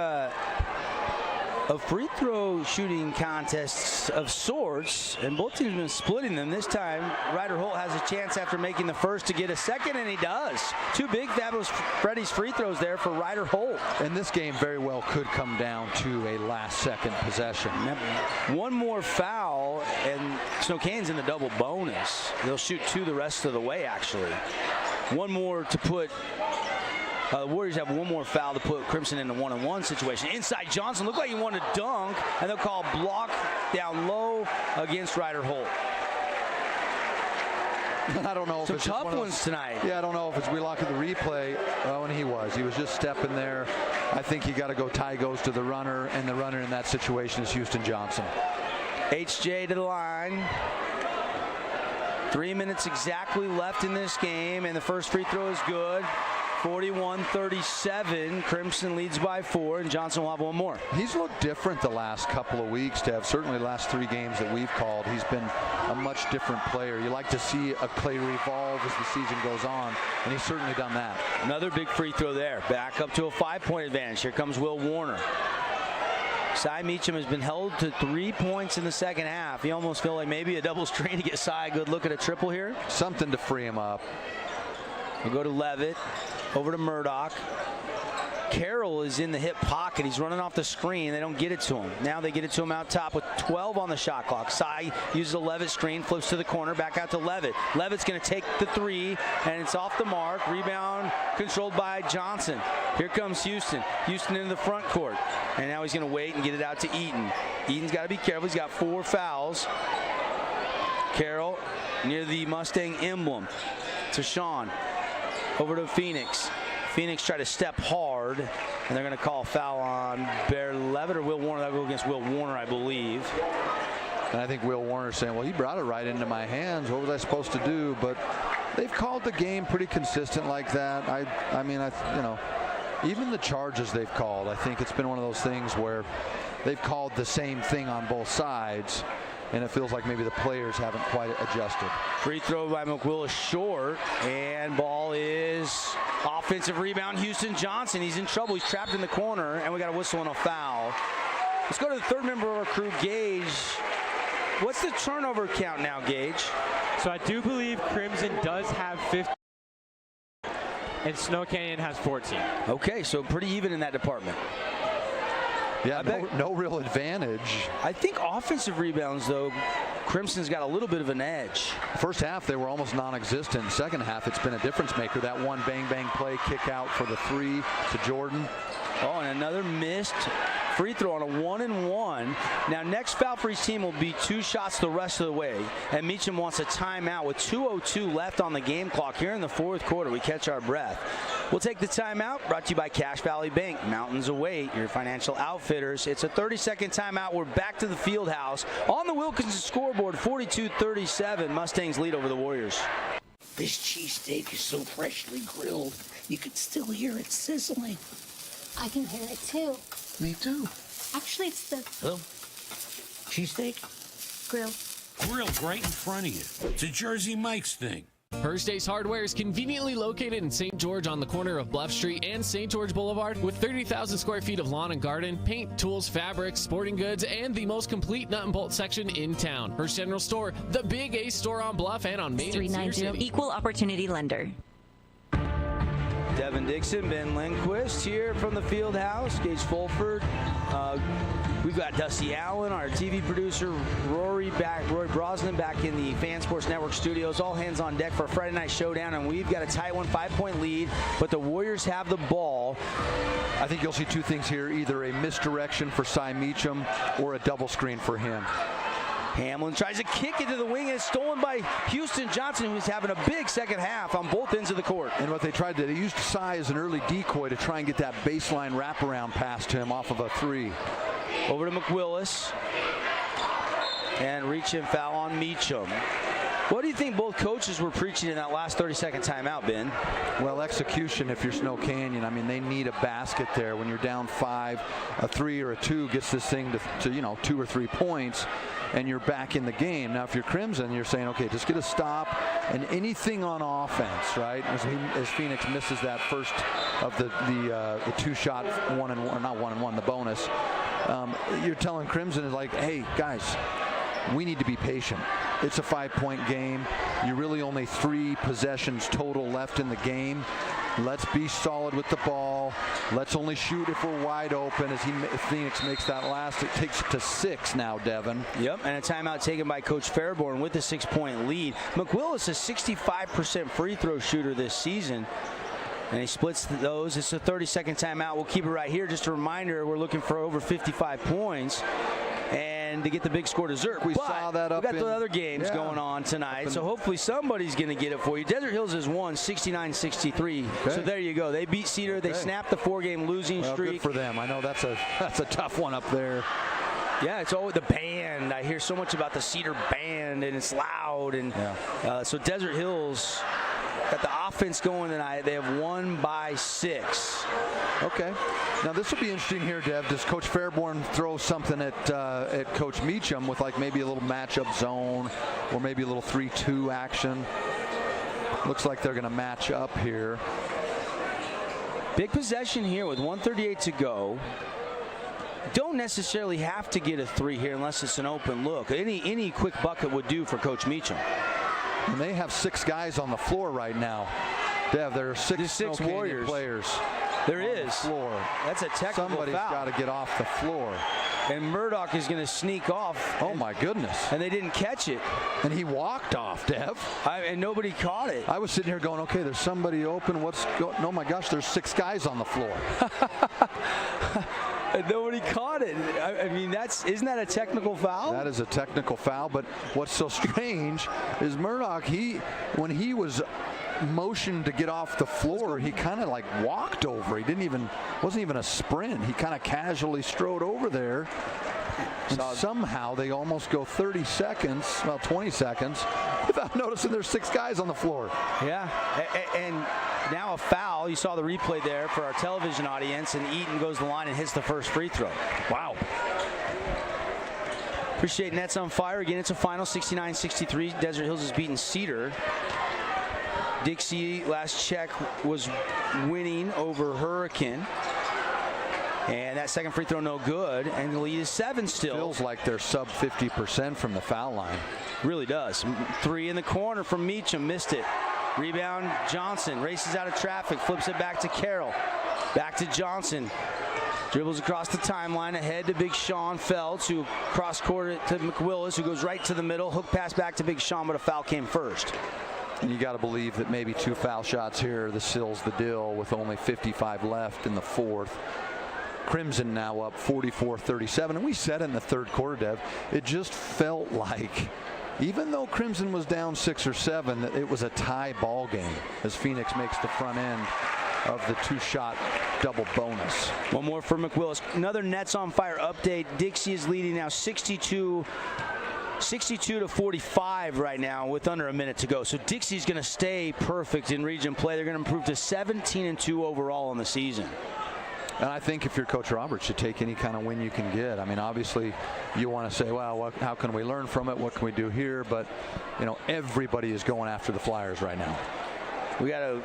a free throw shooting contests of sorts, and both teams have been splitting them. This time, Ryder Holt has a chance after making the first to get a second, and he does. Two big Fabulous Freddy's free throws there for Ryder Holt. And this game very well could come down to a last-second possession. One more foul, and Snowcannon's in the double bonus. They'll shoot 2 the rest of the way, actually. One more to put... the Warriors have one more foul to put Crimson in a 1-on-1 situation. Inside Johnson looked like he wanted to dunk, and they'll call a block down low against Ryder Holt. I don't know if some it's tough ones tonight. Yeah, I don't know if it's we look at the replay. Oh, and he was just stepping there. I think you got to go. Ty goes to the runner, and the runner in that situation is Houston Johnson. HJ to the line. 3 minutes exactly left in this game, and the first free throw is good. 41-37. Crimson leads by 4, and Johnson will have one more. He's looked different the last couple of weeks, Tev. Certainly the last 3 games that we've called, he's been a much different player. You like to see a play revolve as the season goes on, and he's certainly done that. Another big free throw there. Back up to a 5-point advantage. Here comes Will Warner. Cy Meacham has been held to 3 points in the second half. You almost feel like maybe a double screen to get Cy a good look at a triple here. Something to free him up. We'll go to Levitt. Over to Murdoch. Carroll is in the hip pocket. He's running off the screen. They don't get it to him. Now they get it to him out top with 12 on the shot clock. Cy uses a Levitt screen, flips to the corner, back out to Levitt. Levitt's going to take the 3, and it's off the mark. Rebound controlled by Johnson. Here comes Houston. Houston into the front court. And now he's going to wait and get it out to Eaton. Eaton's got to be careful. He's got 4 fouls. Carroll near the Mustang emblem. To Sean. Over to Phoenix. Phoenix tried to step hard, and they're going to call a foul on Bear Levitt or Will Warner. That'll go against Will Warner, I believe. And I think Will Warner's saying, well, he brought it right into my hands. What was I supposed to do? But they've called the game pretty consistent like that. I mean, you know, even the charges they've called, I think it's been one of those things where they've called the same thing on both sides, and it feels like maybe the players haven't quite adjusted. Free throw by McWillis short, and ball is offensive rebound. Houston Johnson, he's in trouble. He's trapped in the corner, and we got a whistle and a foul. Let's go to the third member of our crew, Gage. What's the turnover count now, Gage? So I do believe Crimson does have 50, and Snow Canyon has 14. Okay, so pretty even in that department. Yeah, no real advantage. I think offensive rebounds, though, Crimson's got a little bit of an edge. First half, they were almost non-existent. Second half, it's been a difference maker. That one bang-bang play, kick out for the 3 to Jordan. Oh, and another missed free throw on a 1-and-1. Now, next foul for each team will be 2 shots the rest of the way. And Meacham wants a timeout with 2:02 left on the game clock here in the fourth quarter. We catch our breath. We'll take the timeout, brought to you by Cache Valley Bank. Mountains await, your financial outfitters. It's a 30-second timeout. We're back to the field house. On the Wilkinson scoreboard, 42-37. Mustangs lead over the Warriors. This cheesesteak is so freshly grilled, you can still hear it sizzling. I can hear it too. Me too. Actually, it's the Hello? Cheesesteak? grill. Grilled right in front of you. It's a Jersey Mike's thing. First Ace Hardware is conveniently located in St. George on the corner of Bluff Street and St. George Boulevard with 30,000 square feet of lawn and garden, paint, tools, fabrics, sporting goods, and the most complete nut and bolt section in town. First General Store, the Big Ace store on Bluff and on Main and Cedar City. Equal Opportunity Lender. Devin Dixon, Ben Lindquist here from the field house. Gage Fulford. We've got Dusty Allen, our TV producer, Rory Brosnan back in the Fan Sports Network studios. All hands on deck for a Friday night showdown, and we've got a tight one, 5-point lead, but the Warriors have the ball. I think you'll see 2 things here, either a misdirection for Cy Meacham or a double screen for him. Hamlin tries to kick it to the wing, and it's stolen by Houston Johnson, who's having a big second half on both ends of the court. And what they tried to, they used Cy as an early decoy to try and get that baseline wraparound pass to him off of a 3. Over to McWillis. And reach and foul on Meacham. What do you think both coaches were preaching in that last 30-second timeout, Ben? Well, execution if you're Snow Canyon. I mean, they need a basket there. When you're down 5, a 3 or a 2 gets this thing to 2 or 3 points, and you're back in the game. Now, if you're Crimson, you're saying, okay, just get a stop and anything on offense, right? As Phoenix misses that first of the 2-shot 1-and-1, not 1-and-1, the bonus. you're telling Crimson is like, hey, guys, we need to be patient. It's a 5-point game. You really only 3 possessions total left in the game. Let's be solid with the ball. Let's only shoot if we're wide open. As Phoenix makes that last, it takes it to 6 now, Devin. Yep, and a timeout taken by Coach Fairborn with a 6-point lead. McWillis, a 65% free throw shooter this season. And he splits those. It's a 30-second timeout. We'll keep it right here. Just a reminder, we're looking for over 55 points. And to get the big score to Zerk. We saw that up we got the other games going on tonight, so hopefully somebody's going to get it for you. Desert Hills has won 69-63, so there you go. They beat Cedar. They snapped the 4-game losing streak. Good for them. I know that's a tough one up there. Yeah, it's always the band. I hear so much about the Cedar band, and it's loud. And so Desert Hills got the offense going tonight. They have won by 6. Okay. Now this will be interesting here, Dev. Does Coach Fairborn throw something at Coach Meacham with like maybe a little matchup zone or maybe a little 3-2 action? Looks like they're going to match up here. Big possession here with 1:38 to go. Don't necessarily have to get a 3 here unless it's an open look. Any quick bucket would do for Coach Meacham. And they have 6 guys on the floor right now. Dev, there are 6 Warriors players. There is. Floor. That's a technical Somebody's foul. got to get off the floor. And Murdoch is going to sneak off. Oh, my goodness. And they didn't catch it. And he walked off, Dev. And nobody caught it. I was sitting here going, okay, there's somebody open. What's going? Oh, my gosh, there's 6 guys on the floor. And nobody caught it. I mean, isn't that a technical foul? That is a technical foul. But what's so strange is Murdoch, when he was motioned to get off the floor, he kind of like walked over. He wasn't even a sprint. He kind of casually strode over there. And somehow they almost go 30 seconds, well, 20 seconds, without noticing there's 6 guys on the floor. Yeah, and now a foul. You saw the replay there for our television audience, and Eaton goes to the line and hits the first free throw. Wow. Appreciate Nets on fire. Again, it's a final 69-63. Desert Hills has beaten Cedar. Dixie, last check, was winning over Hurricane. And that second free throw no good, and the lead is 7 still. Feels like they're sub 50% from the foul line. Really does. 3 in the corner from Meacham, missed it. Rebound, Johnson races out of traffic, flips it back to Carroll. Back to Johnson. Dribbles across the timeline, ahead to Big Sean Feltz, who cross-court it to McWillis, who goes right to the middle. Hook pass back to Big Sean, but a foul came first. And you got to believe that maybe 2 foul shots here, this seals the deal with only 55 left in the 4th. Crimson now up 44-37, and we said in the 3rd quarter, Dev, it just felt like, even though Crimson was down 6 or 7, that it was a tie ball game as Phoenix makes the front end of the 2-shot double bonus. One more for McWillis. Another Nets on fire update. Dixie is leading now 62 to 45 right now with under a minute to go. So Dixie's going to stay perfect in region play. They're going to improve to 17-2 overall in the season. And I think if you're Coach Roberts, you take any kind of win you can get. I mean, obviously, you want to say, well, how can we learn from it? What can we do here? But, you know, everybody is going after the Flyers right now. We got a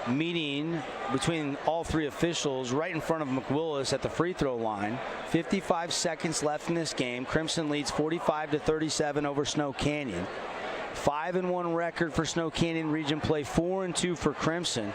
meeting between all 3 officials right in front of McWillis at the free throw line. 55 seconds left in this game. Crimson leads 45-37 over Snow Canyon. 5-1 record for Snow Canyon region play, 4-2 for Crimson.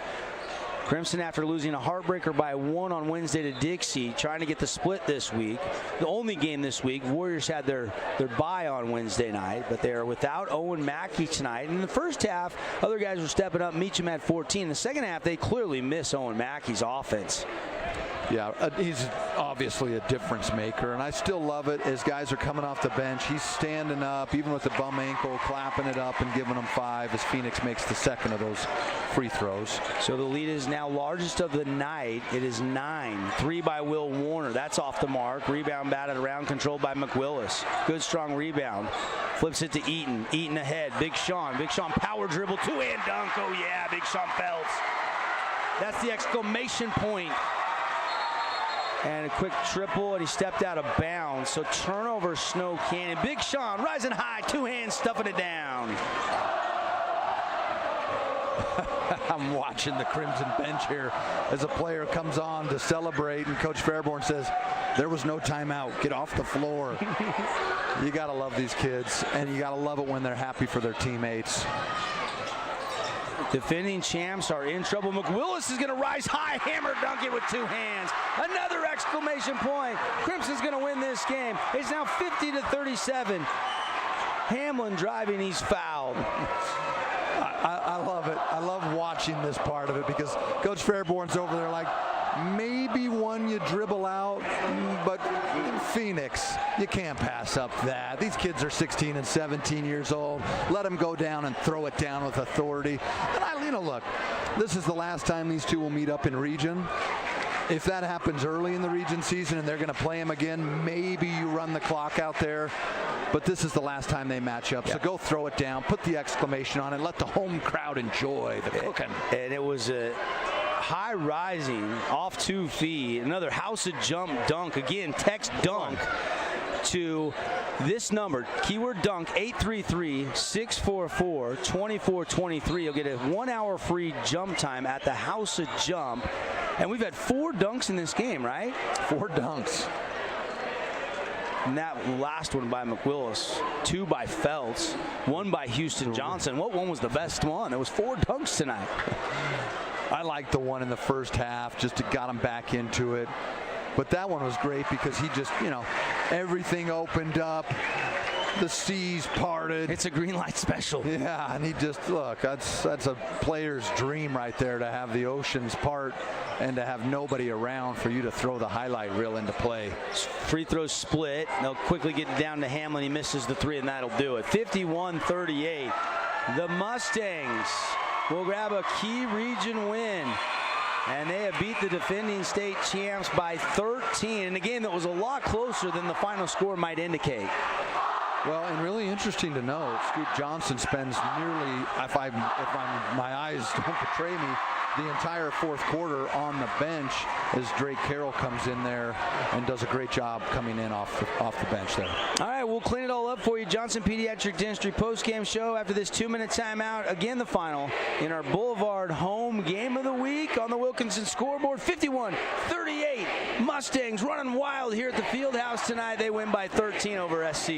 Crimson, after losing a heartbreaker by 1 on Wednesday to Dixie, trying to get the split this week. The only game this week. Warriors had their bye on Wednesday night, but they are without Owen Mackey tonight. In the first half, other guys were stepping up. Meacham had 14. In the second half, they clearly miss Owen Mackey's offense. Yeah, he's obviously a difference maker, and I still love it as guys are coming off the bench. He's standing up, even with the bum ankle, clapping it up and giving them 5 as Phoenix makes the second of those free throws. So the lead is now largest of the night. It is 9. 3 by Will Warner. That's off the mark. Rebound batted around, controlled by McWillis. Good, strong rebound. Flips it to Eaton. Eaton ahead. Big Sean. Big Sean power dribble. 2-hand dunk. Oh, yeah. Big Sean Feltz. That's the exclamation point. And a quick triple, and he stepped out of bounds. So turnover, Snow Canyon. Big Sean rising high, 2 hands stuffing it down. I'm watching the Crimson bench here as a player comes on to celebrate, and Coach Fairborn says, there was no timeout. Get off the floor. You got to love these kids, and you got to love it when they're happy for their teammates. Defending champs are in trouble. McWillis is going to rise high, hammer dunk it with two hands. Another exclamation point. Crimson's going to win this game. It's now 50-37. Hamlin driving, he's fouled. I love it. I love watching this part of it because Coach Fairborn's over there like, maybe one you dribble out, but Phoenix, you can't pass up that. These kids are 16 and 17 years old. Let them go down and throw it down with authority. And look, this is the last time these two will meet up in region. If that happens early in the region season and they're going to play them again, maybe you run the clock out there. But this is the last time they match up. So go throw it down, put the exclamation on, and let the home crowd enjoy the cooking. And it was a high rising off 2 feet. Another house of jump dunk. Again, text dunk to this number. Keyword dunk 833-644-2423. You'll get a 1 hour free jump time at the house of jump. And we've had 4 dunks in this game, right? 4 dunks. And that last one by McWillis, 2 by Feltz, 1 by Houston Johnson. What one was the best one? There was 4 dunks tonight. I liked the one in the first half, just to got him back into it. But that one was great because he just, everything opened up. The seas parted. It's a green light special. Yeah, and he just, look, that's a player's dream right there, to have the oceans part and to have nobody around for you to throw the highlight reel into play. Free throw split. They'll quickly get it down to Hamlin. He misses the 3, and that'll do it. 51-38. The Mustangs will grab a key region win. And they have beat the defending state champs by 13 in a game that was a lot closer than the final score might indicate. Well, and really interesting to know, Scoot Johnson spends nearly, if my eyes don't betray me, the entire fourth quarter on the bench as Drake Carroll comes in there and does a great job coming in off the bench there. All right, we'll clean it all up for you. Johnson Pediatric Dentistry post-game show after this 2-minute timeout. Again, the final in our Boulevard home game of the week on the Wilkinson scoreboard. 51-38. Mustangs running wild here at the Fieldhouse tonight. They win by 13 over SC.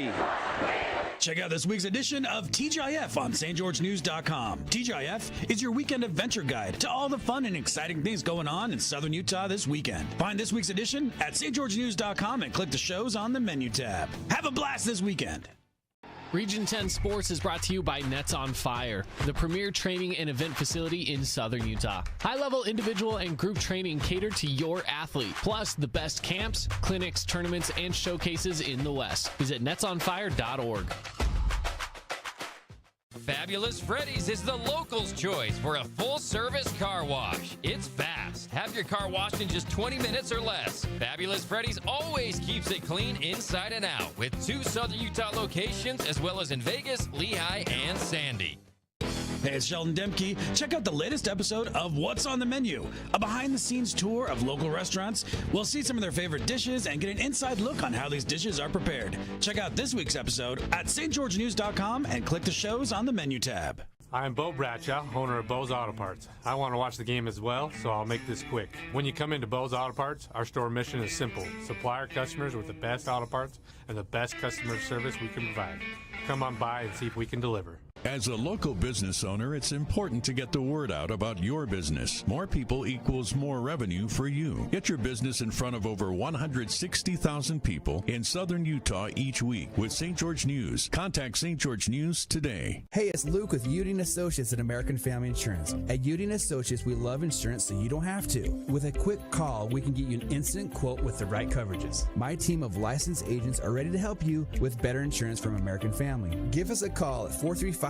Check out this week's edition of TGIF on stgeorgenews.com. TGIF is your weekend adventure guide to all the fun and exciting things going on in Southern Utah this weekend. Find this week's edition at stgeorgenews.com and click the shows on the menu tab. Have a blast this weekend. Region 10 Sports is brought to you by Nets on Fire, the premier training and event facility in Southern Utah. High-level individual and group training catered to your athlete, plus the best camps, clinics, tournaments, and showcases in the West. Visit netsonfire.org. Fabulous Freddy's is the locals' choice for a full-service car wash. It's fast. Have your car washed in just 20 minutes or less. Fabulous Freddy's always keeps it clean inside and out with 2 Southern Utah locations as well as in Vegas, Lehigh, and Sandy. Hey, it's Sheldon Demke. Check out the latest episode of What's on the Menu, a behind-the-scenes tour of local restaurants. We'll see some of their favorite dishes and get an inside look on how these dishes are prepared. Check out this week's episode at stgeorgenews.com and click the shows on the menu tab. I'm Bo Bradshaw, owner of Bo's Auto Parts. I want to watch the game as well, so I'll make this quick. When you come into Bo's Auto Parts, our store mission is simple. Supply our customers with the best auto parts and the best customer service we can provide. Come on by and see if we can deliver. As a local business owner, it's important to get the word out about your business. More people equals more revenue for you. Get your business in front of over 160,000 people in Southern Utah each week with St. George News. Contact St. George News today. Hey, it's Luke with Udine Associates at American Family Insurance. At Udine Associates, we love insurance so you don't have to. With a quick call, we can get you an instant quote with the right coverages. My team of licensed agents are ready to help you with better insurance from American Family. Give us a call at 435-251-9102.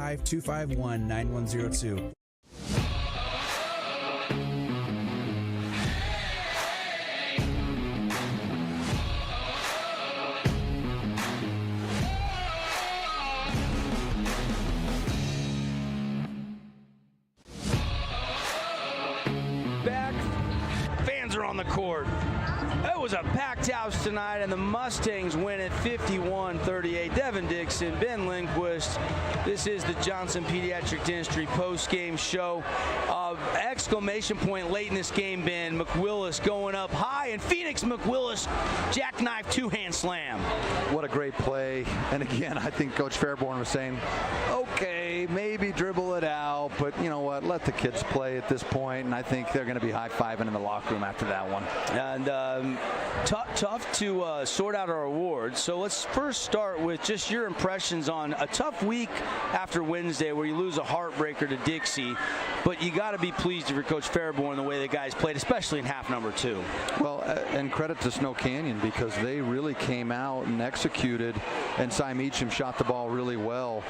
Back, fans are on the court. That was was a packed house tonight, and the Mustangs win at 51-38. Devin Dixon, Ben Lindquist. This is the Johnson Pediatric Dentistry post-game show. Exclamation point late in this game, Ben. McWillis going up high, and Phoenix McWillis jackknife two-hand slam. What a great play. And again, I think Coach Fairborn was saying, okay, maybe dribble it out, but you know what? Let the kids play at this point, and I think they're going to be high-fiving in the locker room after that one. And tough to sort out our awards. So let's first start with just your impressions on a tough week after Wednesday where you lose a heartbreaker to Dixie, but you got to be pleased if you're Coach Fairborn the way the guys played, especially in half number 2. Well, and credit to Snow Canyon because they really came out and executed, and Cy Meacham shot the ball really well.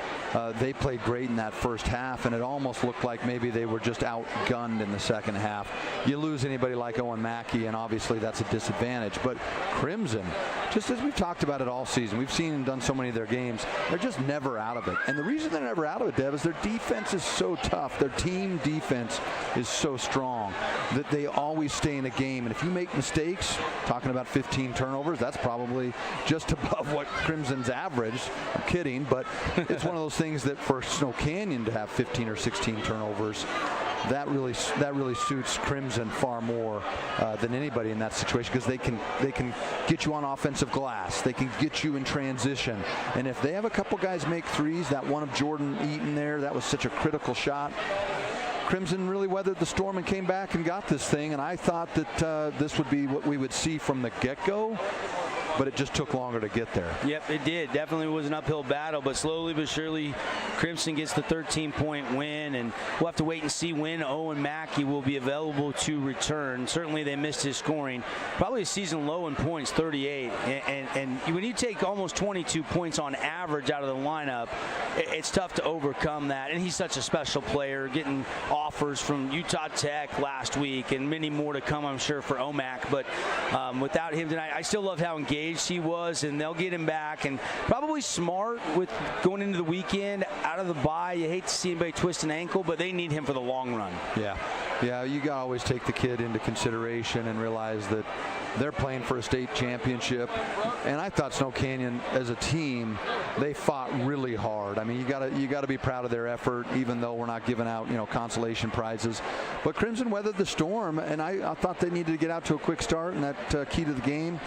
They played great in that first half, and it almost looked like maybe they were just outgunned in the second half. You lose anybody like Owen Mackey, and obviously that's a disadvantage. But Crimson, just as we've talked about it all season, we've seen them done so many of their games, they're just never out of it. And the reason they're never out of it, Dev, is their defense is so tough. Their team defense is so strong that they always stay in a game. And if you make mistakes, talking about 15 turnovers, that's probably just above what Crimson's average. I'm kidding, but it's one of those things that for Snow Canyon to have 15 or 16 turnovers, that really suits Crimson far more than anybody in that situation, because they can get you on offensive glass, they can get you in transition, and if they have a couple guys make threes, that one of Jordan Eaton there, that was such a critical shot. Crimson really weathered the storm and came back and got this thing, and I thought that this would be what we would see from the get-go, but it just took longer to get there. Yep, it did. Definitely was an uphill battle, but slowly but surely Crimson gets the 13-point win, and we'll have to wait and see when Owen Mackey will be available to return. Certainly they missed his scoring. Probably a season low in points, 38. And when you take almost 22 points on average out of the lineup, it's tough to overcome that. And he's such a special player, getting offers from Utah Tech last week and many more to come, I'm sure, for OMAC. But without him tonight, I still love how engaged he was, and they'll get him back, and probably smart with going into the weekend out of the bye. You hate to see anybody twist an ankle, but they need him for the long run. Yeah, you gotta always take the kid into consideration and realize that they're playing for a state championship. And I thought Snow Canyon as a team, they fought really hard. I mean, you gotta be proud of their effort, even though we're not giving out, consolation prizes. But Crimson weathered the storm, and I thought they needed to get out to a quick start in that key to the game.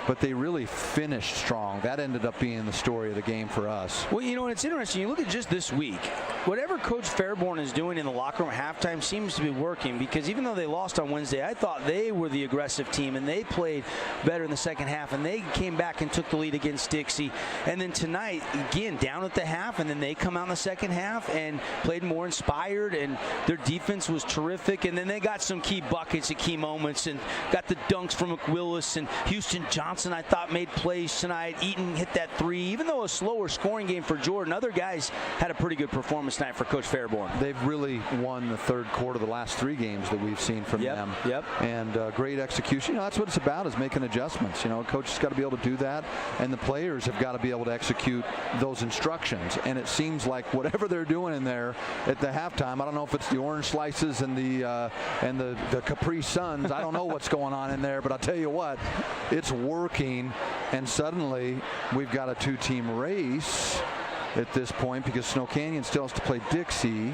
But they really finished strong. That ended up being the story of the game for us. Well, and it's interesting. You look at just this week. Whatever Coach Fairborn is doing in the locker room at halftime seems to be working, because even though they lost on Wednesday, I thought they were the aggressive team, and they played better in the second half, and they came back and took the lead against Dixie. And then tonight, again, down at the half, and then they come out in the second half and played more inspired, and their defense was terrific. And then they got some key buckets at key moments and got the dunks from McWillis, and Houston Johnson, I thought, made plays tonight. Eaton hit that three. Even though a slower scoring game for Jordan, other guys had a pretty good performance tonight for Coach Fairborn. They've really won the third quarter of the last 3 games that we've seen from them. And great execution. That's what it's about, is making adjustments. A coach has got to be able to do that, and the players have got to be able to execute those instructions. And it seems like whatever they're doing in there at the halftime, I don't know if it's the orange slices and the Capri Suns. I don't know what's going on in there, but I'll tell you what, it's working, and suddenly we've got a 2-team race at this point, because Snow Canyon still has to play Dixie.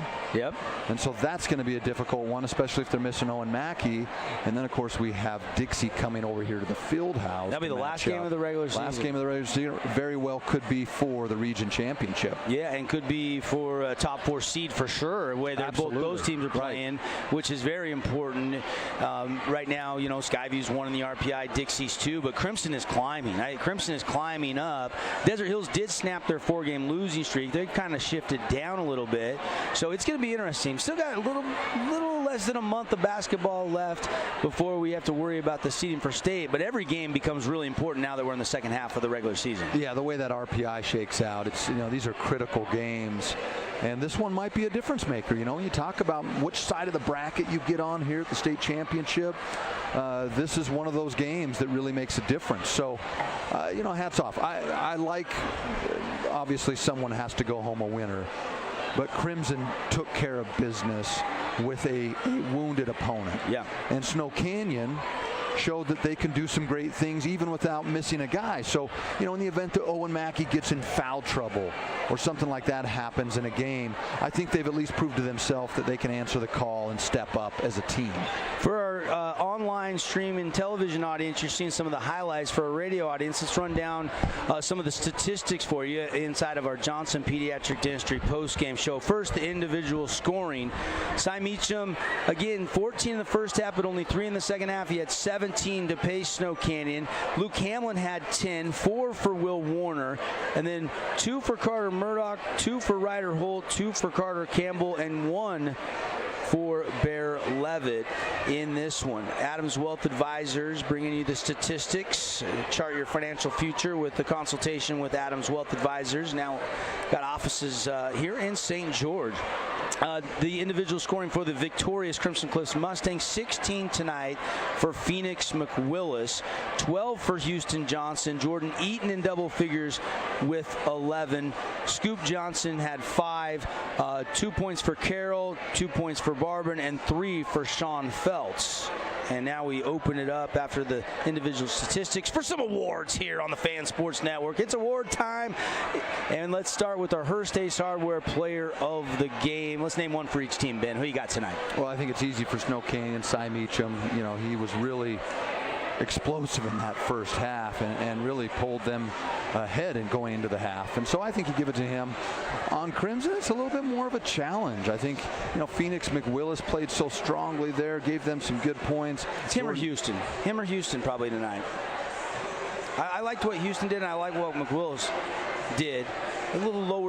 And so that's going to be a difficult one, especially if they're missing Owen Mackey. And then, of course, we have Dixie coming over here to the field house. That'll be the last game of the regular season. Last game of the regular season. Very well could be for the region championship. Yeah, and could be for a top 4 seed for sure, where both those teams are playing, which is very important. Right now, Skyview's 1 in the RPI, Dixie's 2, but Crimson is climbing. Crimson is climbing up. Desert Hills did snap their 4-game losing streak. They kind of shifted down a little bit, so it's going to be interesting. Still got a little less than a month of basketball left before we have to worry about the seeding for state, but every game becomes really important now that we're in the second half of the regular season. Yeah, the way that RPI shakes out, it's these are critical games, and this one might be a difference maker. You talk about which side of the bracket you get on here at the state championship. This is one of those games that really makes a difference. So, hats off. I like, obviously someone has to go home a winner, but Crimson took care of business with a wounded opponent. And Snow Canyon showed that they can do some great things even without missing a guy. So, in the event that Owen Mackey gets in foul trouble or something like that happens in a game, I think they've at least proved to themselves that they can answer the call and step up as a team. For our online streaming television audience, you're seeing some of the highlights. For our radio audience, let's run down some of the statistics for you inside of our Johnson Pediatric Dentistry post-game show. First, the individual scoring. Cy Meacham, again, 14 in the first half, but only 3 in the second half. He had 17 to Pace Snow Canyon. Luke Hamlin had 10, 4 for Will Warner, and then 2 for Carter Murdoch, 2 for Ryder Holt, 2 for Carter Campbell, and 1 for Bear Levitt in this one. Adams Wealth Advisors bringing you the statistics. Chart your financial future with the consultation with Adams Wealth Advisors. Now got offices here in St. George. The individual scoring for the victorious Crimson Cliffs Mustangs, 16 tonight for Phoenix McWillis, 12 for Houston Johnson. Jordan Eaton in double figures with 11. Scoop Johnson had 5, 2 points for Carroll, 2 points for Barban, and 3 for Sean Feltz. And now we open it up after the individual statistics for some awards here on the Fan Sports Network. It's award time. And let's start with our Hearst Ace Hardware Player of the Game. Let's name one for each team, Ben. Who you got tonight? Well, I think it's easy for Snow Canyon. Cy Meacham, he was really explosive in that first half and really pulled them ahead and going into the half. And so I think you give it to him. On Crimson, it's a little bit more of a challenge. I think, Phoenix McWillis played so strongly there, gave them some good points. It's him or Houston. Him or Houston probably tonight. I liked what Houston did, and I like what McWillis did. A little lower